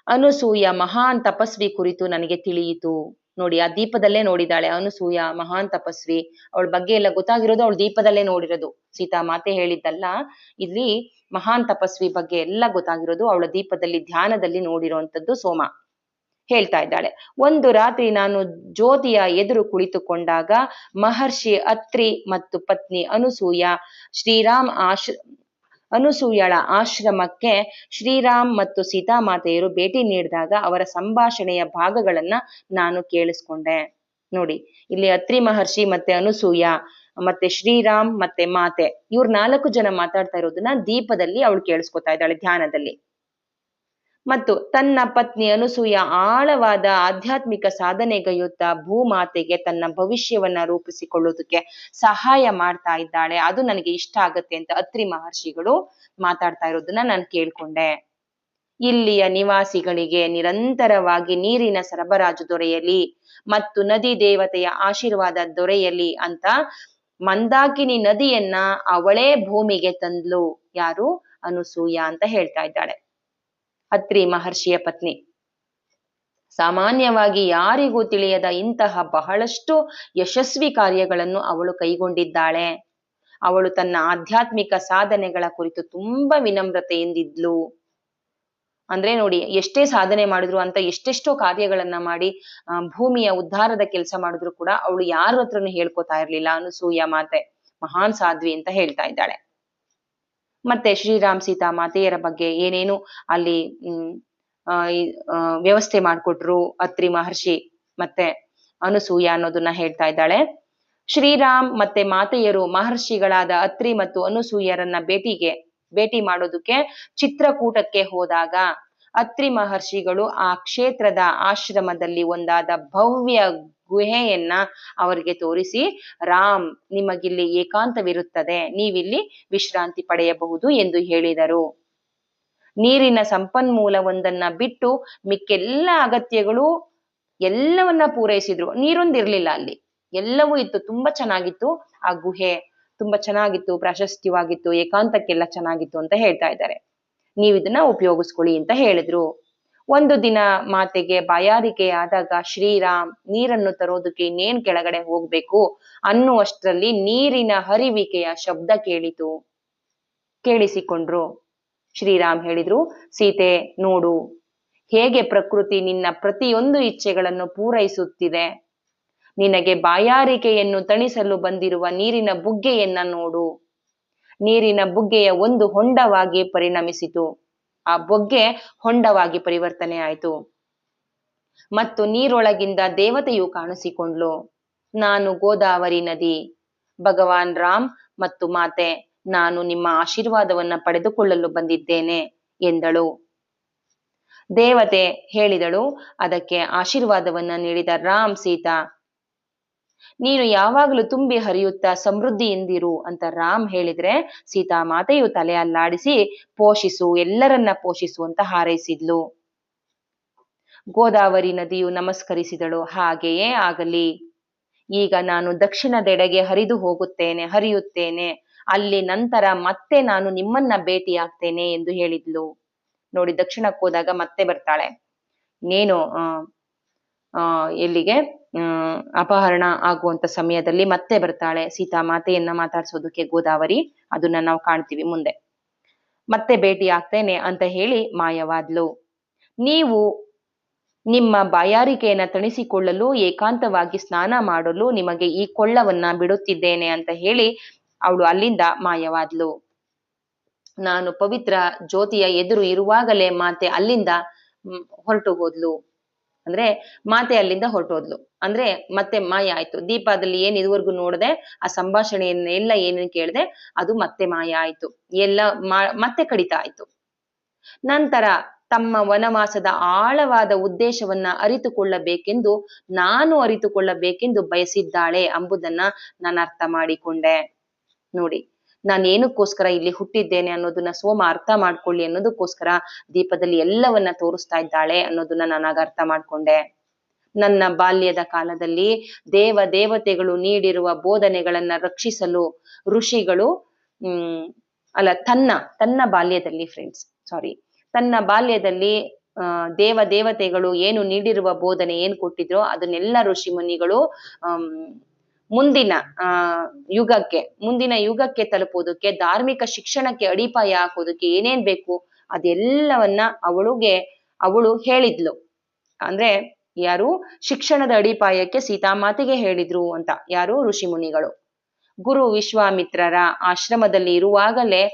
ಅನುಸೂಯ ಮಹಾನ್ ತಪಸ್ವಿ ಕುರಿತು ನನಗೆ ತಿಳಿಯಿತು. ನೋಡಿ ಆ ದೀಪದಲ್ಲೇ ನೋಡಿದಾಳೆ ಅನುಸೂಯ ಮಹಾನ್ ತಪಸ್ವಿ, ಅವಳ ಬಗ್ಗೆ ಎಲ್ಲ ಗೊತ್ತಾಗಿರೋದು ಅವಳು ದೀಪದಲ್ಲೇ ನೋಡಿರೋದು. ಸೀತಾ ಮಾತೆ ಹೇಳಿದ್ದಲ್ಲ, ಇಲ್ಲಿ ಮಹಾನ್ ತಪಸ್ವಿ ಬಗ್ಗೆ ಎಲ್ಲ ಗೊತ್ತಾಗಿರೋದು ಅವಳ ದೀಪದಲ್ಲಿ ಧ್ಯಾನದಲ್ಲಿ ನೋಡಿರುವಂತದ್ದು ಸೋಮ ಹೇಳ್ತಾ ಇದ್ದಾಳೆ. ಒಂದು ರಾತ್ರಿ ನಾನು ಜ್ಯೋತಿಯ ಎದುರು ಕುಳಿತುಕೊಂಡಾಗ ಮಹರ್ಷಿ ಅತ್ರಿ ಮತ್ತು ಪತ್ನಿ ಅನುಸೂಯಳ ಆಶ್ರಮಕ್ಕೆ ಶ್ರೀರಾಮ್ ಮತ್ತು ಸೀತಾಮಾತೆಯರು ಭೇಟಿ ನೀಡಿದಾಗ ಅವರ ಸಂಭಾಷಣೆಯ ಭಾಗಗಳನ್ನ ನಾನು ಕೇಳಿಸ್ಕೊಂಡೆ. ನೋಡಿ ಇಲ್ಲಿ ಅತ್ರಿ ಮಹರ್ಷಿ ಮತ್ತೆ ಅನುಸೂಯ ಮತ್ತೆ ಶ್ರೀರಾಮ್ ಮತ್ತೆ ಮಾತೆ ಇವ್ರ 4 ಜನ ಮಾತಾಡ್ತಾ ಇರೋದನ್ನ ದೀಪದಲ್ಲಿ ಅವಳು ಕೇಳಿಸ್ಕೊತಾ ಇದ್ದಾಳೆ ಧ್ಯಾನದಲ್ಲಿ. ಮತ್ತು ತನ್ನ ಪತ್ನಿ ಅನುಸೂಯ ಆಳವಾದ ಆಧ್ಯಾತ್ಮಿಕ ಸಾಧನೆಗೈಯುತ್ತಾ ಭೂಮಾತೆಗೆ ತನ್ನ ಭವಿಷ್ಯವನ್ನ ರೂಪಿಸಿಕೊಳ್ಳುವುದಕ್ಕೆ ಸಹಾಯ ಮಾಡ್ತಾ ಇದ್ದಾಳೆ, ಅದು ನನಗೆ ಇಷ್ಟ ಆಗತ್ತೆ ಅಂತ ಅತ್ರಿ ಮಹರ್ಷಿಗಳು ಮಾತಾಡ್ತಾ ಇರೋದನ್ನ ನಾನು ಕೇಳ್ಕೊಂಡೆ. ಇಲ್ಲಿಯ ನಿವಾಸಿಗಳಿಗೆ ನಿರಂತರವಾಗಿ ನೀರಿನ ಸರಬರಾಜು ದೊರೆಯಲಿ ಮತ್ತು ನದಿ ದೇವತೆಯ ಆಶೀರ್ವಾದ ದೊರೆಯಲಿ ಅಂತ ಮಂದಾಕಿನಿ ನದಿಯನ್ನ ಅವಳೇ ಭೂಮಿಗೆ ತಂದ್ಲು. ಯಾರು? ಅನುಸೂಯ ಅಂತ ಹೇಳ್ತಾ ಇದ್ದಾಳೆ, ಅತ್ರಿ ಮಹರ್ಷಿಯ ಪತ್ನಿ. ಸಾಮಾನ್ಯವಾಗಿ ಯಾರಿಗೂ ತಿಳಿಯದ ಇಂತಹ ಬಹಳಷ್ಟು ಯಶಸ್ವಿ ಕಾರ್ಯಗಳನ್ನು ಅವಳು ಕೈಗೊಂಡಿದ್ದಾಳೆ. ಅವಳು ತನ್ನ ಆಧ್ಯಾತ್ಮಿಕ ಸಾಧನೆಗಳ ಕುರಿತು ತುಂಬಾ ವಿನಮ್ರತೆಯಿಂದಿದ್ಲು. ಅಂದ್ರೆ ನೋಡಿ ಎಷ್ಟೇ ಸಾಧನೆ ಮಾಡಿದ್ರು ಅಂತ ಎಷ್ಟೆಷ್ಟೋ ಕಾರ್ಯಗಳನ್ನ ಮಾಡಿ ಭೂಮಿಯ ಉದ್ಧಾರದ ಕೆಲಸ ಮಾಡಿದ್ರು ಕೂಡ ಅವಳು ಯಾರ ಹತ್ರನು ಹೇಳ್ಕೊತಾ ಇರ್ಲಿಲ್ಲ. ಅನುಸೂಯ ಮಾತೆ ಮಹಾನ್ ಸಾಧ್ವಿ ಅಂತ ಹೇಳ್ತಾ ಇದ್ದಾಳೆ. ಮತ್ತೆ ಶ್ರೀರಾಮ್ ಸೀತಾ ಮಾತೆಯರ ಬಗ್ಗೆ ಏನೇನು ಅಲ್ಲಿ ವ್ಯವಸ್ಥೆ ಮಾಡ್ಕೊಟ್ರು ಅತ್ರಿ ಮಹರ್ಷಿ ಮತ್ತೆ ಅನುಸೂಯ ಅನ್ನೋದನ್ನ ಹೇಳ್ತಾ ಇದ್ದಾಳೆ. ಶ್ರೀರಾಮ್ ಮತ್ತೆ ಮಾತೆಯರು ಮಹರ್ಷಿಗಳಾದ ಅತ್ರಿ ಮತ್ತು ಅನುಸೂಯರನ್ನ ಭೇಟಿ ಮಾಡೋದಕ್ಕೆ ಚಿತ್ರಕೂಟಕ್ಕೆ ಹೋದಾಗ ಅತ್ರಿ ಮಹರ್ಷಿಗಳು ಆ ಕ್ಷೇತ್ರದ ಆಶ್ರಮದಲ್ಲಿ ಒಂದಾದ ಭವ್ಯ ಗುಹೆಯನ್ನ ಅವರಿಗೆ ತೋರಿಸಿ, ರಾಮ್ ನಿಮಗಿಲ್ಲಿ ಏಕಾಂತವಿರುತ್ತದೆ, ನೀವಿಲ್ಲಿ ವಿಶ್ರಾಂತಿ ಪಡೆಯಬಹುದು ಎಂದು ಹೇಳಿದರು. ನೀರಿನ ಸಂಪನ್ಮೂಲವೊಂದನ್ನ ಬಿಟ್ಟು ಮಿಕ್ಕೆಲ್ಲ ಅಗತ್ಯಗಳು ಎಲ್ಲವನ್ನ ಪೂರೈಸಿದ್ರು. ನೀರೊಂದಿರ್ಲಿಲ್ಲ ಅಲ್ಲಿ, ಎಲ್ಲವೂ ಇತ್ತು, ತುಂಬಾ ಚೆನ್ನಾಗಿತ್ತು ಆ ಗುಹೆ, ತುಂಬಾ ಚೆನ್ನಾಗಿತ್ತು, ಪ್ರಾಶಸ್ತ್ಯವಾಗಿತ್ತು, ಏಕಾಂತಕ್ಕೆಲ್ಲ ಚೆನ್ನಾಗಿತ್ತು ಅಂತ ಹೇಳ್ತಾ ಇದ್ದಾರೆ. ನೀವು ಇದನ್ನ ಉಪಯೋಗಿಸ್ಕೊಳ್ಳಿ ಅಂತ ಹೇಳಿದ್ರು. ಒಂದು ದಿನ ಮಾತೆಗೆ ಬಾಯಾರಿಕೆ ಆದಾಗ ಶ್ರೀರಾಮ್ ನೀರನ್ನು ತರೋದಕ್ಕೆ ಇನ್ನೇನ್ ಕೆಳಗಡೆ ಹೋಗ್ಬೇಕು ಅನ್ನುವಷ್ಟರಲ್ಲಿ ನೀರಿನ ಹರಿವಿಕೆಯ ಶಬ್ದ ಕೇಳಿಸಿಕೊಂಡ್ರು. ಶ್ರೀರಾಮ್ ಹೇಳಿದ್ರು, ಸೀತೆ ನೋಡು ಹೇಗೆ ಪ್ರಕೃತಿ ನಿನ್ನ ಪ್ರತಿಯೊಂದು ಇಚ್ಛೆಗಳನ್ನು ಪೂರೈಸುತ್ತಿದೆ. ನಿನಗೆ ಬಾಯಾರಿಕೆಯನ್ನು ತಣಿಸಲು ಬಂದಿರುವ ನೀರಿನ ಬುಗ್ಗೆಯನ್ನ ನೋಡು. ನೀರಿನ ಬುಗ್ಗೆಯ ಒಂದು ಹೊಂಡವಾಗಿ ಪರಿಣಮಿಸಿತು. ಆ ಬೊಗ್ಗೆ ಹೊಂಡವಾಗಿ ಪರಿವರ್ತನೆ ಆಯಿತು ಮತ್ತು ನೀರೊಳಗಿಂದ ದೇವತೆಯು ಕಾಣಿಸಿಕೊಂಡ್ಲು. ನಾನು ಗೋದಾವರಿ ನದಿ, ಭಗವಾನ್ ರಾಮ್ ಮತ್ತು ಮಾತೆ, ನಾನು ನಿಮ್ಮ ಆಶೀರ್ವಾದವನ್ನ ಪಡೆದುಕೊಳ್ಳಲು ಬಂದಿದ್ದೇನೆ ಎಂದಳು. ದೇವತೆ ಹೇಳಿದಳು. ಅದಕ್ಕೆ ಆಶೀರ್ವಾದವನ್ನ ನೀಡಿದ ರಾಮ್ ಸೀತಾ, ನೀನು ಯಾವಾಗಲೂ ತುಂಬಿ ಹರಿಯುತ್ತಾ ಸಮೃದ್ಧಿಯಿಂದಿರು ಅಂತ ರಾಮ್ ಹೇಳಿದ್ರೆ ಸೀತಾ ಮಾತೆಯು ತಲೆ ಅಲ್ಲಾಡಿಸಿ ಪೋಷಿಸು, ಎಲ್ಲರನ್ನ ಪೋಷಿಸು ಅಂತ ಹಾರೈಸಿದ್ಲು. ಗೋದಾವರಿ ನದಿಯು ನಮಸ್ಕರಿಸಿದಳು. ಹಾಗೆಯೇ ಆಗಲಿ, ಈಗ ನಾನು ದಕ್ಷಿಣದೆಡೆಗೆ ಹರಿಯುತ್ತೇನೆ, ಅಲ್ಲಿ ನಂತರ ಮತ್ತೆ ನಾನು ನಿಮ್ಮನ್ನ ಭೇಟಿಯಾಗ್ತೇನೆ ಎಂದು ಹೇಳಿದ್ಲು. ನೋಡಿ ದಕ್ಷಿಣಕ್ಕೆ ಹೋದಾಗ ಮತ್ತೆ ಬರ್ತಾಳೆ. ಇನ್ನೇನು ಎಲ್ಲಿಗೆ ಅಪಹರಣ ಆಗುವಂತ ಸಮಯದಲ್ಲಿ ಮತ್ತೆ ಬರ್ತಾಳೆ ಸೀತಾಮಾತೆಯನ್ನ ಮಾತಾಡ್ಸೋದಕ್ಕೆ ಗೋದಾವರಿ. ಅದನ್ನ ನಾವು ಕಾಣ್ತೀವಿ ಮುಂದೆ. ಮತ್ತೆ ಭೇಟಿ ಆಗ್ತೇನೆ ಅಂತ ಹೇಳಿ ಮಾಯವಾದ್ಲು. ನೀವು ನಿಮ್ಮ ಬಾಯಾರಿಕೆಯನ್ನ ತಣಿಸಿಕೊಳ್ಳಲು ಏಕಾಂತವಾಗಿ ಸ್ನಾನ ಮಾಡಲು ನಿಮಗೆ ಈ ಕೊಳ್ಳವನ್ನ ಬಿಡುತ್ತಿದ್ದೇನೆ ಅಂತ ಹೇಳಿ ಅವಳು ಅಲ್ಲಿಂದ ಮಾಯವಾದ್ಲು. ನಾನು ಪವಿತ್ರ ಜ್ಯೋತಿಯ ಎದುರು ಇರುವಾಗಲೇ ಮಾತೆ ಅಲ್ಲಿಂದ ಹೊರಟು ಹೋದ್ಲು. ಅಂದ್ರೆ ಮಾತೆ ಅಲ್ಲಿಂದ ಹೊರಟೋದ್ಲು ಅಂದ್ರೆ ಮತ್ತೆ ಮಾಯ ಆಯ್ತು. ದೀಪದಲ್ಲಿ ಏನ್ ಇದುವರೆಗೂ ನೋಡದೆ ಆ ಸಂಭಾಷಣೆಯನ್ನೆಲ್ಲ ಏನೇನ್ ಕೇಳ್ದೆ ಅದು ಮತ್ತೆ ಮಾಯ ಆಯ್ತು. ಎಲ್ಲ ಮತ್ತೆ ಕಡಿತ ಆಯ್ತು. ನಂತರ ತಮ್ಮ ವನವಾಸದ ಆಳವಾದ ಉದ್ದೇಶವನ್ನ ನಾನು ಅರಿತುಕೊಳ್ಳಬೇಕೆಂದು ಬಯಸಿದ್ದಾಳೆ ಎಂಬುದನ್ನ ನಾನು ಅರ್ಥ ಮಾಡಿಕೊಂಡೆ. ನೋಡಿ, ನಾನು ಏನಕ್ಕೋಸ್ಕರ ಇಲ್ಲಿ ಹುಟ್ಟಿದ್ದೇನೆ ಅನ್ನೋದನ್ನ ಸೋಮ ಅರ್ಥ ಮಾಡ್ಕೊಳ್ಳಿ ಅನ್ನೋದಕ್ಕೋಸ್ಕರ ದೀಪದಲ್ಲಿ ಎಲ್ಲವನ್ನ ತೋರಿಸ್ತಾ ಇದ್ದಾಳೆ ಅನ್ನೋದನ್ನ ನಾನಾಗ ಅರ್ಥ ಮಾಡ್ಕೊಂಡೆ. ನನ್ನ ಬಾಲ್ಯದ ಕಾಲದಲ್ಲಿ ದೇವತೆಗಳು ನೀಡಿರುವ ಬೋಧನೆಗಳನ್ನ ರಕ್ಷಿಸಲು ಋಷಿಗಳು ತನ್ನ ಬಾಲ್ಯದಲ್ಲಿ ತನ್ನ ಬಾಲ್ಯದಲ್ಲಿ ದೇವತೆಗಳು ಏನು ನೀಡಿರುವ ಬೋಧನೆ ಏನ್ ಕೊಟ್ಟಿದ್ರೋ ಅದನ್ನೆಲ್ಲ ಋಷಿ ಮುನಿಗಳು ಮುಂದಿನ ಯುಗಕ್ಕೆ ತಲುಪೋದಕ್ಕೆ, ಧಾರ್ಮಿಕ ಶಿಕ್ಷಣಕ್ಕೆ ಅಡಿಪಾಯ ಹಾಕೋದಕ್ಕೆ ಏನೇನ್ ಬೇಕು ಅದೆಲ್ಲವನ್ನ ಅವಳು ಹೇಳಿದ್ಲು. ಅಂದ್ರೆ ಯಾರು ಶಿಕ್ಷಣದ ಅಡಿಪಾಯಕ್ಕೆ ಸೀತಾಮಾತೆಗೆ ಹೇಳಿದ್ರು ಅಂತ ಯಾರು ಋಷಿ ಮುನಿಗಳು. ಗುರು ವಿಶ್ವಾಮಿತ್ರರ ಆಶ್ರಮದಲ್ಲಿ ಇರುವಾಗಲೇ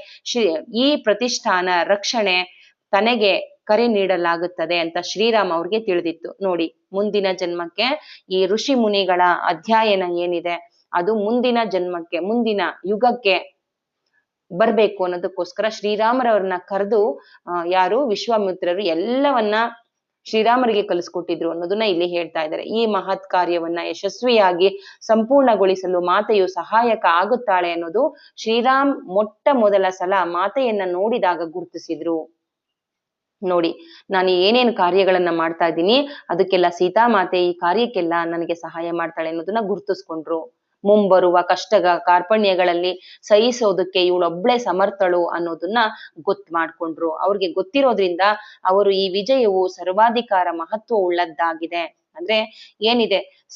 ಈ ಪ್ರತಿಷ್ಠಾನ ರಕ್ಷಣೆ ತನಗೆ ಕರೆ ನೀಡಲಾಗುತ್ತದೆ ಅಂತ ಶ್ರೀರಾಮ ಅವ್ರಿಗೆ ತಿಳಿದಿತ್ತು. ನೋಡಿ, ಮುಂದಿನ ಜನ್ಮಕ್ಕೆ ಈ ಋಷಿ ಮುನಿಗಳ ಅಧ್ಯಯನ ಏನಿದೆ ಅದು ಮುಂದಿನ ಜನ್ಮಕ್ಕೆ, ಮುಂದಿನ ಯುಗಕ್ಕೆ ಬರ್ಬೇಕು ಅನ್ನೋದಕ್ಕೋಸ್ಕರ ಶ್ರೀರಾಮರವ್ರನ್ನ ಕರೆದು ಯಾರು ವಿಶ್ವಾಮಿತ್ರರು ಎಲ್ಲವನ್ನ ಶ್ರೀರಾಮರಿಗೆ ಕಲಿಸ್ಕೊಟ್ಟಿದ್ರು ಅನ್ನೋದನ್ನ ಇಲ್ಲಿ ಹೇಳ್ತಾ ಇದ್ದಾರೆ. ಈ ಮಹತ್ ಕಾರ್ಯವನ್ನ ಯಶಸ್ವಿಯಾಗಿ ಸಂಪೂರ್ಣಗೊಳಿಸಲು ಮಾತೆಯು ಸಹಾಯಕ ಆಗುತ್ತಾಳೆ ಅನ್ನೋದು ಶ್ರೀರಾಮ್ ಮೊಟ್ಟ ಮೊದಲ ಸಲ ಮಾತೆಯನ್ನ ನೋಡಿದಾಗ ಗುರುತಿಸಿದ್ರು. ನೋಡಿ, ನಾನು ಏನೇನು ಕಾರ್ಯಗಳನ್ನ ಮಾಡ್ತಾ ಇದ್ದೀನಿ ಅದಕ್ಕೆಲ್ಲ ಸೀತಾಮಾತೆ ಈ ಕಾರ್ಯಕ್ಕೆಲ್ಲ ನನಗೆ ಸಹಾಯ ಮಾಡ್ತಾಳೆ ಅನ್ನೋದನ್ನ ಗುರುತಿಸ್ಕೊಂಡ್ರು. ಮುಂಬರುವ ಕಾರ್ಪಣ್ಯಗಳಲ್ಲಿ ಸಹಿಸೋದಕ್ಕೆ ಇವಳೊಬ್ಳೆ ಸಮರ್ಥಳು ಅನ್ನೋದನ್ನ ಮಾಡ್ಕೊಂಡ್ರು. ಅವ್ರಿಗೆ ಗೊತ್ತಿರೋದ್ರಿಂದ ಅವರು ಈ ವಿಜಯವು ಸರ್ವಾಧಿಕಾರ ಮಹತ್ವ ಉಳ್ಳದ್ದಾಗಿದೆ. ಅಂದ್ರೆ ಏನಿದೆ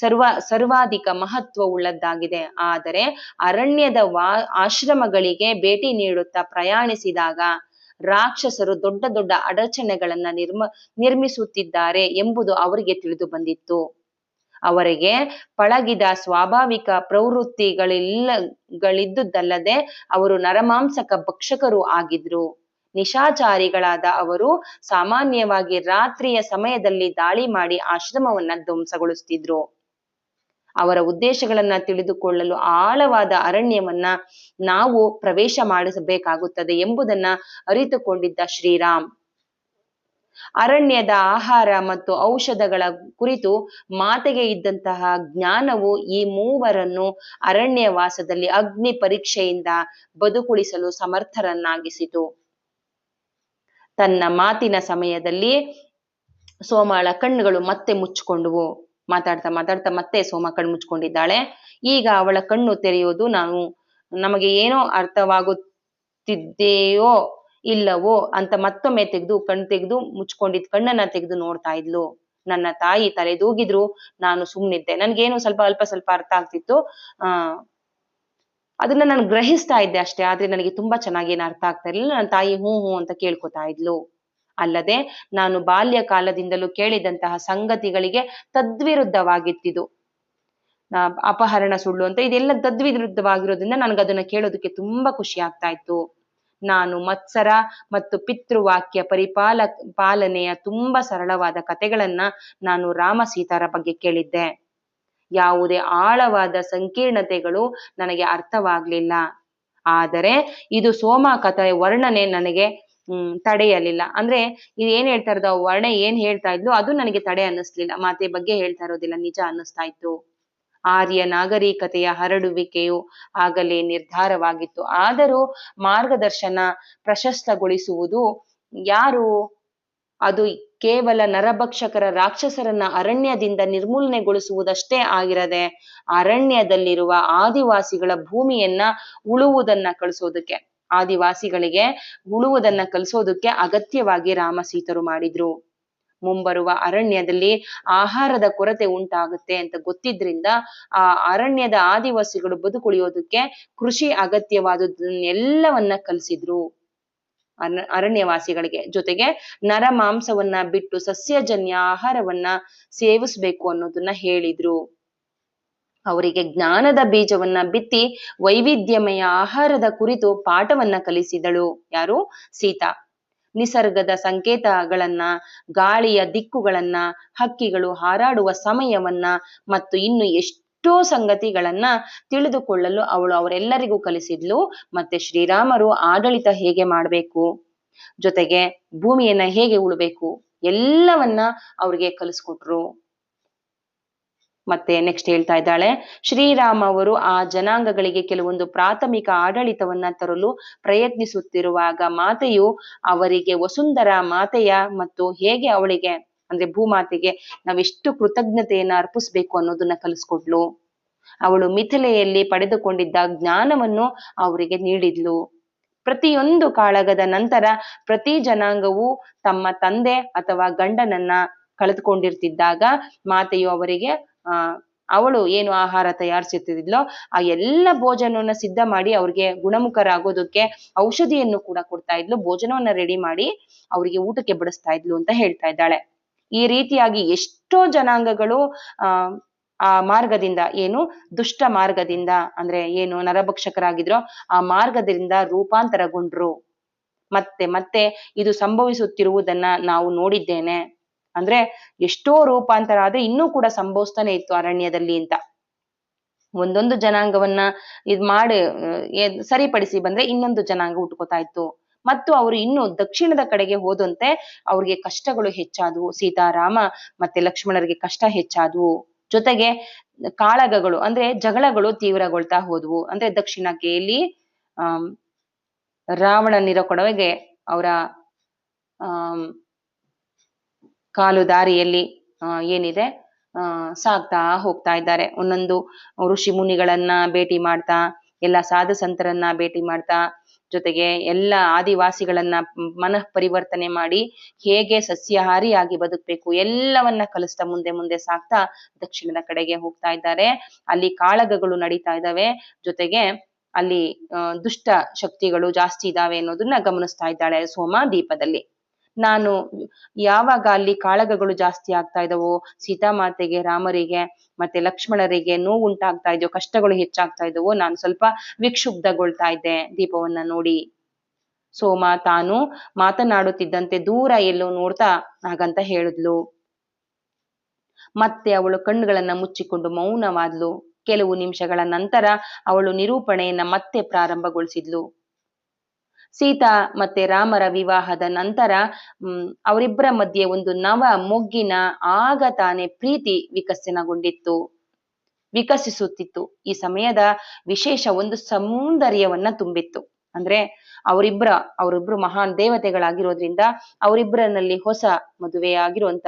ಸರ್ವಾಧಿಕ ಮಹತ್ವ ಉಳ್ಳದ್ದಾಗಿದೆ. ಆದರೆ ಅರಣ್ಯದ ಆಶ್ರಮಗಳಿಗೆ ಭೇಟಿ ನೀಡುತ್ತಾ ಪ್ರಯಾಣಿಸಿದಾಗ ರಾಕ್ಷಸರು ದೊಡ್ಡ ದೊಡ್ಡ ಅಡಚಣೆಗಳನ್ನ ನಿರ್ಮಿಸುತ್ತಿದ್ದಾರೆ ಎಂಬುದು ಅವರಿಗೆ ತಿಳಿದು ಬಂದಿತ್ತು. ಅವರಿಗೆ ಪಳಗಿದ ಸ್ವಾಭಾವಿಕ ಪ್ರವೃತ್ತಿಗಳಿದ್ದುದಲ್ಲದೆ ಅವರು ನರಮಾಂಸಕ ಭಕ್ಷಕರು ಆಗಿದ್ರು. ನಿಶಾಚಾರಿಗಳಾದ ಅವರು ಸಾಮಾನ್ಯವಾಗಿ ರಾತ್ರಿಯ ಸಮಯದಲ್ಲಿ ದಾಳಿ ಮಾಡಿ ಆಶ್ರಮವನ್ನ ಧ್ವಂಸಗೊಳಿಸ್ತಿದ್ರು. ಅವರ ಉದ್ದೇಶಗಳನ್ನ ತಿಳಿದುಕೊಳ್ಳಲು ಆಳವಾದ ಅರಣ್ಯವನ್ನ ನಾವು ಪ್ರವೇಶ ಮಾಡಿಸಬೇಕಾಗುತ್ತದೆ ಎಂಬುದನ್ನ ಅರಿತುಕೊಂಡಿದ್ದ ಶ್ರೀರಾಮ್ ಅರಣ್ಯದ ಆಹಾರ ಮತ್ತು ಔಷಧಗಳ ಕುರಿತು ಮಾತೆಗೆ ಇದ್ದಂತಹ ಜ್ಞಾನವು ಈ ಮೂವರನ್ನು ಅರಣ್ಯವಾಸದಲ್ಲಿ ಅಗ್ನಿ ಪರೀಕ್ಷೆಯಿಂದ ಬದುಕುಳಿಸಲು ಸಮರ್ಥರನ್ನಾಗಿಸಿತು. ತನ್ನ ಮಾತಿನ ಸಮಯದಲ್ಲಿ ಸೋಮಳ ಕಣ್ಣುಗಳು ಮತ್ತೆ ಮುಚ್ಚಿಕೊಂಡವು. ಮಾತಾಡ್ತಾ ಮತ್ತೆ ಸೋಮ ಕಣ್ಣು ಮುಚ್ಕೊಂಡಿದ್ದಾಳೆ. ಈಗ ಅವಳ ಕಣ್ಣು ತೆರೆಯೋದು ನಮಗೆ ಏನೋ ಅರ್ಥವಾಗುತ್ತಿದೆಯೋ ಇಲ್ಲವೋ ಅಂತ ಮತ್ತೊಮ್ಮೆ ಕಣ್ಣು ಮುಚ್ಕೊಂಡಿದ್ ಕಣ್ಣನ್ನ ತೆಗೆದು ನೋಡ್ತಾ ಇದ್ಲು. ನನ್ನ ತಾಯಿ ತಲೆದೂಗಿದ್ರು, ನಾನು ಸುಮ್ನಿದ್ದೆ. ನನ್ಗೇನು ಅಲ್ಪ ಸ್ವಲ್ಪ ಅರ್ಥ ಆಗ್ತಿತ್ತು. ಅದನ್ನ ನಾನು ಗ್ರಹಿಸ್ತಾ ಇದ್ದೆ ಅಷ್ಟೇ. ಆದ್ರೆ ನನಗೆ ತುಂಬಾ ಚೆನ್ನಾಗಿ ಏನು ಅರ್ಥ ಆಗ್ತಾ ಇರ್ಲಿಲ್ಲ. ನನ್ನ ತಾಯಿ ಹ್ಞೂ ಅಂತ ಕೇಳ್ಕೊತಾ ಇದ್ಲು. ಅಲ್ಲದೆ ನಾನು ಬಾಲ್ಯ ಕಾಲದಿಂದಲೂ ಕೇಳಿದಂತಹ ಸಂಗತಿಗಳಿಗೆ ತದ್ವಿರುದ್ಧವಾಗಿತ್ತಿದು. ಅಪಹರಣ ಸುಳ್ಳು ಅಂತ ಇದೆಲ್ಲ ತದ್ವಿರುದ್ಧವಾಗಿರೋದ್ರಿಂದ ನನ್ಗದನ್ನ ಕೇಳೋದಕ್ಕೆ ತುಂಬಾ ಖುಷಿ ಆಗ್ತಾ ಇತ್ತು. ನಾನು ಮತ್ಸರ ಮತ್ತು ಪಿತೃವಾಕ್ಯ ಪಾಲನೆಯ ತುಂಬಾ ಸರಳವಾದ ಕಥೆಗಳನ್ನ ನಾನು ರಾಮ ಸೀತಾರ ಬಗ್ಗೆ ಕೇಳಿದ್ದೆ. ಯಾವುದೇ ಆಳವಾದ ಸಂಕೀರ್ಣತೆಗಳು ನನಗೆ ಅರ್ಥವಾಗ್ಲಿಲ್ಲ. ಆದರೆ ಇದು ಸೋಮ ಕಥೆಯ ವರ್ಣನೆ ನನಗೆ ತಡೆಯಲಿಲ್ಲ. ಅಂದ್ರೆ ಇದು ಏನ್ ಹೇಳ್ತಾ ಇರೋದು, ವರ್ಣೆ ಏನ್ ಹೇಳ್ತಾ ಇದ್ಲು ಅದು ನನಗೆ ತಡೆ ಅನ್ನಿಸ್ಲಿಲ್ಲ. ಮಾತೆ ಬಗ್ಗೆ ಹೇಳ್ತಾ ಇರೋದಿಲ್ಲ, ನಿಜ ಅನ್ನಿಸ್ತಾ ಇತ್ತು. ಆರ್ಯ ನಾಗರಿಕತೆಯ ಹರಡುವಿಕೆಯು ಆಗಲೇ ನಿರ್ಧಾರವಾಗಿತ್ತು. ಆದರೂ ಮಾರ್ಗದರ್ಶನ ಪ್ರಶಸ್ತಗೊಳಿಸುವುದು ಯಾರು? ಅದು ಕೇವಲ ನರಭಕ್ಷಕರ ರಾಕ್ಷಸರನ್ನ ಅರಣ್ಯದಿಂದ ನಿರ್ಮೂಲನೆಗೊಳಿಸುವುದಷ್ಟೇ ಆಗಿರದೆ ಅರಣ್ಯದಲ್ಲಿರುವ ಆದಿವಾಸಿಗಳ ಭೂಮಿಯನ್ನ ಆದಿವಾಸಿಗಳಿಗೆ ಉಳುವುದನ್ನ ಕಲಿಸೋದಕ್ಕೆ ಅಗತ್ಯವಾಗಿ ರಾಮ ಸೀತರು ಮಾಡಿದ್ರು. ಮುಂಬರುವ ಅರಣ್ಯದಲ್ಲಿ ಆಹಾರದ ಕೊರತೆ ಉಂಟಾಗುತ್ತೆ ಅಂತ ಗೊತ್ತಿದ್ರಿಂದ ಆ ಅರಣ್ಯದ ಆದಿವಾಸಿಗಳು ಬದುಕುಳಿಯೋದಕ್ಕೆ ಕೃಷಿ ಅಗತ್ಯವಾದದ್ದನ್ನೆಲ್ಲವನ್ನ ಕಲಿಸಿದ್ರು ಅರಣ್ಯವಾಸಿಗಳಿಗೆ. ಜೊತೆಗೆ ನರ ಮಾಂಸವನ್ನ ಬಿಟ್ಟು ಸಸ್ಯಜನ್ಯ ಆಹಾರವನ್ನ ಸೇವಿಸ್ಬೇಕು ಅನ್ನೋದನ್ನ ಹೇಳಿದ್ರು. ಅವರಿಗೆ ಜ್ಞಾನದ ಬೀಜವನ್ನ ಬಿತ್ತಿ ವೈವಿಧ್ಯಮಯ ಆಹಾರದ ಕುರಿತು ಪಾಠವನ್ನ ಕಲಿಸಿದಳು. ಯಾರು? ಸೀತಾ. ನಿಸರ್ಗದ ಸಂಕೇತಗಳನ್ನ, ಗಾಳಿಯ ದಿಕ್ಕುಗಳನ್ನ, ಹಕ್ಕಿಗಳು ಹಾರಾಡುವ ಸಮಯವನ್ನ ಮತ್ತು ಇನ್ನು ಎಷ್ಟೋ ಸಂಗತಿಗಳನ್ನ ತಿಳಿದುಕೊಳ್ಳಲು ಅವಳು ಅವರೆಲ್ಲರಿಗೂ ಕಲಿಸಿದ್ಲು. ಮತ್ತೆ ಶ್ರೀರಾಮರು ಆಡಳಿತ ಹೇಗೆ ಮಾಡ್ಬೇಕು, ಜೊತೆಗೆ ಭೂಮಿಯನ್ನ ಹೇಗೆ ಉಳ್ಬೇಕು ಎಲ್ಲವನ್ನ ಅವ್ರಿಗೆ ಕಲಿಸ್ಕೊಟ್ರು. ಮತ್ತೆ ನೆಕ್ಸ್ಟ್ ಹೇಳ್ತಾ ಇದ್ದಾಳೆ, ಶ್ರೀರಾಮ ಅವರು ಆ ಜನಾಂಗಗಳಿಗೆ ಕೆಲವೊಂದು ಪ್ರಾಥಮಿಕ ಆಡಳಿತವನ್ನ ತರಲು ಪ್ರಯತ್ನಿಸುತ್ತಿರುವಾಗ ಮಾತೆಯು ಅವರಿಗೆ ವಸುಂಧರ ಮಾತೆಯ ಮತ್ತು ಹೇಗೆ ಅವಳಿಗೆ ಅಂದ್ರೆ ಭೂಮಾತೆಗೆ ನಾವೆಷ್ಟು ಕೃತಜ್ಞತೆಯನ್ನ ಅರ್ಪಿಸ್ಬೇಕು ಅನ್ನೋದನ್ನ ಕಲಿಸ್ಕೊಟ್ಲು. ಅವಳು ಮಿಥಿಲೆಯಲ್ಲಿ ಪಡೆದುಕೊಂಡಿದ್ದ ಜ್ಞಾನವನ್ನು ಅವರಿಗೆ ನೀಡಿದ್ಲು. ಪ್ರತಿಯೊಂದು ಕಾಳಗದ ನಂತರ ಪ್ರತಿ ಜನಾಂಗವು ತಮ್ಮ ತಂದೆ ಅಥವಾ ಗಂಡನನ್ನ ಕಳೆದುಕೊಂಡಿರ್ತಿದ್ದಾಗ ಮಾತೆಯು ಅವರಿಗೆ ಅವಳು ಏನು ಆಹಾರ ತಯಾರಿಸುತ್ತಿದ್ಲೋ ಆ ಎಲ್ಲ ಭೋಜನವನ್ನ ಸಿದ್ಧ ಮಾಡಿ ಅವ್ರಿಗೆ ಗುಣಮುಖರಾಗೋದಕ್ಕೆ ಔಷಧಿಯನ್ನು ಕೂಡ ಕೊಡ್ತಾ ಇದ್ಲು. ಭೋಜನವನ್ನ ರೆಡಿ ಮಾಡಿ ಅವ್ರಿಗೆ ಊಟಕ್ಕೆ ಬಡಿಸ್ತಾ ಇದ್ಲು ಅಂತ ಹೇಳ್ತಾ ಇದ್ದಾಳೆ. ಈ ರೀತಿಯಾಗಿ ಎಷ್ಟೋ ಜನಾಂಗಗಳು ಆ ಮಾರ್ಗದಿಂದ, ಏನು ದುಷ್ಟ ಮಾರ್ಗದಿಂದ ಅಂದ್ರೆ ಏನು ನರಭಕ್ಷಕರಾಗಿದ್ರೋ ಆ ಮಾರ್ಗದಿಂದ ರೂಪಾಂತರಗೊಂಡ್ರು. ಮತ್ತೆ ಇದು ಸಂಭವಿಸುತ್ತಿರುವುದನ್ನ ನಾವು ನೋಡಿದ್ದೇನೆ. ಅಂದ್ರೆ ಎಷ್ಟೋ ರೂಪಾಂತರ ಆದ್ರೆ ಇನ್ನೂ ಕೂಡ ಸಂಭವಿಸ್ತಾನೆ ಇತ್ತು ಅರಣ್ಯದಲ್ಲಿ ಅಂತ. ಒಂದೊಂದು ಜನಾಂಗವನ್ನ ಮಾಡಿ ಸರಿಪಡಿಸಿ ಬಂದ್ರೆ ಇನ್ನೊಂದು ಜನಾಂಗ ಹುಟ್ಕೋತಾ ಇತ್ತು. ಮತ್ತು ಅವರು ಇನ್ನು ದಕ್ಷಿಣದ ಕಡೆಗೆ ಹೋದಂತೆ ಅವ್ರಿಗೆ ಕಷ್ಟಗಳು ಹೆಚ್ಚಾದವು. ಸೀತಾರಾಮ ಮತ್ತೆ ಲಕ್ಷ್ಮಣರಿಗೆ ಕಷ್ಟ ಹೆಚ್ಚಾದವು. ಜೊತೆಗೆ ಕಾಳಗಗಳು ಅಂದ್ರೆ ಜಗಳಗಳು ತೀವ್ರಗೊಳ್ತಾ ಹೋದ್ವು. ಅಂದ್ರೆ ದಕ್ಷಿಣಕ್ಕೆ ಇಲ್ಲಿ ರಾವಣನಿರೋ ಕೊಡವೆಗೆ ಅವರ ಕಾಲು ದಾರಿಯಲ್ಲಿ ಏನಿದೆ ಸಾಗ್ತಾ ಹೋಗ್ತಾ ಇದ್ದಾರೆ. ಒಂದೊಂದು ಋಷಿ ಮುನಿಗಳನ್ನ ಭೇಟಿ ಮಾಡ್ತಾ, ಎಲ್ಲ ಸಾಧು ಸಂತರನ್ನ ಭೇಟಿ ಮಾಡ್ತಾ, ಜೊತೆಗೆ ಎಲ್ಲ ಆದಿವಾಸಿಗಳನ್ನ ಮನಃ ಪರಿವರ್ತನೆ ಮಾಡಿ ಹೇಗೆ ಸಸ್ಯಾಹಾರಿಯಾಗಿ ಬದುಕ್ಬೇಕು ಎಲ್ಲವನ್ನ ಕಲಿಸ್ತಾ ಮುಂದೆ ಮುಂದೆ ಸಾಗ್ತಾ ದಕ್ಷಿಣದ ಕಡೆಗೆ ಹೋಗ್ತಾ ಇದ್ದಾರೆ. ಅಲ್ಲಿ ಕಾಳಗಗಳು ನಡೀತಾ ಇದ್ದಾವೆ. ಜೊತೆಗೆ ಅಲ್ಲಿ ದುಷ್ಟ ಶಕ್ತಿಗಳು ಜಾಸ್ತಿ ಇದಾವೆ ಅನ್ನೋದನ್ನ ಗಮನಿಸ್ತಾ ಇದ್ದಾಳೆ ಸೋಮ ದೀಪದಲ್ಲಿ. ನಾನು ಯಾವಾಗ ಅಲ್ಲಿ ಕಾಳಗಗಳು ಜಾಸ್ತಿ ಆಗ್ತಾ ಇದಾವೋ, ಸೀತಾಮಾತೆಗೆ, ರಾಮರಿಗೆ ಮತ್ತೆ ಲಕ್ಷ್ಮಣರಿಗೆ ನೋವು ಉಂಟಾಗ್ತಾ ಇದೆಯೋ, ಕಷ್ಟಗಳು ಹೆಚ್ಚಾಗ್ತಾ ಇದಾವೋ, ನಾನು ಸ್ವಲ್ಪ ವಿಕ್ಷುಬ್ಧಗೊಳ್ತಾ ಇದ್ದೆ ದೀಪವನ್ನ ನೋಡಿ. ಸೋಮ ತಾನು ಮಾತನಾಡುತ್ತಿದ್ದಂತೆ ದೂರ ಎಲ್ಲೋ ನೋಡ್ತಾ ಹಾಗಂತ ಹೇಳಿದ್ಲು. ಮತ್ತೆ ಅವಳು ಕಣ್ಣುಗಳನ್ನ ಮುಚ್ಚಿಕೊಂಡು ಮೌನವಾದ್ಲು. ಕೆಲವು ನಿಮಿಷಗಳ ನಂತರ ಅವಳು ನಿರೂಪಣೆಯನ್ನ ಮತ್ತೆ ಪ್ರಾರಂಭಗೊಳಿಸಿದ್ಲು. ಸೀತಾ ಮತ್ತೆ ರಾಮರ ವಿವಾಹದ ನಂತರ ಅವರಿಬ್ಬರ ಮಧ್ಯೆ ಒಂದು ನವ ಮೊಗ್ಗಿನ ಆಗ ತಾನೇ ಪ್ರೀತಿ ವಿಕಸಿಸುತ್ತಿತ್ತು. ಈ ಸಮಯದ ವಿಶೇಷ ಒಂದು ಸೌಂದರ್ಯವನ್ನ ತುಂಬಿತ್ತು. ಅಂದ್ರೆ ಅವರಿಬ್ರು ಮಹಾನ್ ದೇವತೆಗಳಾಗಿರೋದ್ರಿಂದ ಅವರಿಬ್ಬರಲ್ಲಿ ಹೊಸ ಮದುವೆಯಾಗಿರುವಂತ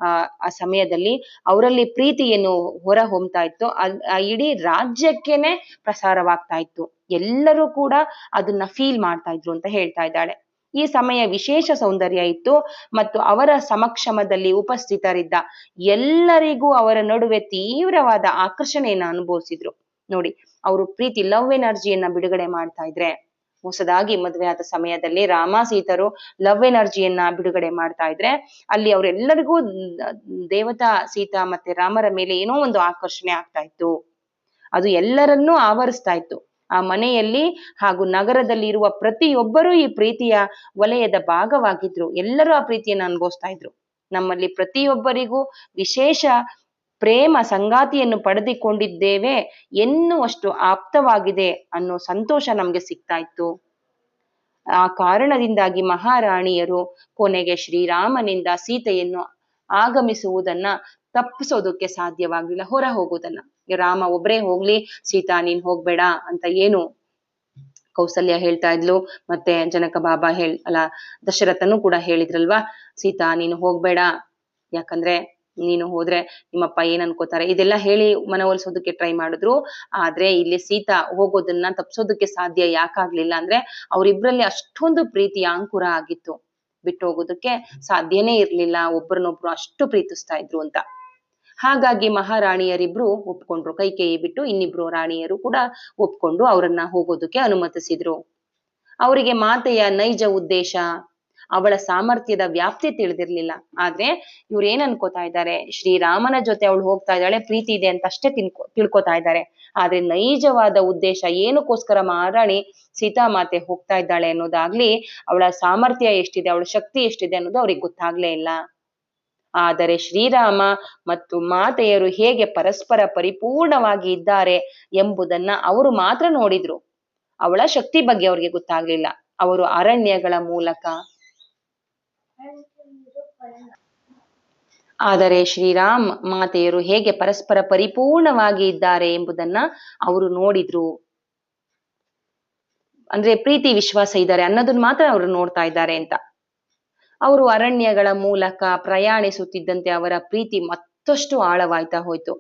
ಆ ಸಮಯದಲ್ಲಿ ಅವರಲ್ಲಿ ಪ್ರೀತಿಯನ್ನು ಹೊರ ಹೊಮ್ತಾ ಇತ್ತು. ಇಡೀ ರಾಜ್ಯಕ್ಕೇನೆ ಪ್ರಸಾರವಾಗ್ತಾ ಇತ್ತು. ಎಲ್ಲರೂ ಕೂಡ ಅದನ್ನ ಫೀಲ್ ಮಾಡ್ತಾ ಇದ್ರು ಅಂತ ಹೇಳ್ತಾ ಇದ್ದಾಳೆ. ಈ ಸಮಯ ವಿಶೇಷ ಸೌಂದರ್ಯ ಇತ್ತು ಮತ್ತು ಅವರ ಸಮಕ್ಷಮದಲ್ಲಿ ಉಪಸ್ಥಿತರಿದ್ದ ಎಲ್ಲರಿಗೂ ಅವರ ನಡುವೆ ತೀವ್ರವಾದ ಆಕರ್ಷಣೆಯನ್ನ ಅನುಭವಿಸಿದ್ರು. ನೋಡಿ, ಅವರು ಪ್ರೀತಿ ಲವ್ ಎನರ್ಜಿಯನ್ನ ಬಿಡುಗಡೆ ಮಾಡ್ತಾ ಇದ್ರೆ, ಹೊಸದಾಗಿ ಮದುವೆ ಆದ ಸಮಯದಲ್ಲಿ ರಾಮ ಸೀತರು ಲವ್ ಎನರ್ಜಿಯನ್ನ ಬಿಡುಗಡೆ ಮಾಡ್ತಾ ಇದ್ರೆ ಅಲ್ಲಿ ಅವರೆಲ್ಲರಿಗೂ ದೇವತಾ ಸೀತಾ ಮತ್ತೆ ರಾಮರ ಮೇಲೆ ಏನೋ ಒಂದು ಆಕರ್ಷಣೆ ಆಗ್ತಾ ಇತ್ತು. ಅದು ಎಲ್ಲರನ್ನೂ ಆವರಿಸ್ತಾ ಇತ್ತು. ಆ ಮನೆಯಲ್ಲಿ ಹಾಗೂ ನಗರದಲ್ಲಿ ಇರುವ ಪ್ರತಿಯೊಬ್ಬರೂ ಈ ಪ್ರೀತಿಯ ವಲಯದ ಭಾಗವಾಗಿದ್ರು. ಎಲ್ಲರೂ ಆ ಪ್ರೀತಿಯನ್ನು ಅನುಭವಿಸ್ತಾ ಇದ್ರು. ನಮ್ಮಲ್ಲಿ ಪ್ರತಿಯೊಬ್ಬರಿಗೂ ವಿಶೇಷ ಪ್ರೇಮ ಸಂಗಾತಿಯನ್ನು ಪಡೆದುಕೊಂಡಿದ್ದೇವೆ ಎನ್ನುವಷ್ಟು ಆಪ್ತವಾಗಿದೆ ಅನ್ನೋ ಸಂತೋಷ ನಮ್ಗೆ ಸಿಗ್ತಾ ಇತ್ತು. ಆ ಕಾರಣದಿಂದಾಗಿ ಮಹಾರಾಣಿಯರು ಕೊನೆಗೆ ಶ್ರೀರಾಮನಿಂದ ಸೀತೆಯನ್ನು ಆಗಮಿಸುವುದನ್ನ ತಪ್ಪಿಸೋದಕ್ಕೆ ಸಾಧ್ಯವಾಗ್ಲಿಲ್ಲ, ಹೊರ ಹೋಗೋದನ್ನ. ರಾಮ ಒಬ್ರೇ ಹೋಗ್ಲಿ, ಸೀತಾ ನೀನ್ ಹೋಗ್ಬೇಡ ಅಂತ ಏನು ಕೌಸಲ್ಯ ಹೇಳ್ತಾ ಇದ್ಲು, ಮತ್ತೆ ಜನಕ ಬಾಬಾ ದಶರಥನು ಕೂಡ ಹೇಳಿದ್ರಲ್ವಾ, ಸೀತಾ ನೀನು ಹೋಗ್ಬೇಡ, ಯಾಕಂದ್ರೆ ನೀನು ಹೋದ್ರೆ ನಿಮ್ಮಪ್ಪ ಏನ್ ಅನ್ಕೋತಾರೆ, ಇದೆಲ್ಲ ಹೇಳಿ ಮನವೊಲಿಸೋದಕ್ಕೆ ಟ್ರೈ ಮಾಡಿದ್ರು. ಆದ್ರೆ ಇಲ್ಲಿ ಸೀತಾ ಹೋಗೋದನ್ನ ತಪ್ಸೋದಕ್ಕೆ ಸಾಧ್ಯ ಯಾಕಾಗ್ಲಿಲ್ಲ ಅಂದ್ರೆ ಅವರಿಬ್ರಲ್ಲಿ ಅಷ್ಟೊಂದು ಪ್ರೀತಿಯ ಅಂಕುರ ಆಗಿತ್ತು. ಬಿಟ್ಟು ಹೋಗೋದಕ್ಕೆ ಸಾಧ್ಯನೇ ಇರ್ಲಿಲ್ಲ, ಒಬ್ರನ್ನೊಬ್ರು ಅಷ್ಟು ಪ್ರೀತಿಸ್ತಾ ಇದ್ರು ಅಂತ. ಹಾಗಾಗಿ ಮಹಾರಾಣಿಯರಿಬ್ರು ಒಪ್ಕೊಂಡ್ರು. ಕೈಕೇಯಿ ಬಿಟ್ಟು ಇನ್ನಿಬ್ರು ರಾಣಿಯರು ಕೂಡ ಒಪ್ಕೊಂಡು ಅವರನ್ನ ಹೋಗೋದಕ್ಕೆ ಅನುಮತಿಸಿದ್ರು. ಅವರಿಗೆ ಮಾತೆಯ ನೈಜ ಉದ್ದೇಶ, ಅವಳ ಸಾಮರ್ಥ್ಯದ ವ್ಯಾಪ್ತಿ ತಿಳಿದಿರ್ಲಿಲ್ಲ. ಆದ್ರೆ ಇವ್ರು ಏನ್ ಅನ್ಕೋತಾ ಇದ್ದಾರೆ, ಶ್ರೀರಾಮನ ಜೊತೆ ಅವಳು ಹೋಗ್ತಾ ಇದ್ದಾಳೆ, ಪ್ರೀತಿ ಇದೆ ಅಂತ ಅಷ್ಟೇ ತಿಳ್ಕೊತಾ ಇದ್ದಾರೆ. ಆದ್ರೆ ನೈಜವಾದ ಉದ್ದೇಶ, ಏನಕ್ಕೋಸ್ಕರ ಮಹಾರಾಣಿ ಸೀತಾಮಾತೆ ಹೋಗ್ತಾ ಇದ್ದಾಳೆ ಅನ್ನೋದಾಗ್ಲಿ, ಅವಳ ಸಾಮರ್ಥ್ಯ ಎಷ್ಟಿದೆ, ಅವಳ ಶಕ್ತಿ ಎಷ್ಟಿದೆ ಅನ್ನೋದು ಅವ್ರಿಗೆ ಗೊತ್ತಾಗ್ಲೇ ಇಲ್ಲ. ಆದರೆ ಶ್ರೀರಾಮ ಮತ್ತು ಮಾತೆಯರು ಹೇಗೆ ಪರಸ್ಪರ ಪರಿಪೂರ್ಣವಾಗಿ ಇದ್ದಾರೆ ಎಂಬುದನ್ನ ಅವರು ಮಾತ್ರ ನೋಡಿದ್ರು. ಅವಳ ಶಕ್ತಿ ಬಗ್ಗೆ ಅವ್ರಿಗೆ ಗೊತ್ತಾಗ್ಲಿಲ್ಲ. ಅವರು ಅರಣ್ಯಗಳ ಮೂಲಕ, ಆದರೆ ಶ್ರೀರಾಮ್ ಮಾತೆಯರು ಹೇಗೆ ಪರಸ್ಪರ ಪರಿಪೂರ್ಣವಾಗಿ ಇದ್ದಾರೆ ಎಂಬುದನ್ನ ಅವರು ನೋಡಿದ್ರು. ಅಂದ್ರೆ ಪ್ರೀತಿ ವಿಶ್ವಾಸ ಇದ್ದಾರೆ ಅನ್ನೋದನ್ನ ಮಾತ್ರ ಅವರು ನೋಡ್ತಾ ಇದ್ದಾರೆ ಅಂತ. ಅವರು ಅರಣ್ಯಗಳ ಮೂಲಕ ಪ್ರಯಾಣಿಸುತ್ತಿದ್ದಂತೆ ಅವರ ಪ್ರೀತಿ ಮತ್ತಷ್ಟು ಆಳವಾಯ್ತಾ ಹೋಯ್ತು.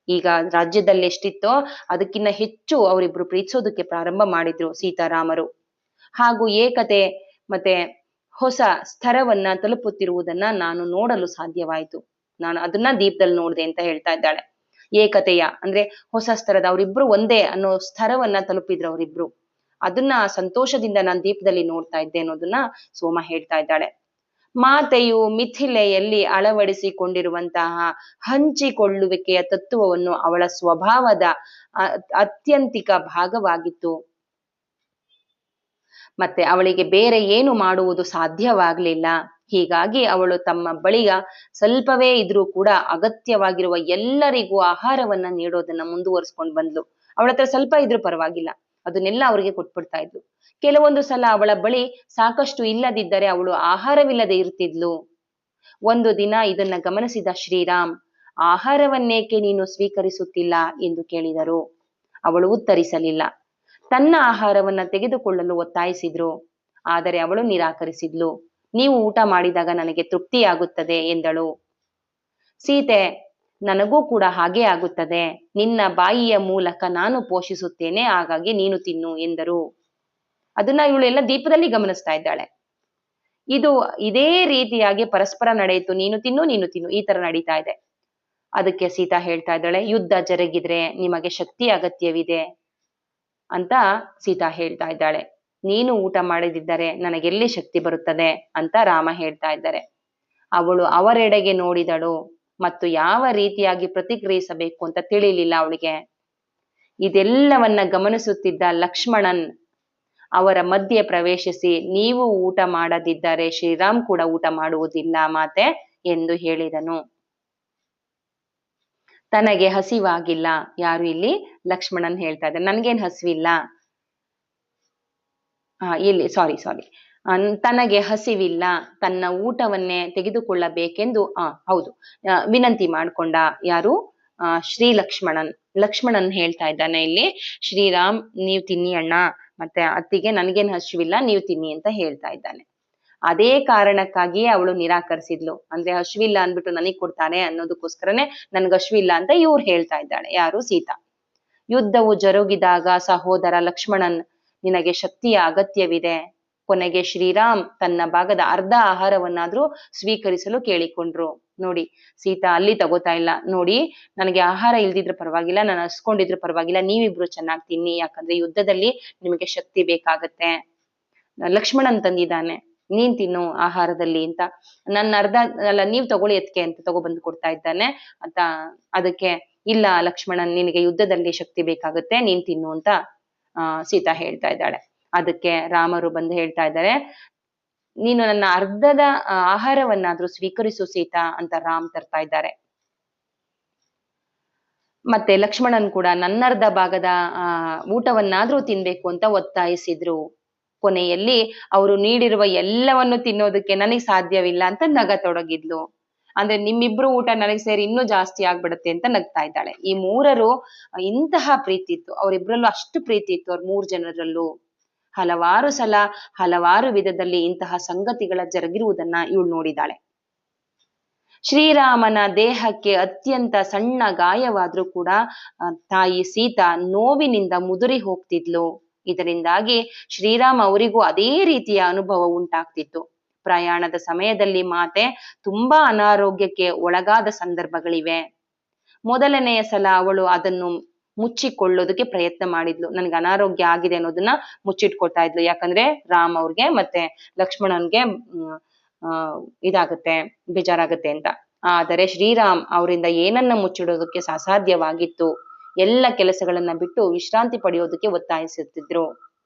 ಈಗ ರಾಜ್ಯದಲ್ಲಿ ಎಷ್ಟಿತ್ತೋ ಅದಕ್ಕಿಂತ ಹೆಚ್ಚು ಅವರಿಬ್ರು ಪ್ರೀತಿಸೋದಕ್ಕೆ ಪ್ರಾರಂಭ ಮಾಡಿದ್ರು ಸೀತಾರಾಮರು. ಹಾಗೂ ಏಕತೆ ಮತ್ತೆ ಹೊಸ ಸ್ತರವನ್ನ ತಲುಪುತ್ತಿರುವುದನ್ನ ನಾನು ನೋಡಲು ಸಾಧ್ಯವಾಯಿತು. ನಾನು ಅದನ್ನ ದೀಪದಲ್ಲಿ ನೋಡ್ದೆ ಅಂತ ಹೇಳ್ತಾ ಇದ್ದಾಳೆ. ಏಕತೆಯ ಅಂದ್ರೆ ಹೊಸ ಸ್ತರದ, ಅವರಿಬ್ರು ಒಂದೇ ಅನ್ನೋ ಸ್ತರವನ್ನ ತಲುಪಿದ್ರು ಅವರಿಬ್ರು. ಅದನ್ನ ಸಂತೋಷದಿಂದ ನಾನು ದೀಪದಲ್ಲಿ ನೋಡ್ತಾ ಇದ್ದೆ ಅನ್ನೋದನ್ನ ಸೋಮ ಹೇಳ್ತಾ ಇದ್ದಾಳೆ. ಮಾತೆಯು ಮಿಥಿಲೆಯಲ್ಲಿ ಅಳವಡಿಸಿಕೊಂಡಿರುವಂತಹ ಹಂಚಿಕೊಳ್ಳುವಿಕೆಯ ತತ್ವವನ್ನು ಅವಳ ಸ್ವಭಾವದ ಅತ್ಯಂತಿಕ ಭಾಗವಾಗಿತ್ತು. ಮತ್ತೆ ಅವಳಿಗೆ ಬೇರೆ ಏನು ಮಾಡುವುದು ಸಾಧ್ಯವಾಗ್ಲಿಲ್ಲ. ಹೀಗಾಗಿ ಅವಳು ತಮ್ಮ ಬಳಿಯ ಸ್ವಲ್ಪವೇ ಇದ್ರೂ ಕೂಡ ಅಗತ್ಯವಾಗಿರುವ ಎಲ್ಲರಿಗೂ ಆಹಾರವನ್ನ ನೀಡೋದನ್ನ ಮುಂದುವರಿಸ್ಕೊಂಡು ಬಂದ್ಲು. ಅವಳ ಹತ್ರ ಸ್ವಲ್ಪ ಇದ್ರೂ ಪರವಾಗಿಲ್ಲ, ಅದನ್ನೆಲ್ಲ ಅವರಿಗೆ ಕೊಟ್ಬಿಡ್ತಾ ಇದ್ಲು. ಕೆಲವೊಂದು ಸಲ ಅವಳ ಬಳಿ ಸಾಕಷ್ಟು ಇಲ್ಲದಿದ್ದರೆ ಅವಳು ಆಹಾರವಿಲ್ಲದೆ ಇರ್ತಿದ್ಲು. ಒಂದು ದಿನ ಇದನ್ನ ಗಮನಿಸಿದ ಶ್ರೀರಾಮ್, ಆಹಾರವನ್ನೇಕೆ ನೀನು ಸ್ವೀಕರಿಸುತ್ತಿಲ್ಲ ಎಂದು ಕೇಳಿದರು. ಅವಳು ಉತ್ತರಿಸಲಿಲ್ಲ. ತನ್ನ ಆಹಾರವನ್ನ ತೆಗೆದುಕೊಳ್ಳಲು ಒತ್ತಾಯಿಸಿದ್ರು. ಆದರೆ ಅವಳು ನಿರಾಕರಿಸಿದ್ಲು. ನೀವು ಊಟ ಮಾಡಿದಾಗ ನನಗೆ ತೃಪ್ತಿಯಾಗುತ್ತದೆ ಎಂದಳು. ಸೀತೆ, ನನಗೂ ಕೂಡ ಹಾಗೆ ಆಗುತ್ತದೆ, ನಿನ್ನ ಬಾಯಿಯ ಮೂಲಕ ನಾನು ಪೋಷಿಸುತ್ತೇನೆ, ಹಾಗಾಗಿ ನೀನು ತಿನ್ನು ಎಂದರು. ಅದನ್ನ ಇವಳೆಲ್ಲ ದೀಪದಲ್ಲಿ ಗಮನಿಸ್ತಾ ಇದ್ದಾಳೆ. ಇದೇ ರೀತಿಯಾಗಿ ಪರಸ್ಪರ ನಡೆಯಿತು. ನೀನು ತಿನ್ನು ನೀನು ತಿನ್ನು, ಈ ತರ ನಡೀತಾ ಇದೆ. ಅದಕ್ಕೆ ಸೀತಾ ಹೇಳ್ತಾ ಇದ್ದಾಳೆ, ಯುದ್ಧ ಜರುಗಿದ್ರೆ ನಿಮಗೆ ಶಕ್ತಿ ಅಗತ್ಯವಿದೆ ಅಂತ ಸೀತಾ ಹೇಳ್ತಾ ಇದ್ದಾಳೆ. ನೀನು ಊಟ ಮಾಡದಿದ್ದರೆ ನನಗೆಲ್ಲಿ ಶಕ್ತಿ ಬರುತ್ತದೆ ಅಂತ ರಾಮ ಹೇಳ್ತಾ ಇದ್ದಾರೆ. ಅವಳು ಅವರೆಡೆಗೆ ನೋಡಿದಳು ಮತ್ತು ಯಾವ ರೀತಿಯಾಗಿ ಪ್ರತಿಕ್ರಿಯಿಸಬೇಕು ಅಂತ ತಿಳಿಲಿಲ್ಲ ಅವಳಿಗೆ. ಇದೆಲ್ಲವನ್ನ ಗಮನಿಸುತ್ತಿದ್ದ ಲಕ್ಷ್ಮಣನ್ ಅವರ ಮಧ್ಯೆ ಪ್ರವೇಶಿಸಿ, ನೀವು ಊಟ ಮಾಡದಿದ್ದರೆ ಶ್ರೀರಾಮ್ ಕೂಡ ಊಟ ಮಾಡುವುದಿಲ್ಲ ಮಾತೆ ಎಂದು ಹೇಳಿದನು. ತನಗೆ ಹಸಿವಾಗಿಲ್ಲ. ಯಾರು ಇಲ್ಲಿ? ಲಕ್ಷ್ಮಣನ್ ಹೇಳ್ತಾ ಇದ್ದಾರೆ, ನನ್ಗೇನ್ ಹಸಿವಿಲ್ಲ. ಇಲ್ಲಿ ಸಾರಿ ತನಗೆ ಹಸಿವಿಲ್ಲ, ತನ್ನ ಊಟವನ್ನೇ ತೆಗೆದುಕೊಳ್ಳಬೇಕೆಂದು ಹೌದು ವಿನಂತಿ ಮಾಡ್ಕೊಂಡ. ಯಾರು? ಶ್ರೀ ಲಕ್ಷ್ಮಣನ್ ಹೇಳ್ತಾ ಇದ್ದಾನೆ ಇಲ್ಲಿ, ಶ್ರೀರಾಮ್ ನೀವ್ ತಿನ್ನಿ ಅಣ್ಣ, ಮತ್ತೆ ಅತ್ತಿಗೆ ನನ್ಗೇನ್ ಹಸಿವಿಲ್ಲ, ನೀವು ತಿನ್ನಿ ಅಂತ ಹೇಳ್ತಾ ಇದ್ದಾನೆ. ಅದೇ ಕಾರಣಕ್ಕಾಗಿಯೇ ಅವಳು ನಿರಾಕರಿಸಿದ್ಲು. ಅಂದ್ರೆ ಹಸಿವಿಲ್ಲ ಅಂದ್ಬಿಟ್ಟು ನನಗ್ ಕೊಡ್ತಾನೆ ಅನ್ನೋದಕ್ಕೋಸ್ಕರನೇ ನನ್ಗೆ ಹಸಿವಿಲ್ಲ ಅಂತ ಇವ್ರು ಹೇಳ್ತಾ ಇದ್ದಾಳೆ. ಯಾರು? ಸೀತಾ. ಯುದ್ಧವು ಜರುಗಿದಾಗ ಸಹೋದರ ಲಕ್ಷ್ಮಣನ್, ನಿನಗೆ ಶಕ್ತಿಯ ಅಗತ್ಯವಿದೆ. ಕೊನೆಗೆ ಶ್ರೀರಾಮ್ ತನ್ನ ಭಾಗದ ಅರ್ಧ ಆಹಾರವನ್ನಾದ್ರೂ ಸ್ವೀಕರಿಸಲು ಕೇಳಿಕೊಂಡ್ರು. ನೋಡಿ, ಸೀತಾ ಅಲ್ಲಿ ತಗೋತಾ ಇಲ್ಲ. ನೋಡಿ, ನನಗೆ ಆಹಾರ ಇಲ್ದಿದ್ರು ಪರವಾಗಿಲ್ಲ, ನಾನು ಹಸ್ಕೊಂಡಿದ್ರು ಪರವಾಗಿಲ್ಲ, ನೀವಿಬ್ರು ಚೆನ್ನಾಗಿ ತಿನ್ನಿ, ಯಾಕಂದ್ರೆ ಯುದ್ಧದಲ್ಲಿ ನಿಮಗೆ ಶಕ್ತಿ ಬೇಕಾಗತ್ತೆ. ಲಕ್ಷ್ಮಣನ್ ತಂದಿದ್ದಾನೆ, ನೀನ್ ತಿನ್ನು ಆಹಾರದಲ್ಲಿ ಅಂತ. ನನ್ನ ಅರ್ಧ ಅಲ್ಲ, ನೀವ್ ತಗೊಳ್ಳಿ ಎತ್ಕೆ ಅಂತ ತಗೊಬಂದು ಕೊಡ್ತಾ ಇದ್ದಾನೆ ಅಂತ. ಅದಕ್ಕೆ ಇಲ್ಲ ಲಕ್ಷ್ಮಣನ್, ನಿನಗೆ ಯುದ್ಧದಲ್ಲಿ ಶಕ್ತಿ ಬೇಕಾಗುತ್ತೆ, ನೀನ್ ತಿನ್ನು ಅಂತ ಸೀತಾ ಹೇಳ್ತಾ ಇದ್ದಾಳೆ. ಅದಕ್ಕೆ ರಾಮರು ಬಂದು ಹೇಳ್ತಾ ಇದ್ದಾರೆ, ನೀನು ನನ್ನ ಅರ್ಧದ ಆಹಾರವನ್ನಾದ್ರೂ ಸ್ವೀಕರಿಸು ಸೀತಾ ಅಂತ ರಾಮ್ ತರ್ತಾ ಇದ್ದಾರೆ. ಮತ್ತೆ ಲಕ್ಷ್ಮಣನ್ ಕೂಡ ನನ್ನರ್ಧ ಭಾಗದ ಊಟವನ್ನಾದ್ರೂ ತಿನ್ಬೇಕು ಅಂತ ಒತ್ತಾಯಿಸಿದ್ರು. ಕೊನೆಯಲ್ಲಿ ಅವರು ನೀಡಿರುವ ಎಲ್ಲವನ್ನು ತಿನ್ನೋದಕ್ಕೆ ನನಗ್ ಸಾಧ್ಯವಿಲ್ಲ ಅಂತ ನಗತೊಡಗಿದ್ಲು. ಅಂದ್ರೆ ನಿಮ್ಮಿಬ್ರು ಊಟ ನನಗ್ ಸೇರಿ ಇನ್ನೂ ಜಾಸ್ತಿ ಆಗ್ಬಿಡುತ್ತೆ ಅಂತ ನಗ್ತಾ ಇದ್ದಾಳೆ. ಈ ಮೂರರು ಇಂತಹ ಪ್ರೀತಿ ಇತ್ತು ಅವರಿಬ್ರಲ್ಲೂ, ಅಷ್ಟು ಪ್ರೀತಿ ಇತ್ತು ಅವ್ರ 3 ಜನರಲ್ಲೂ. ಹಲವಾರು ಸಲ ಹಲವಾರು ವಿಧದಲ್ಲಿ ಇಂತಹ ಸಂಗತಿಗಳ ಜರುಗಿರುವುದನ್ನ ಇವಳು ನೋಡಿದಾಳೆ. ಶ್ರೀರಾಮನ ದೇಹಕ್ಕೆ ಅತ್ಯಂತ ಸಣ್ಣ ಗಾಯವಾದ್ರೂ ಕೂಡ ತಾಯಿ ಸೀತಾ ನೋವಿನಿಂದ ಮುದುರಿ ಹೋಗ್ತಿದ್ಲು. ಇದರಿಂದಾಗಿ ಶ್ರೀರಾಮ ಅವರಿಗೂ ಅದೇ ರೀತಿಯ ಅನುಭವ ಉಂಟಾಗ್ತಿತ್ತು. ಪ್ರಯಾಣದ ಸಮಯದಲ್ಲಿ ಮಾತೆ ತುಂಬಾ ಅನಾರೋಗ್ಯಕ್ಕೆ ಒಳಗಾದ ಸಂದರ್ಭಗಳಿವೆ. ಮೊದಲನೆಯ ಸಲ ಅವಳು ಅದನ್ನು ಮುಚ್ಚಿಕೊಳ್ಳೋದಕ್ಕೆ ಪ್ರಯತ್ನ ಮಾಡಿದ್ಲು. ನನ್ಗೆ ಅನಾರೋಗ್ಯ ಆಗಿದೆ ಅನ್ನೋದನ್ನ ಮುಚ್ಚಿಟ್ಕೊಳ್ತಾ ಇದ್ಲು. ಯಾಕಂದ್ರೆ ರಾಮ್ ಅವ್ರಿಗೆ ಮತ್ತೆ ಲಕ್ಷ್ಮಣನ್ಗೆ ಇದಾಗುತ್ತೆ, ಬೇಜಾರಾಗುತ್ತೆ ಅಂತ. ಆದರೆ ಶ್ರೀರಾಮ್ ಅವರಿಂದ ಏನನ್ನ ಮುಚ್ಚಿಡೋದಕ್ಕೆ ಅಸಾಧ್ಯವಾಗಿತ್ತು. ಎಲ್ಲ ಕೆಲಸಗಳನ್ನ ಬಿಟ್ಟು ವಿಶ್ರಾಂತಿ ಪಡೆಯೋದಕ್ಕೆ ಒತ್ತಾಯಿಸುತ್ತಿದ್ರು.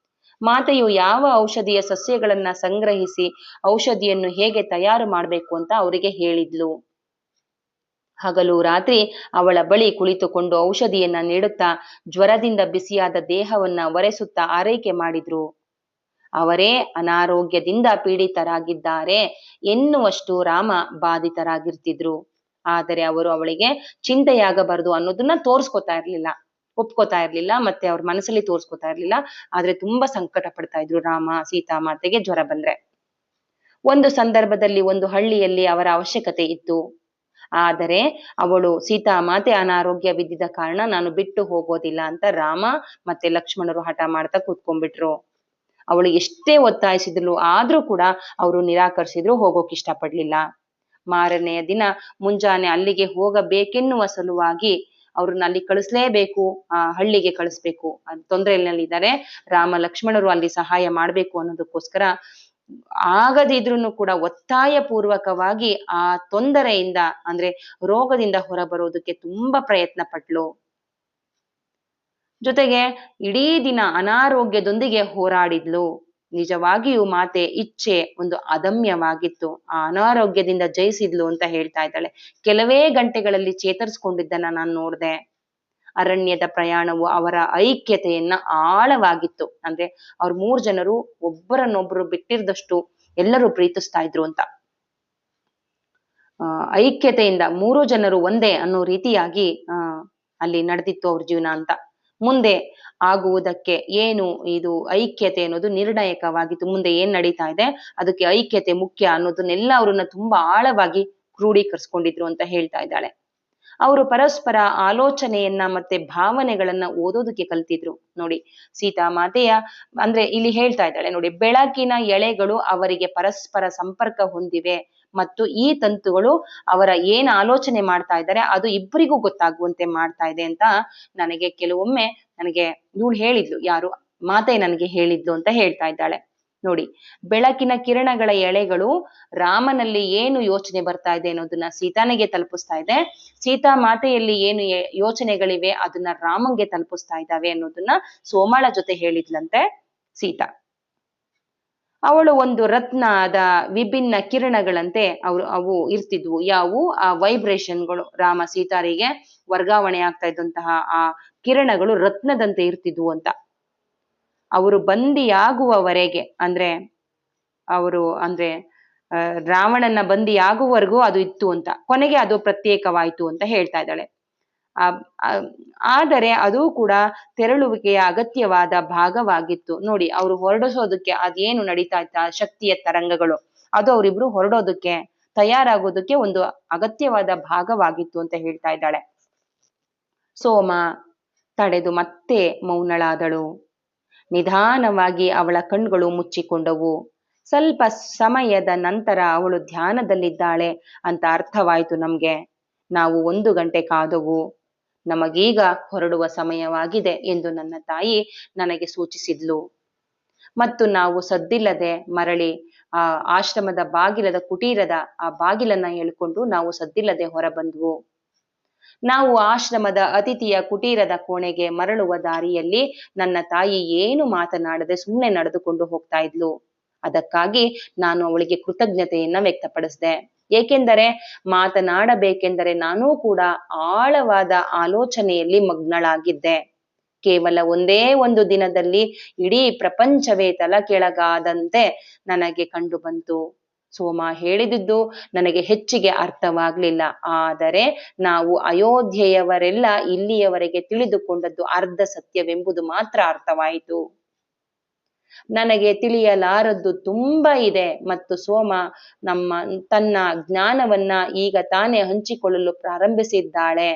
ಮಾತೆಯು ಯಾವ ಔಷಧಿಯ ಸಸ್ಯಗಳನ್ನ ಸಂಗ್ರಹಿಸಿ ಔಷಧಿಯನ್ನು ಹೇಗೆ ತಯಾರು ಮಾಡ್ಬೇಕು ಅಂತ ಅವರಿಗೆ ಹೇಳಿದ್ಲು. ಹಗಲು ರಾತ್ರಿ ಅವಳ ಬಳಿ ಕುಳಿತುಕೊಂಡು ಔಷಧಿಯನ್ನ ನೀಡುತ್ತಾ ಜ್ವರದಿಂದ ಬಿಸಿಯಾದ ದೇಹವನ್ನ ಒರೆಸುತ್ತಾ ಆರೈಕೆ ಮಾಡಿದ್ರು. ಅವರೇ ಅನಾರೋಗ್ಯದಿಂದ ಪೀಡಿತರಾಗಿದ್ದಾರೆ ಎನ್ನುವಷ್ಟು ರಾಮ ಬಾಧಿತರಾಗಿರ್ತಿದ್ರು. ಆದರೆ ಅವರು ಅವಳಿಗೆ ಚಿಂತೆಯಾಗಬಾರದು ಅನ್ನೋದನ್ನ ಒಪ್ಕೋತಾ ಇರ್ಲಿಲ್ಲ, ಮತ್ತೆ ಅವ್ರ ಮನಸ್ಸಲ್ಲಿ ತೋರ್ಸ್ಕೊತಾ ಇರ್ಲಿಲ್ಲ. ಆದ್ರೆ ತುಂಬಾ ಸಂಕಟ ಪಡ್ತಾ ಇದ್ರು ರಾಮ ಸೀತಾ ಮಾತೆಗೆ ಜ್ವರ ಬಂದ್ರೆ. ಒಂದು ಸಂದರ್ಭದಲ್ಲಿ ಒಂದು ಹಳ್ಳಿಯಲ್ಲಿ ಅವರ ಅವಶ್ಯಕತೆ ಇತ್ತು. ಆದರೆ ಅವಳು ಸೀತಾ ಮಾತೆ ಅನಾರೋಗ್ಯವಿದ್ದ ಕಾರಣ ನಾನು ಬಿಟ್ಟು ಹೋಗೋದಿಲ್ಲ ಅಂತ ರಾಮ ಮತ್ತೆ ಲಕ್ಷ್ಮಣರು ಹಠ ಮಾಡ್ತಾ ಕೂತ್ಕೊಂಡ್ಬಿಟ್ರು. ಅವಳು ಎಷ್ಟೇ ಒತ್ತಾಯಿಸಿದ್ಲು ಆದ್ರೂ ಕೂಡ ಅವರು ನಿರಾಕರಿಸಿದ್ರು, ಹೋಗೋಕ್ ಇಷ್ಟಪಡ್ಲಿಲ್ಲ. ಮಾರನೆಯ ದಿನ ಮುಂಜಾನೆ ಅಲ್ಲಿಗೆ ಹೋಗಬೇಕೆನ್ನುವ ಸಲುವಾಗಿ ಅವ್ರನ್ನ ಅಲ್ಲಿ ಕಳಿಸ್ಲೇಬೇಕು, ಆ ಹಳ್ಳಿಗೆ ಕಳಿಸ್ಬೇಕು, ತೊಂದರೆಯಲ್ಲಿದ್ದಾರೆ, ರಾಮ ಲಕ್ಷ್ಮಣರು ಅಲ್ಲಿ ಸಹಾಯ ಮಾಡ್ಬೇಕು ಅನ್ನೋದಕ್ಕೋಸ್ಕರ ಆಗದಿದ್ರೂ ಕೂಡ ಒತ್ತಾಯ ಪೂರ್ವಕವಾಗಿ ಆ ತೊಂದರೆಯಿಂದ ಅಂದ್ರೆ ರೋಗದಿಂದ ಹೊರಬರೋದಕ್ಕೆ ತುಂಬಾ ಪ್ರಯತ್ನ ಪಟ್ಲು. ಜೊತೆಗೆ ಇಡೀ ದಿನ ಅನಾರೋಗ್ಯದೊಂದಿಗೆ ಹೋರಾಡಿದ್ಲು. ನಿಜವಾಗಿಯೂ ಮಾತೆ ಇಚ್ಛೆ ಒಂದು ಅದಮ್ಯವಾಗಿತ್ತು. ಆ ಅನಾರೋಗ್ಯದಿಂದ ಜಯಿಸಿದ್ಲು ಅಂತ ಹೇಳ್ತಾ ಇದ್ದಾಳೆ. ಕೆಲವೇ ಗಂಟೆಗಳಲ್ಲಿ ಚೇತರಿಸ್ಕೊಂಡಿದ್ದನ್ನ ನಾನು ನೋಡ್ದೆ. ಅರಣ್ಯದ ಪ್ರಯಾಣವು ಅವರ ಐಕ್ಯತೆಯನ್ನ ಆಳವಾಗಿತ್ತು. ಅಂದ್ರೆ ಅವ್ರ 3 ಜನರು ಒಬ್ಬರನ್ನೊಬ್ರು ಬಿಟ್ಟಿರ್ದಷ್ಟು ಎಲ್ಲರೂ ಪ್ರೀತಿಸ್ತಾ ಇದ್ರು ಅಂತ. ಐಕ್ಯತೆಯಿಂದ 3 ಜನರು ಒಂದೇ ಅನ್ನೋ ರೀತಿಯಾಗಿ ಅಲ್ಲಿ ನಡೆದಿತ್ತು ಅವ್ರ ಜೀವನ ಅಂತ. ಮುಂದೆ ಆಗುವುದಕ್ಕೆ ಏನು ಇದು ಐಕ್ಯತೆ ಅನ್ನೋದು ನಿರ್ಣಾಯಕವಾಗಿತ್ತು. ಮುಂದೆ ಏನ್ ನಡೀತಾ ಇದೆ ಅದಕ್ಕೆ ಐಕ್ಯತೆ ಮುಖ್ಯ ಅನ್ನೋದನ್ನೆಲ್ಲ ಅವ್ರನ್ನ ತುಂಬಾ ಆಳವಾಗಿ ಕ್ರೋಢೀಕರಿಸ್ಕೊಂಡಿದ್ರು ಅಂತ ಹೇಳ್ತಾ ಇದ್ದಾಳೆ. ಅವರು ಪರಸ್ಪರ ಆಲೋಚನೆಯನ್ನ ಮತ್ತೆ ಭಾವನೆಗಳನ್ನ ಓದೋದಕ್ಕೆ ಕಲ್ತಿದ್ರು. ನೋಡಿ ಸೀತಾ ಮಾತೆಯ ಅಂದ್ರೆ ಇಲ್ಲಿ ಹೇಳ್ತಾ ಇದ್ದಾಳೆ ನೋಡಿ, ಬೆಳಕಿನ ಎಳೆಗಳು ಅವರಿಗೆ ಪರಸ್ಪರ ಸಂಪರ್ಕ ಹೊಂದಿವೆ ಮತ್ತು ಈ ತಂತುಗಳು ಅವರ ಏನ್ ಆಲೋಚನೆ ಮಾಡ್ತಾ ಇದ್ದಾರೆ ಅದು ಇಬ್ಬರಿಗೂ ಗೊತ್ತಾಗುವಂತೆ ಮಾಡ್ತಾ ಇದೆ ಅಂತ ಕೆಲವೊಮ್ಮೆ ಇವಳು ಹೇಳಿದ್ಲು, ಯಾರು ಮಾತೆ ನನಗೆ ಹೇಳಿದ್ಲು ಅಂತ ಹೇಳ್ತಾ ಇದ್ದಾಳೆ. ನೋಡಿ, ಬೆಳಕಿನ ಕಿರಣಗಳ ಎಳೆಗಳು ರಾಮನಲ್ಲಿ ಏನು ಯೋಚನೆ ಬರ್ತಾ ಇದೆ ಅನ್ನೋದನ್ನ ಸೀತಾನಿಗೆ ತಲುಪಿಸ್ತಾ ಇದೆ, ಸೀತಾ ಮಾತೆಯಲ್ಲಿ ಏನು ಯೋಚನೆಗಳಿವೆ ಅದನ್ನ ರಾಮಂಗೆ ತಲುಪಿಸ್ತಾ ಇದ್ದಾವೆ ಅನ್ನೋದನ್ನ ಸೋಮಾಳ ಜೊತೆ ಹೇಳಿದ್ಲಂತೆ ಸೀತಾ. ಅವಳು ಒಂದು ರತ್ನದ ವಿಭಿನ್ನ ಕಿರಣಗಳಂತೆ ಅವು ಇರ್ತಿದ್ವು. ಯಾವು ಆ ವೈಬ್ರೇಷನ್ಗಳು, ರಾಮ ಸೀತಾರಿಗೆ ವರ್ಗಾವಣೆ ಆಗ್ತಾ ಇದ್ದಂತಹ ಆ ಕಿರಣಗಳು ರತ್ನದಂತೆ ಇರ್ತಿದ್ವು ಅಂತ. ಅವರು ಬಂದಿಯಾಗುವವರೆಗೆ ಅಂದ್ರೆ ರಾವಣನ ಬಂದಿಯಾಗುವವರೆಗೂ ಅದು ಇತ್ತು ಅಂತ, ಕೊನೆಗೆ ಅದು ಪ್ರತ್ಯೇಕವಾಯ್ತು ಅಂತ ಹೇಳ್ತಾ ಇದ್ದಾಳೆ. ಆದರೆ ಅದು ಕೂಡ ತೆರಳುವಿಕೆಯ ಅಗತ್ಯವಾದ ಭಾಗವಾಗಿತ್ತು. ನೋಡಿ, ಅವರು ಹೊರಡಿಸೋದಕ್ಕೆ ಅದೇನು ನಡೀತಾ ಇತ್ತ ಶಕ್ತಿಯ ತರಂಗಗಳು, ಅದು ಅವರಿಬ್ರು ಹೊರಡೋದಕ್ಕೆ ತಯಾರಾಗೋದಕ್ಕೆ ಒಂದು ಅಗತ್ಯವಾದ ಭಾಗವಾಗಿತ್ತು ಅಂತ ಹೇಳ್ತಾ ಇದ್ದಾಳೆ. ಸೋಮ ತಡೆದು ಮತ್ತೆ ಮೌನಳಾದಳು. ನಿಧಾನವಾಗಿ ಅವಳ ಕಣ್ಗಳು ಮುಚ್ಚಿಕೊಂಡವು. ಸ್ವಲ್ಪ ಸಮಯದ ನಂತರ ಅವಳು ಧ್ಯಾನದಲ್ಲಿದ್ದಾಳೆ ಅಂತ ಅರ್ಥವಾಯಿತು ನಮ್ಗೆ. ನಾವು 1 ಗಂಟೆ ಕಾದವು. ನಮಗೀಗ ಹೊರಡುವ ಸಮಯವಾಗಿದೆ ಎಂದು ನನ್ನ ತಾಯಿ ನನಗೆ ಸೂಚಿಸಿದ್ಲು. ಮತ್ತು ನಾವು ಸದ್ದಿಲ್ಲದೆ ಮರಳಿ ಆ ಆಶ್ರಮದ ಕುಟೀರದ ಆ ಬಾಗಿಲನ್ನ ಹೇಳ್ಕೊಂಡು ನಾವು ಸದ್ದಿಲ್ಲದೆ ಹೊರಬಂದ್ವು. ನಾವು ಆಶ್ರಮದ ಅತಿಥಿಯ ಕುಟೀರದ ಕೋಣೆಗೆ ಮರಳುವ ದಾರಿಯಲ್ಲಿ ನನ್ನ ತಾಯಿ ಏನು ಮಾತನಾಡದೆ ಸುಮ್ಮನೆ ನಡೆದುಕೊಂಡು ಹೋಗ್ತಾ ಇದ್ಲು. ಅದಕ್ಕಾಗಿ ನಾನು ಅವಳಿಗೆ ಕೃತಜ್ಞತೆಯನ್ನ ವ್ಯಕ್ತಪಡಿಸಿದೆ. ಏಕೆಂದರೆ ಮಾತನಾಡಬೇಕೆಂದರೆ ನಾನೂ ಕೂಡ ಆಳವಾದ ಆಲೋಚನೆಯಲ್ಲಿ ಮಗ್ನಳಾಗಿದ್ದೆ. ಕೇವಲ ಒಂದೇ ಒಂದು ದಿನದಲ್ಲಿ ಇಡೀ ಪ್ರಪಂಚವೇ ತಲೆಕೆಳಗಾದಂತೆ ನನಗೆ ಕಂಡು ಬಂತು. ಸೋಮ ಹೇಳಿದ್ದು ನನಗೆ ಹೆಚ್ಚಿಗೆ ಅರ್ಥವಾಗ್ಲಿಲ್ಲ. ಆದರೆ ನಾವು ಅಯೋಧ್ಯೆಯವರೆಲ್ಲ ಇಲ್ಲಿಯವರೆಗೆ ತಿಳಿದುಕೊಂಡದ್ದು ಅರ್ಧ ಸತ್ಯವೆಂಬುದು ಮಾತ್ರ ಅರ್ಥವಾಯಿತು. ನನಗೆ ತಿಳಿಯಲಾರದ್ದು ತುಂಬಾ ಇದೆ ಮತ್ತು ಸೋಮ ತನ್ನ ಜ್ಞಾನವನ್ನ ಈಗ ತಾನೇ ಹಂಚಿಕೊಳ್ಳಲು ಪ್ರಾರಂಭಿಸಿದ್ದಾಳೆ.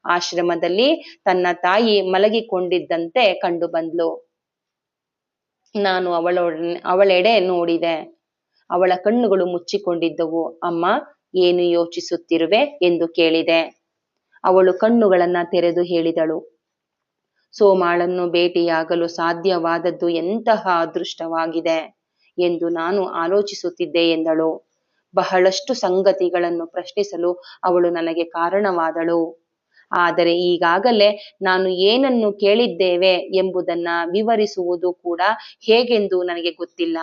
ಆಶ್ರಮದಲ್ಲಿ ತನ್ನ ತಾಯಿ ಮಲಗಿಕೊಂಡಿದ್ದಂತೆ ಕಂಡು ಬಂದ್ಲು. ನಾನು ಅವಳೆಡೆ ನೋಡಿದೆ. ಅವಳ ಕಣ್ಣುಗಳು ಮುಚ್ಚಿಕೊಂಡಿದ್ದವು. ಅಮ್ಮ, ಏನು ಯೋಚಿಸುತ್ತಿರುವೆ ಎಂದು ಕೇಳಿದೆ. ಅವಳು ಕಣ್ಣುಗಳನ್ನ ತೆರೆದು ಹೇಳಿದಳು, ಸೋಮಾಳನ್ನು ಭೇಟಿಯಾಗಲು ಸಾಧ್ಯವಾದದ್ದು ಎಂತಹ ಅದೃಷ್ಟವಾಗಿದೆ ಎಂದು ನಾನು ಆಲೋಚಿಸುತ್ತಿದ್ದೆ ಎಂದಳು. ಬಹಳಷ್ಟು ಸಂಗತಿಗಳನ್ನು ಪ್ರಶ್ನಿಸಲು ಅವಳು ನನಗೆ ಕಾರಣವಾದಳು. ಆದರೆ ಈಗಾಗಲೇ ನಾನು ಏನನ್ನು ಕೇಳಿದ್ದೇವೆ ಎಂಬುದನ್ನ ವಿವರಿಸುವುದು ಕೂಡ ಹೇಗೆಂದು ನನಗೆ ಗೊತ್ತಿಲ್ಲ.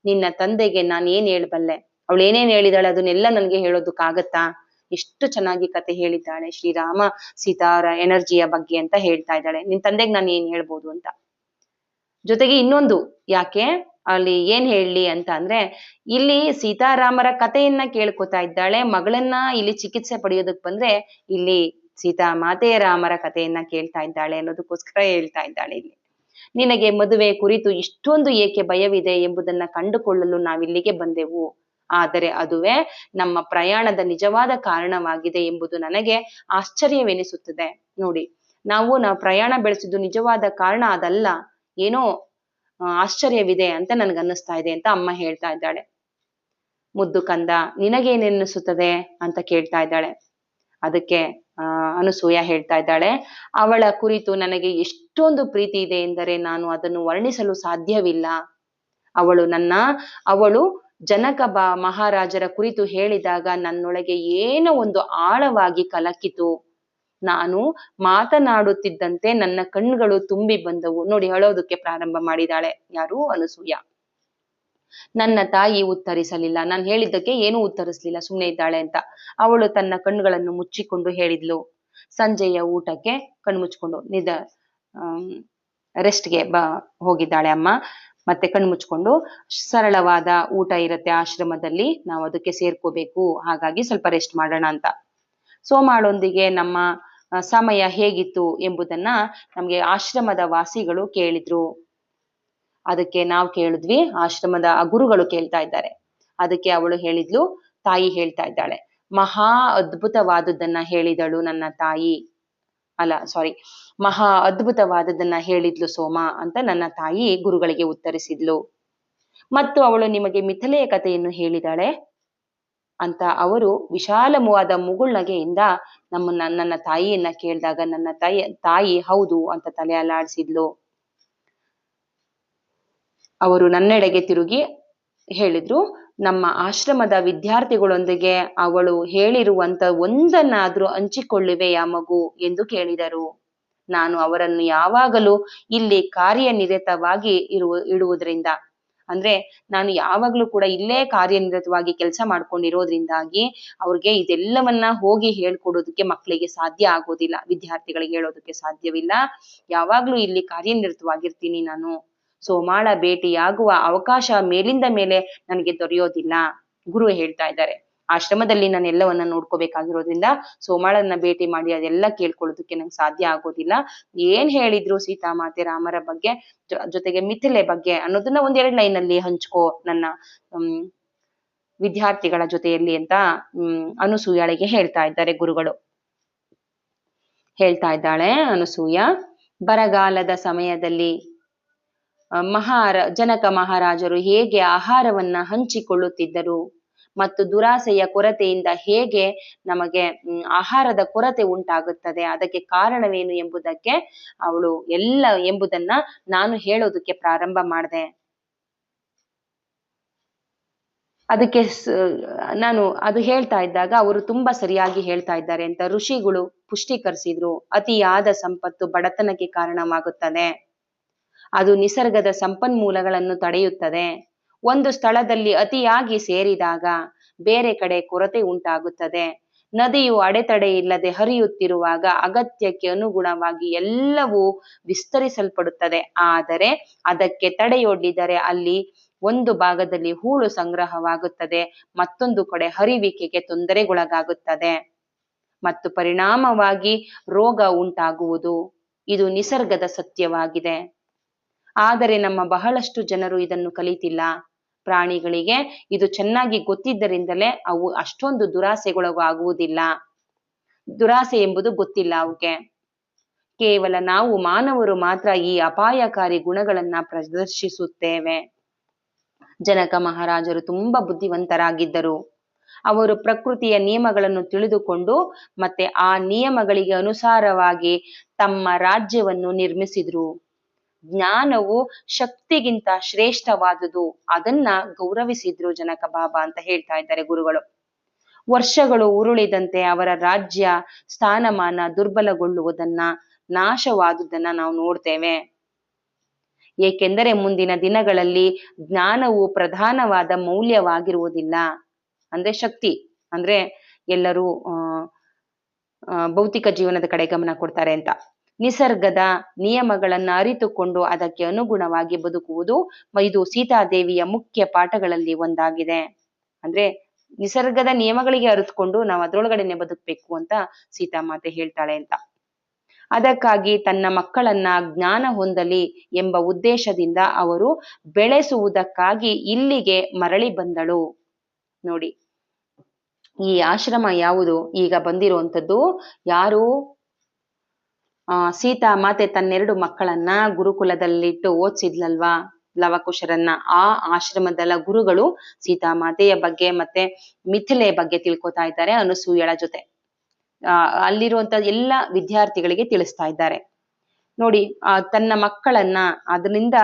ನಿನ್ನ ತಂದೆಗೆ ನಾನು ಏನ್ ಹೇಳ್ಬಲ್ಲೆ? ಅವಳು ಏನೇನ್ ಹೇಳಿದಾಳೆ ಅದನ್ನೆಲ್ಲ ನನಗೆ ಹೇಳೋದಕ್ಕಾಗತ್ತಾ? ಎಷ್ಟು ಚೆನ್ನಾಗಿ ಕತೆ ಹೇಳಿದ್ದಾಳೆ. ಶ್ರೀರಾಮ ಸೀತಾರ ಎನರ್ಜಿಯ ಬಗ್ಗೆ ಅಂತ ಹೇಳ್ತಾ ಇದ್ದಾಳೆ. ನಿನ್ ತಂದೆಗೆ ನಾನು ಏನ್ ಹೇಳ್ಬೋದು ಅಂತ. ಜೊತೆಗೆ ಇನ್ನೊಂದು, ಯಾಕೆ ಅಲ್ಲಿ ಏನ್ ಹೇಳಲಿ ಅಂತ ಅಂದ್ರೆ, ಇಲ್ಲಿ ಸೀತಾರಾಮರ ಕಥೆಯನ್ನ ಕೇಳ್ಕೊತಾ ಇದ್ದಾಳೆ. ಮಗಳನ್ನ ಇಲ್ಲಿ ಚಿಕಿತ್ಸೆ ಪಡೆಯೋದಕ್ ಬಂದ್ರೆ ಇಲ್ಲಿ ಸೀತಾ ಮಾತೆಯ ರಾಮರ ಕಥೆಯನ್ನ ಕೇಳ್ತಾ ಇದ್ದಾಳೆ ಅನ್ನೋದಕ್ಕೋಸ್ಕರ ಹೇಳ್ತಾ ಇದ್ದಾಳೆ. ಇಲ್ಲಿ ನಿನಗೆ ಮದುವೆ ಕುರಿತು ಇಷ್ಟೊಂದು ಏಕೆ ಭಯವಿದೆ ಎಂಬುದನ್ನ ಕಂಡುಕೊಳ್ಳಲು ನಾವಿಲ್ಲಿಗೆ ಬಂದೆವು. ಆದರೆ ಅದುವೇ ನಮ್ಮ ಪ್ರಯಾಣದ ನಿಜವಾದ ಕಾರಣವಾಗಿದೆ ಎಂಬುದು ನನಗೆ ಆಶ್ಚರ್ಯವೆನಿಸುತ್ತದೆ. ನೋಡಿ, ನಾವು ಪ್ರಯಾಣ ಬೆಳೆಸಿದ್ದು ನಿಜವಾದ ಕಾರಣ ಅದಲ್ಲ, ಏನೋ ಆಶ್ಚರ್ಯವಿದೆ ಅಂತ ನನ್ಗನ್ನಿಸ್ತಾ ಇದೆ ಅಂತ ಅಮ್ಮ ಹೇಳ್ತಾ ಇದ್ದಾಳೆ. ಮುದ್ದು ಕಂದ, ನಿನಗೇನೆನ್ನಿಸುತ್ತದೆ ಅಂತ ಕೇಳ್ತಾ ಇದ್ದಾಳೆ. ಅದಕ್ಕೆ ಅನಸೂಯ ಹೇಳ್ತಾ ಇದ್ದಾಳೆ, ಅವಳ ಕುರಿತು ನನಗೆ ಎಷ್ಟೊಂದು ಪ್ರೀತಿ ಇದೆ ಎಂದರೆ ನಾನು ಅದನ್ನು ವರ್ಣಿಸಲು ಸಾಧ್ಯವಿಲ್ಲ. ಅವಳು ಜನಕ ಮಹಾರಾಜರ ಕುರಿತು ಹೇಳಿದಾಗ ನನ್ನೊಳಗೆ ಏನೋ ಒಂದು ಆಳವಾಗಿ ಕಲಕಿತು. ನಾನು ಮಾತನಾಡುತ್ತಿದ್ದಂತೆ ನನ್ನ ಕಣ್ಣುಗಳು ತುಂಬಿ ಬಂದವು. ನೋಡಿ, ಅಳೋದಕ್ಕೆ ಪ್ರಾರಂಭ ಮಾಡಿದಾಳೆ. ಯಾರು? ಅನಸೂಯ. ನನ್ನ ತಾಯಿ ಉತ್ತರಿಸಲಿಲ್ಲ. ನಾನು ಹೇಳಿದ್ದಕ್ಕೆ ಏನೂ ಉತ್ತರಿಸ್ಲಿಲ್ಲ, ಸುಮ್ಮನೆ ಇದ್ದಾಳೆ ಅಂತ. ಅವಳು ತನ್ನ ಕಣ್ಣುಗಳನ್ನು ಮುಚ್ಚಿಕೊಂಡು ಹೇಳಿದ್ಲು, ಸಂಜೆಯ ಊಟಕ್ಕೆ ಕಣ್ಮುಚ್ಕೊಂಡು ರೆಸ್ಟ್ಗೆ ಹೋಗಿದ್ದಾಳೆ ಅಮ್ಮ. ಮತ್ತೆ ಕಣ್ಮುಚ್ಕೊಂಡು, ಸರಳವಾದ ಊಟ ಇರುತ್ತೆ ಆಶ್ರಮದಲ್ಲಿ, ನಾವು ಅದಕ್ಕೆ ಸೇರ್ಕೋಬೇಕು, ಹಾಗಾಗಿ ಸ್ವಲ್ಪ ರೆಸ್ಟ್ ಮಾಡೋಣ ಅಂತ. ಸೋಮಾಳೊಂದಿಗೆ ನಮ್ಮ ಸಮಯ ಹೇಗಿತ್ತು ಎಂಬುದನ್ನ ನಮ್ಗೆ ಆಶ್ರಮದ ವಾಸಿಗಳು ಕೇಳಿದ್ರು. ಅದಕ್ಕೆ ನಾವು ಕೇಳಿದ್ವಿ, ಆಶ್ರಮದ ಗುರುಗಳು ಕೇಳ್ತಾ ಇದ್ದಾರೆ. ಅದಕ್ಕೆ ಅವಳು ಹೇಳಿದ್ಲು, ತಾಯಿ ಹೇಳ್ತಾ ಇದ್ದಾಳೆ, ಮಹಾ ಅದ್ಭುತವಾದದ್ದನ್ನ ಹೇಳಿದಳು ನನ್ನ ತಾಯಿ. ಮಹಾ ಅದ್ಭುತವಾದದ್ದನ್ನ ಹೇಳಿದ್ಲು ಸೋಮ ಅಂತ ನನ್ನ ತಾಯಿ ಗುರುಗಳಿಗೆ ಉತ್ತರಿಸಿದ್ಲು. ಮತ್ತು ಅವಳು ನಿಮಗೆ ಮಿಥಿಲೆಯ ಕಥೆಯನ್ನು ಹೇಳಿದಾಳೆ ಅಂತ ಅವರು ವಿಶಾಲವಾದ ಮುಗುಳ್ನಗೆಯಿಂದ ನನ್ನ ತಾಯಿಯನ್ನ ಕೇಳಿದಾಗ ನನ್ನ ತಾಯಿ ಹೌದು ಅಂತ ತಲೆ ಅಲ್ಲಾಡಿಸಿದ್ಲು. ಅವರು ನನ್ನೆಡೆಗೆ ತಿರುಗಿ ಹೇಳಿದ್ರು, ನಮ್ಮ ಆಶ್ರಮದ ವಿದ್ಯಾರ್ಥಿಗಳೊಂದಿಗೆ ಅವಳು ಹೇಳಿರುವಂತ ಒಂದನ್ನಾದ್ರೂ ಹಂಚಿಕೊಳ್ಳುವೆಯಾ ಮಗು ಎಂದು ಕೇಳಿದರು. ನಾನು ಅವರನ್ನು ಯಾವಾಗಲೂ ಇಲ್ಲಿ ಕಾರ್ಯನಿರತವಾಗಿ ಇಡುವುದರಿಂದ, ಅಂದ್ರೆ ನಾನು ಯಾವಾಗ್ಲೂ ಕೂಡ ಇಲ್ಲೇ ಕಾರ್ಯನಿರತವಾಗಿ ಕೆಲಸ ಮಾಡ್ಕೊಂಡಿರೋದ್ರಿಂದಾಗಿ ಅವ್ರಿಗೆ ಇದೆಲ್ಲವನ್ನ ಹೋಗಿ ಹೇಳ್ಕೊಡೋದಕ್ಕೆ ಮಕ್ಕಳಿಗೆ ಸಾಧ್ಯ ಆಗೋದಿಲ್ಲ, ವಿದ್ಯಾರ್ಥಿಗಳಿಗೆ ಹೇಳೋದಕ್ಕೆ ಸಾಧ್ಯವಿಲ್ಲ. ಯಾವಾಗ್ಲೂ ಇಲ್ಲಿ ಕಾರ್ಯನಿರತವಾಗಿರ್ತೀನಿ ನಾನು. ಸೋಮಾಳ ಭೇಟಿಯಾಗುವ ಅವಕಾಶ ಮೇಲಿಂದ ಮೇಲೆ ನನಗೆ ದೊರೆಯೋದಿಲ್ಲ. ಗುರು ಹೇಳ್ತಾ ಇದ್ದಾರೆ, ಆಶ್ರಮದಲ್ಲಿ ನಾನು ಎಲ್ಲವನ್ನ ನೋಡ್ಕೋಬೇಕಾಗಿರೋದ್ರಿಂದ ಸೋಮಾಳನ್ನ ಭೇಟಿ ಮಾಡಿ ಅದೆಲ್ಲ ಕೇಳ್ಕೊಳ್ಳೋದಕ್ಕೆ ನಂಗೆ ಸಾಧ್ಯ ಆಗೋದಿಲ್ಲ. ಏನ್ ಹೇಳಿದ್ರು ಸೀತಾಮಾತೆ ರಾಮರ ಬಗ್ಗೆ, ಜೊತೆಗೆ ಮಿಥಿಲೆ ಬಗ್ಗೆ ಅನ್ನೋದನ್ನ 1-2 ಲೈನಲ್ಲಿ ಹಂಚ್ಕೋ ನನ್ನ ವಿದ್ಯಾರ್ಥಿಗಳ ಜೊತೆಯಲ್ಲಿ ಅಂತ ಅನಸೂಯಳಿಗೆ ಹೇಳ್ತಾ ಇದ್ದಾರೆ ಗುರುಗಳು. ಹೇಳ್ತಾ ಇದ್ದಾಳೆ ಅನಸೂಯ, ಬರಗಾಲದ ಸಮಯದಲ್ಲಿ ಜನಕ ಮಹಾರಾಜರು ಹೇಗೆ ಆಹಾರವನ್ನ ಹಂಚಿಕೊಳ್ಳುತ್ತಿದ್ದರು ಮತ್ತು ದುರಾಸೆಯ ಕೊರತೆಯಿಂದ ಹೇಗೆ ನಮಗೆ ಆಹಾರದ ಕೊರತೆ ಉಂಟಾಗುತ್ತದೆ, ಅದಕ್ಕೆ ಕಾರಣವೇನು ಎಂಬುದಕ್ಕೆ ಎಂಬುದನ್ನ ನಾನು ಹೇಳೋದಕ್ಕೆ ಪ್ರಾರಂಭ ಮಾಡಿದೆ. ಅದಕ್ಕೆ ನಾನು ಅದು ಹೇಳ್ತಾ ಇದ್ದಾಗ ಅವರು ತುಂಬಾ ಸರಿಯಾಗಿ ಹೇಳ್ತಾ ಇದ್ದಾರೆ ಅಂತ ಋಷಿಗಳು ಪುಷ್ಟೀಕರಿಸಿದ್ರು. ಅತಿಯಾದ ಸಂಪತ್ತು ಬಡತನಕ್ಕೆ ಕಾರಣವಾಗುತ್ತದೆ. ಅದು ನಿಸರ್ಗದ ಸಂಪನ್ಮೂಲಗಳನ್ನು ತಡೆಯುತ್ತದೆ. ಒಂದು ಸ್ಥಳದಲ್ಲಿ ಅತಿಯಾಗಿ ಸೇರಿದಾಗ ಬೇರೆ ಕಡೆ ಕೊರತೆ ಉಂಟಾಗುತ್ತದೆ. ನದಿಯು ಅಡೆತಡೆ ಇಲ್ಲದೆ ಹರಿಯುತ್ತಿರುವಾಗ ಅಗತ್ಯಕ್ಕೆ ಅನುಗುಣವಾಗಿ ಎಲ್ಲವೂ ವಿಸ್ತರಿಸಲ್ಪಡುತ್ತದೆ. ಆದರೆ ಅದಕ್ಕೆ ತಡೆಯೊಡ್ಡಿದರೆ ಅಲ್ಲಿ ಒಂದು ಭಾಗದಲ್ಲಿ ಹೂಳು ಸಂಗ್ರಹವಾಗುತ್ತದೆ, ಮತ್ತೊಂದು ಕಡೆ ಹರಿವಿಕೆಗೆ ತೊಂದರೆಗೊಳಗಾಗುತ್ತದೆ ಮತ್ತು ಪರಿಣಾಮವಾಗಿ ರೋಗ ಉಂಟಾಗುವುದು. ಇದು ನಿಸರ್ಗದ ಸತ್ಯವಾಗಿದೆ. ಆದರೆ ನಮ್ಮ ಬಹಳಷ್ಟು ಜನರು ಇದನ್ನು ಕಲಿತಿಲ್ಲ. ಪ್ರಾಣಿಗಳಿಗೆ ಇದು ಚೆನ್ನಾಗಿ ಗೊತ್ತಿದ್ದರಿಂದಲೇ ಅವು ಅಷ್ಟೊಂದು ದುರಾಸೆಗೊಳಗಾಗುವುದಿಲ್ಲ. ದುರಾಸೆ ಎಂಬುದು ಗೊತ್ತಿಲ್ಲ ಅವಕ್ಕೆ. ಕೇವಲ ನಾವು ಮಾನವರು ಮಾತ್ರ ಈ ಅಪಾಯಕಾರಿ ಗುಣಗಳನ್ನ ಪ್ರದರ್ಶಿಸುತ್ತೇವೆ. ಜನಕ ಮಹಾರಾಜರು ತುಂಬಾ ಬುದ್ಧಿವಂತರಾಗಿದ್ದರು. ಅವರು ಪ್ರಕೃತಿಯ ನಿಯಮಗಳನ್ನು ತಿಳಿದುಕೊಂಡು ಮತ್ತೆ ಆ ನಿಯಮಗಳಿಗೆ ಅನುಸಾರವಾಗಿ ತಮ್ಮ ರಾಜ್ಯವನ್ನು ನಿರ್ಮಿಸಿದ್ರು. ಜ್ಞಾನವು ಶಕ್ತಿಗಿಂತ ಶ್ರೇಷ್ಠವಾದುದು, ಅದನ್ನ ಗೌರವಿಸಿದ್ರು ಜನಕ ಬಾಬಾ ಅಂತ ಹೇಳ್ತಾ ಇದ್ದಾರೆ ಗುರುಗಳು. ವರ್ಷಗಳು ಉರುಳಿದಂತೆ ಅವರ ರಾಜ್ಯ ಸ್ಥಾನಮಾನ ದುರ್ಬಲಗೊಳ್ಳುವುದನ್ನ, ನಾಶವಾದುದನ್ನ ನಾವು ನೋಡ್ತೇವೆ. ಏಕೆಂದರೆ ಮುಂದಿನ ದಿನಗಳಲ್ಲಿ ಜ್ಞಾನವು ಪ್ರಧಾನವಾದ ಮೌಲ್ಯವಾಗಿರುವುದಿಲ್ಲ. ಅಂದ್ರೆ ಶಕ್ತಿ, ಅಂದ್ರೆ ಎಲ್ಲರೂ ಭೌತಿಕ ಜೀವನದ ಕಡೆ ಗಮನ ಕೊಡ್ತಾರೆ ಅಂತ. ನಿಸರ್ಗದ ನಿಯಮಗಳನ್ನ ಅರಿತುಕೊಂಡು ಅದಕ್ಕೆ ಅನುಗುಣವಾಗಿ ಬದುಕುವುದು ಇದು ಸೀತಾದೇವಿಯ ಮುಖ್ಯ ಪಾಠಗಳಲ್ಲಿ ಒಂದಾಗಿದೆ. ಅಂದ್ರೆ ನಿಸರ್ಗದ ನಿಯಮಗಳಿಗೆ ಅರಿತುಕೊಂಡು ನಾವು ಅದ್ರೊಳಗಡೆನೆ ಬದುಕಬೇಕು ಅಂತ ಸೀತಾಮಾತೆ ಹೇಳ್ತಾಳೆ ಅಂತ. ಅದಕ್ಕಾಗಿ ತನ್ನ ಮಕ್ಕಳನ್ನ ಜ್ಞಾನ ಹೊಂದಲಿ ಎಂಬ ಉದ್ದೇಶದಿಂದ ಅವರು ಬೆಳೆಸುವುದಕ್ಕಾಗಿ ಇಲ್ಲಿಗೆ ಮರಳಿ ಬಂದಳು. ನೋಡಿ, ಈ ಆಶ್ರಮ ಯಾವುದು ಈಗ ಬಂದಿರುವಂತದ್ದು? ಯಾರು? ಸೀತಾಮಾತೆ ತನ್ನೆರಡು ಮಕ್ಕಳನ್ನ ಗುರುಕುಲದಲ್ಲಿಟ್ಟು ಓದಿಸಿದ್ಲಲ್ವಾ, ಲವಕುಶರನ್ನ. ಆ ಆಶ್ರಮದ ಗುರುಗಳು ಸೀತಾಮಾತೆಯ ಬಗ್ಗೆ ಮತ್ತೆ ಮಿಥಿಲೆ ಬಗ್ಗೆ ತಿಳ್ಕೊತಾ ಇದ್ದಾರೆ ಅನಸೂಯಳ ಜೊತೆ. ಅಲ್ಲಿರುವಂತ ಎಲ್ಲ ವಿದ್ಯಾರ್ಥಿಗಳಿಗೆ ತಿಳಿಸ್ತಾ ಇದ್ದಾರೆ. ನೋಡಿ, ತನ್ನ ಮಕ್ಕಳನ್ನ ಅದರಿಂದ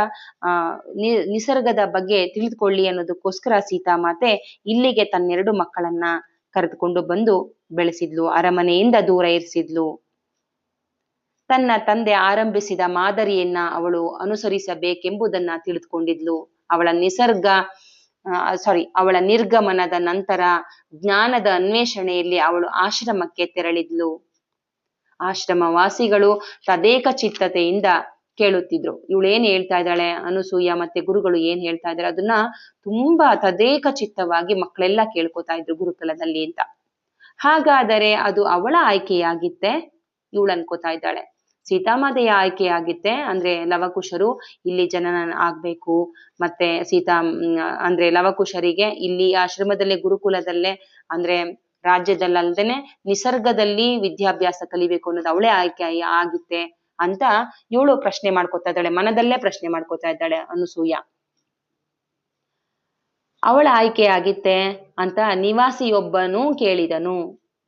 ನಿಸರ್ಗದ ಬಗ್ಗೆ ತಿಳಿದುಕೊಳ್ಳಿ ಅನ್ನೋದಕ್ಕೋಸ್ಕರ ಸೀತಾಮಾತೆ ಇಲ್ಲಿಗೆ ತನ್ನೆರಡು ಮಕ್ಕಳನ್ನ ಕರೆದುಕೊಂಡು ಬಂದು ಬೆಳೆಸಿದ್ಲು, ಅರಮನೆಯಿಂದ ದೂರ ಇರಿಸಿದ್ಲು. ತನ್ನ ತಂದೆ ಆರಂಭಿಸಿದ ಮಾದರಿಯನ್ನ ಅವಳು ಅನುಸರಿಸಬೇಕೆಂಬುದನ್ನ ತಿಳಿದುಕೊಂಡಿದ್ಲು. ಅವಳ ನಿರ್ಗಮನದ ನಂತರ ಜ್ಞಾನದ ಅನ್ವೇಷಣೆಯಲ್ಲಿ ಅವಳು ಆಶ್ರಮಕ್ಕೆ ತೆರಳಿದ್ಲು. ಆಶ್ರಮವಾಸಿಗಳು ತದೇಕ ಚಿತ್ತತೆಯಿಂದ ಕೇಳುತ್ತಿದ್ರು. ಇವಳೇನ್ ಹೇಳ್ತಾ ಇದ್ದಾಳೆ, ಅನಸೂಯ ಮತ್ತೆ ಗುರುಗಳು ಏನ್ ಹೇಳ್ತಾ ಇದ್ದಾರೆ ಅದನ್ನ ತುಂಬಾ ತದೇಕ ಚಿತ್ತವಾಗಿ ಮಕ್ಕಳೆಲ್ಲ ಕೇಳ್ಕೊತಾ ಇದ್ರು ಗುರುಕುಲದಲ್ಲಿ ಅಂತ. ಹಾಗಾದರೆ ಅದು ಅವಳ ಆಯ್ಕೆಯಾಗಿತ್ತೆ? ಇವಳು ಅನ್ಕೋತಾ ಇದ್ದಾಳೆ. ಸೀತಾಮಾತೆಯ ಆಯ್ಕೆಯಾಗಿತ್ತೆ ಅಂದ್ರೆ ಲವಕುಶರು ಇಲ್ಲಿ ಜನನ ಆಗ್ಬೇಕು, ಮತ್ತೆ ಅಂದ್ರೆ ಲವಕುಶರಿಗೆ ಇಲ್ಲಿ ಆಶ್ರಮದಲ್ಲೇ ಗುರುಕುಲದಲ್ಲೇ ಅಂದ್ರೆ ರಾಜ್ಯದಲ್ಲಲ್ದೇನೆ ನಿಸರ್ಗದಲ್ಲಿ ವಿದ್ಯಾಭ್ಯಾಸ ಕಲಿಬೇಕು ಅನ್ನೋದು ಅವಳೇ ಆಯ್ಕೆ ಆಗಿತ್ತೆ ಅಂತ ಇವಳು ಪ್ರಶ್ನೆ ಮಾಡ್ಕೊತಾ ಇದ್ದಾಳೆ, ಮನದಲ್ಲೇ ಪ್ರಶ್ನೆ ಮಾಡ್ಕೊತಾ ಇದ್ದಾಳೆ ಅನಸೂಯ. ಅವಳ ಆಯ್ಕೆ ಆಗಿತ್ತೆ ಅಂತ ನಿವಾಸಿಯೊಬ್ಬನೂ ಕೇಳಿದನು.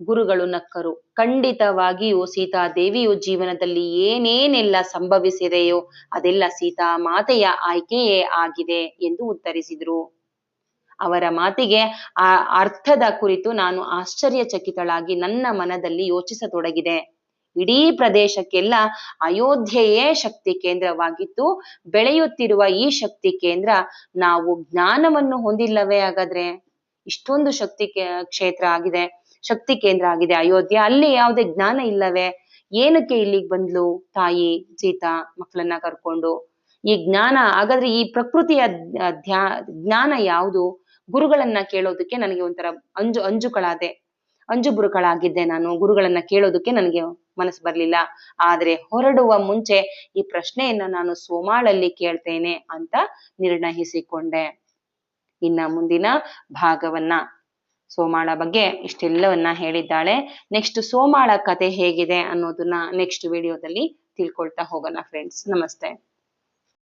ಗುರುಗಳು ನಕ್ಕರು. ಖಂಡಿತವಾಗಿಯೂ ಸೀತಾದೇವಿಯು ಜೀವನದಲ್ಲಿ ಏನೇನೆಲ್ಲ ಸಂಭವಿಸಿದೆಯೋ ಅದೆಲ್ಲ ಸೀತಾಮಾತೆಯ ಆಯ್ಕೆಯೇ ಆಗಿದೆ ಎಂದು ಉತ್ತರಿಸಿದ್ರು. ಅವರ ಮಾತಿಗೆ ಆ ಅರ್ಥದ ಕುರಿತು ನಾನು ಆಶ್ಚರ್ಯಚಕಿತಳಾಗಿ ನನ್ನ ಮನದಲ್ಲಿ ಯೋಚಿಸತೊಡಗಿದೆ. ಇಡೀ ಪ್ರದೇಶಕ್ಕೆಲ್ಲ ಅಯೋಧ್ಯೆಯೇ ಶಕ್ತಿ ಕೇಂದ್ರವಾಗಿತ್ತು. ಬೆಳೆಯುತ್ತಿರುವ ಈ ಶಕ್ತಿ ಕೇಂದ್ರ ನಾವು ಜ್ಞಾನವನ್ನು ಹೊಂದಿಲ್ಲವೇ? ಹಾಗಾದ್ರೆ ಇಷ್ಟೊಂದು ಕ್ಷೇತ್ರ ಆಗಿದೆ, ಶಕ್ತಿ ಕೇಂದ್ರ ಆಗಿದೆ ಅಯೋಧ್ಯೆ, ಅಲ್ಲಿ ಯಾವುದೇ ಜ್ಞಾನ ಇಲ್ಲವೇ? ಏನಕ್ಕೆ ಇಲ್ಲಿಗೆ ಬಂದ್ಲು ತಾಯಿ ಸೀತಾ ಮಕ್ಕಳನ್ನ ಕರ್ಕೊಂಡು? ಈ ಜ್ಞಾನ ಹಾಗಾದ್ರೆ ಈ ಪ್ರಕೃತಿಯ ಜ್ಞಾನ ಯಾವುದು? ಗುರುಗಳನ್ನ ಕೇಳೋದಕ್ಕೆ ನನಗೆ ಒಂಥರ ಅಂಜುಬುರುಕಳಾಗಿದ್ದೆ ನಾನು. ಗುರುಗಳನ್ನ ಕೇಳೋದಕ್ಕೆ ನನಗೆ ಮನಸ್ಸು ಬರ್ಲಿಲ್ಲ. ಆದ್ರೆ ಹೊರಡುವ ಮುಂಚೆ ಈ ಪ್ರಶ್ನೆಯನ್ನ ನಾನು ಸೋಮಾಳಲ್ಲಿ ಕೇಳ್ತೇನೆ ಅಂತ ನಿರ್ಣಯಿಸಿಕೊಂಡೆ. ಇನ್ನ ಮುಂದಿನ ಭಾಗವನ್ನ, ಸೋಮಾಳ ಬಗ್ಗೆ ಇಷ್ಟೆಲ್ಲವನ್ನ ಹೇಳಿದ್ದಾಳೆ. ನೆಕ್ಸ್ಟ್ ಸೋಮಾಳ ಕತೆ ಹೇಗಿದೆ ಅನ್ನೋದನ್ನ ನೆಕ್ಸ್ಟ್ ವಿಡಿಯೋದಲ್ಲಿ ತಿಳ್ಕೊಳ್ತಾ ಹೋಗೋಣ ಫ್ರೆಂಡ್ಸ್. ನಮಸ್ತೆ.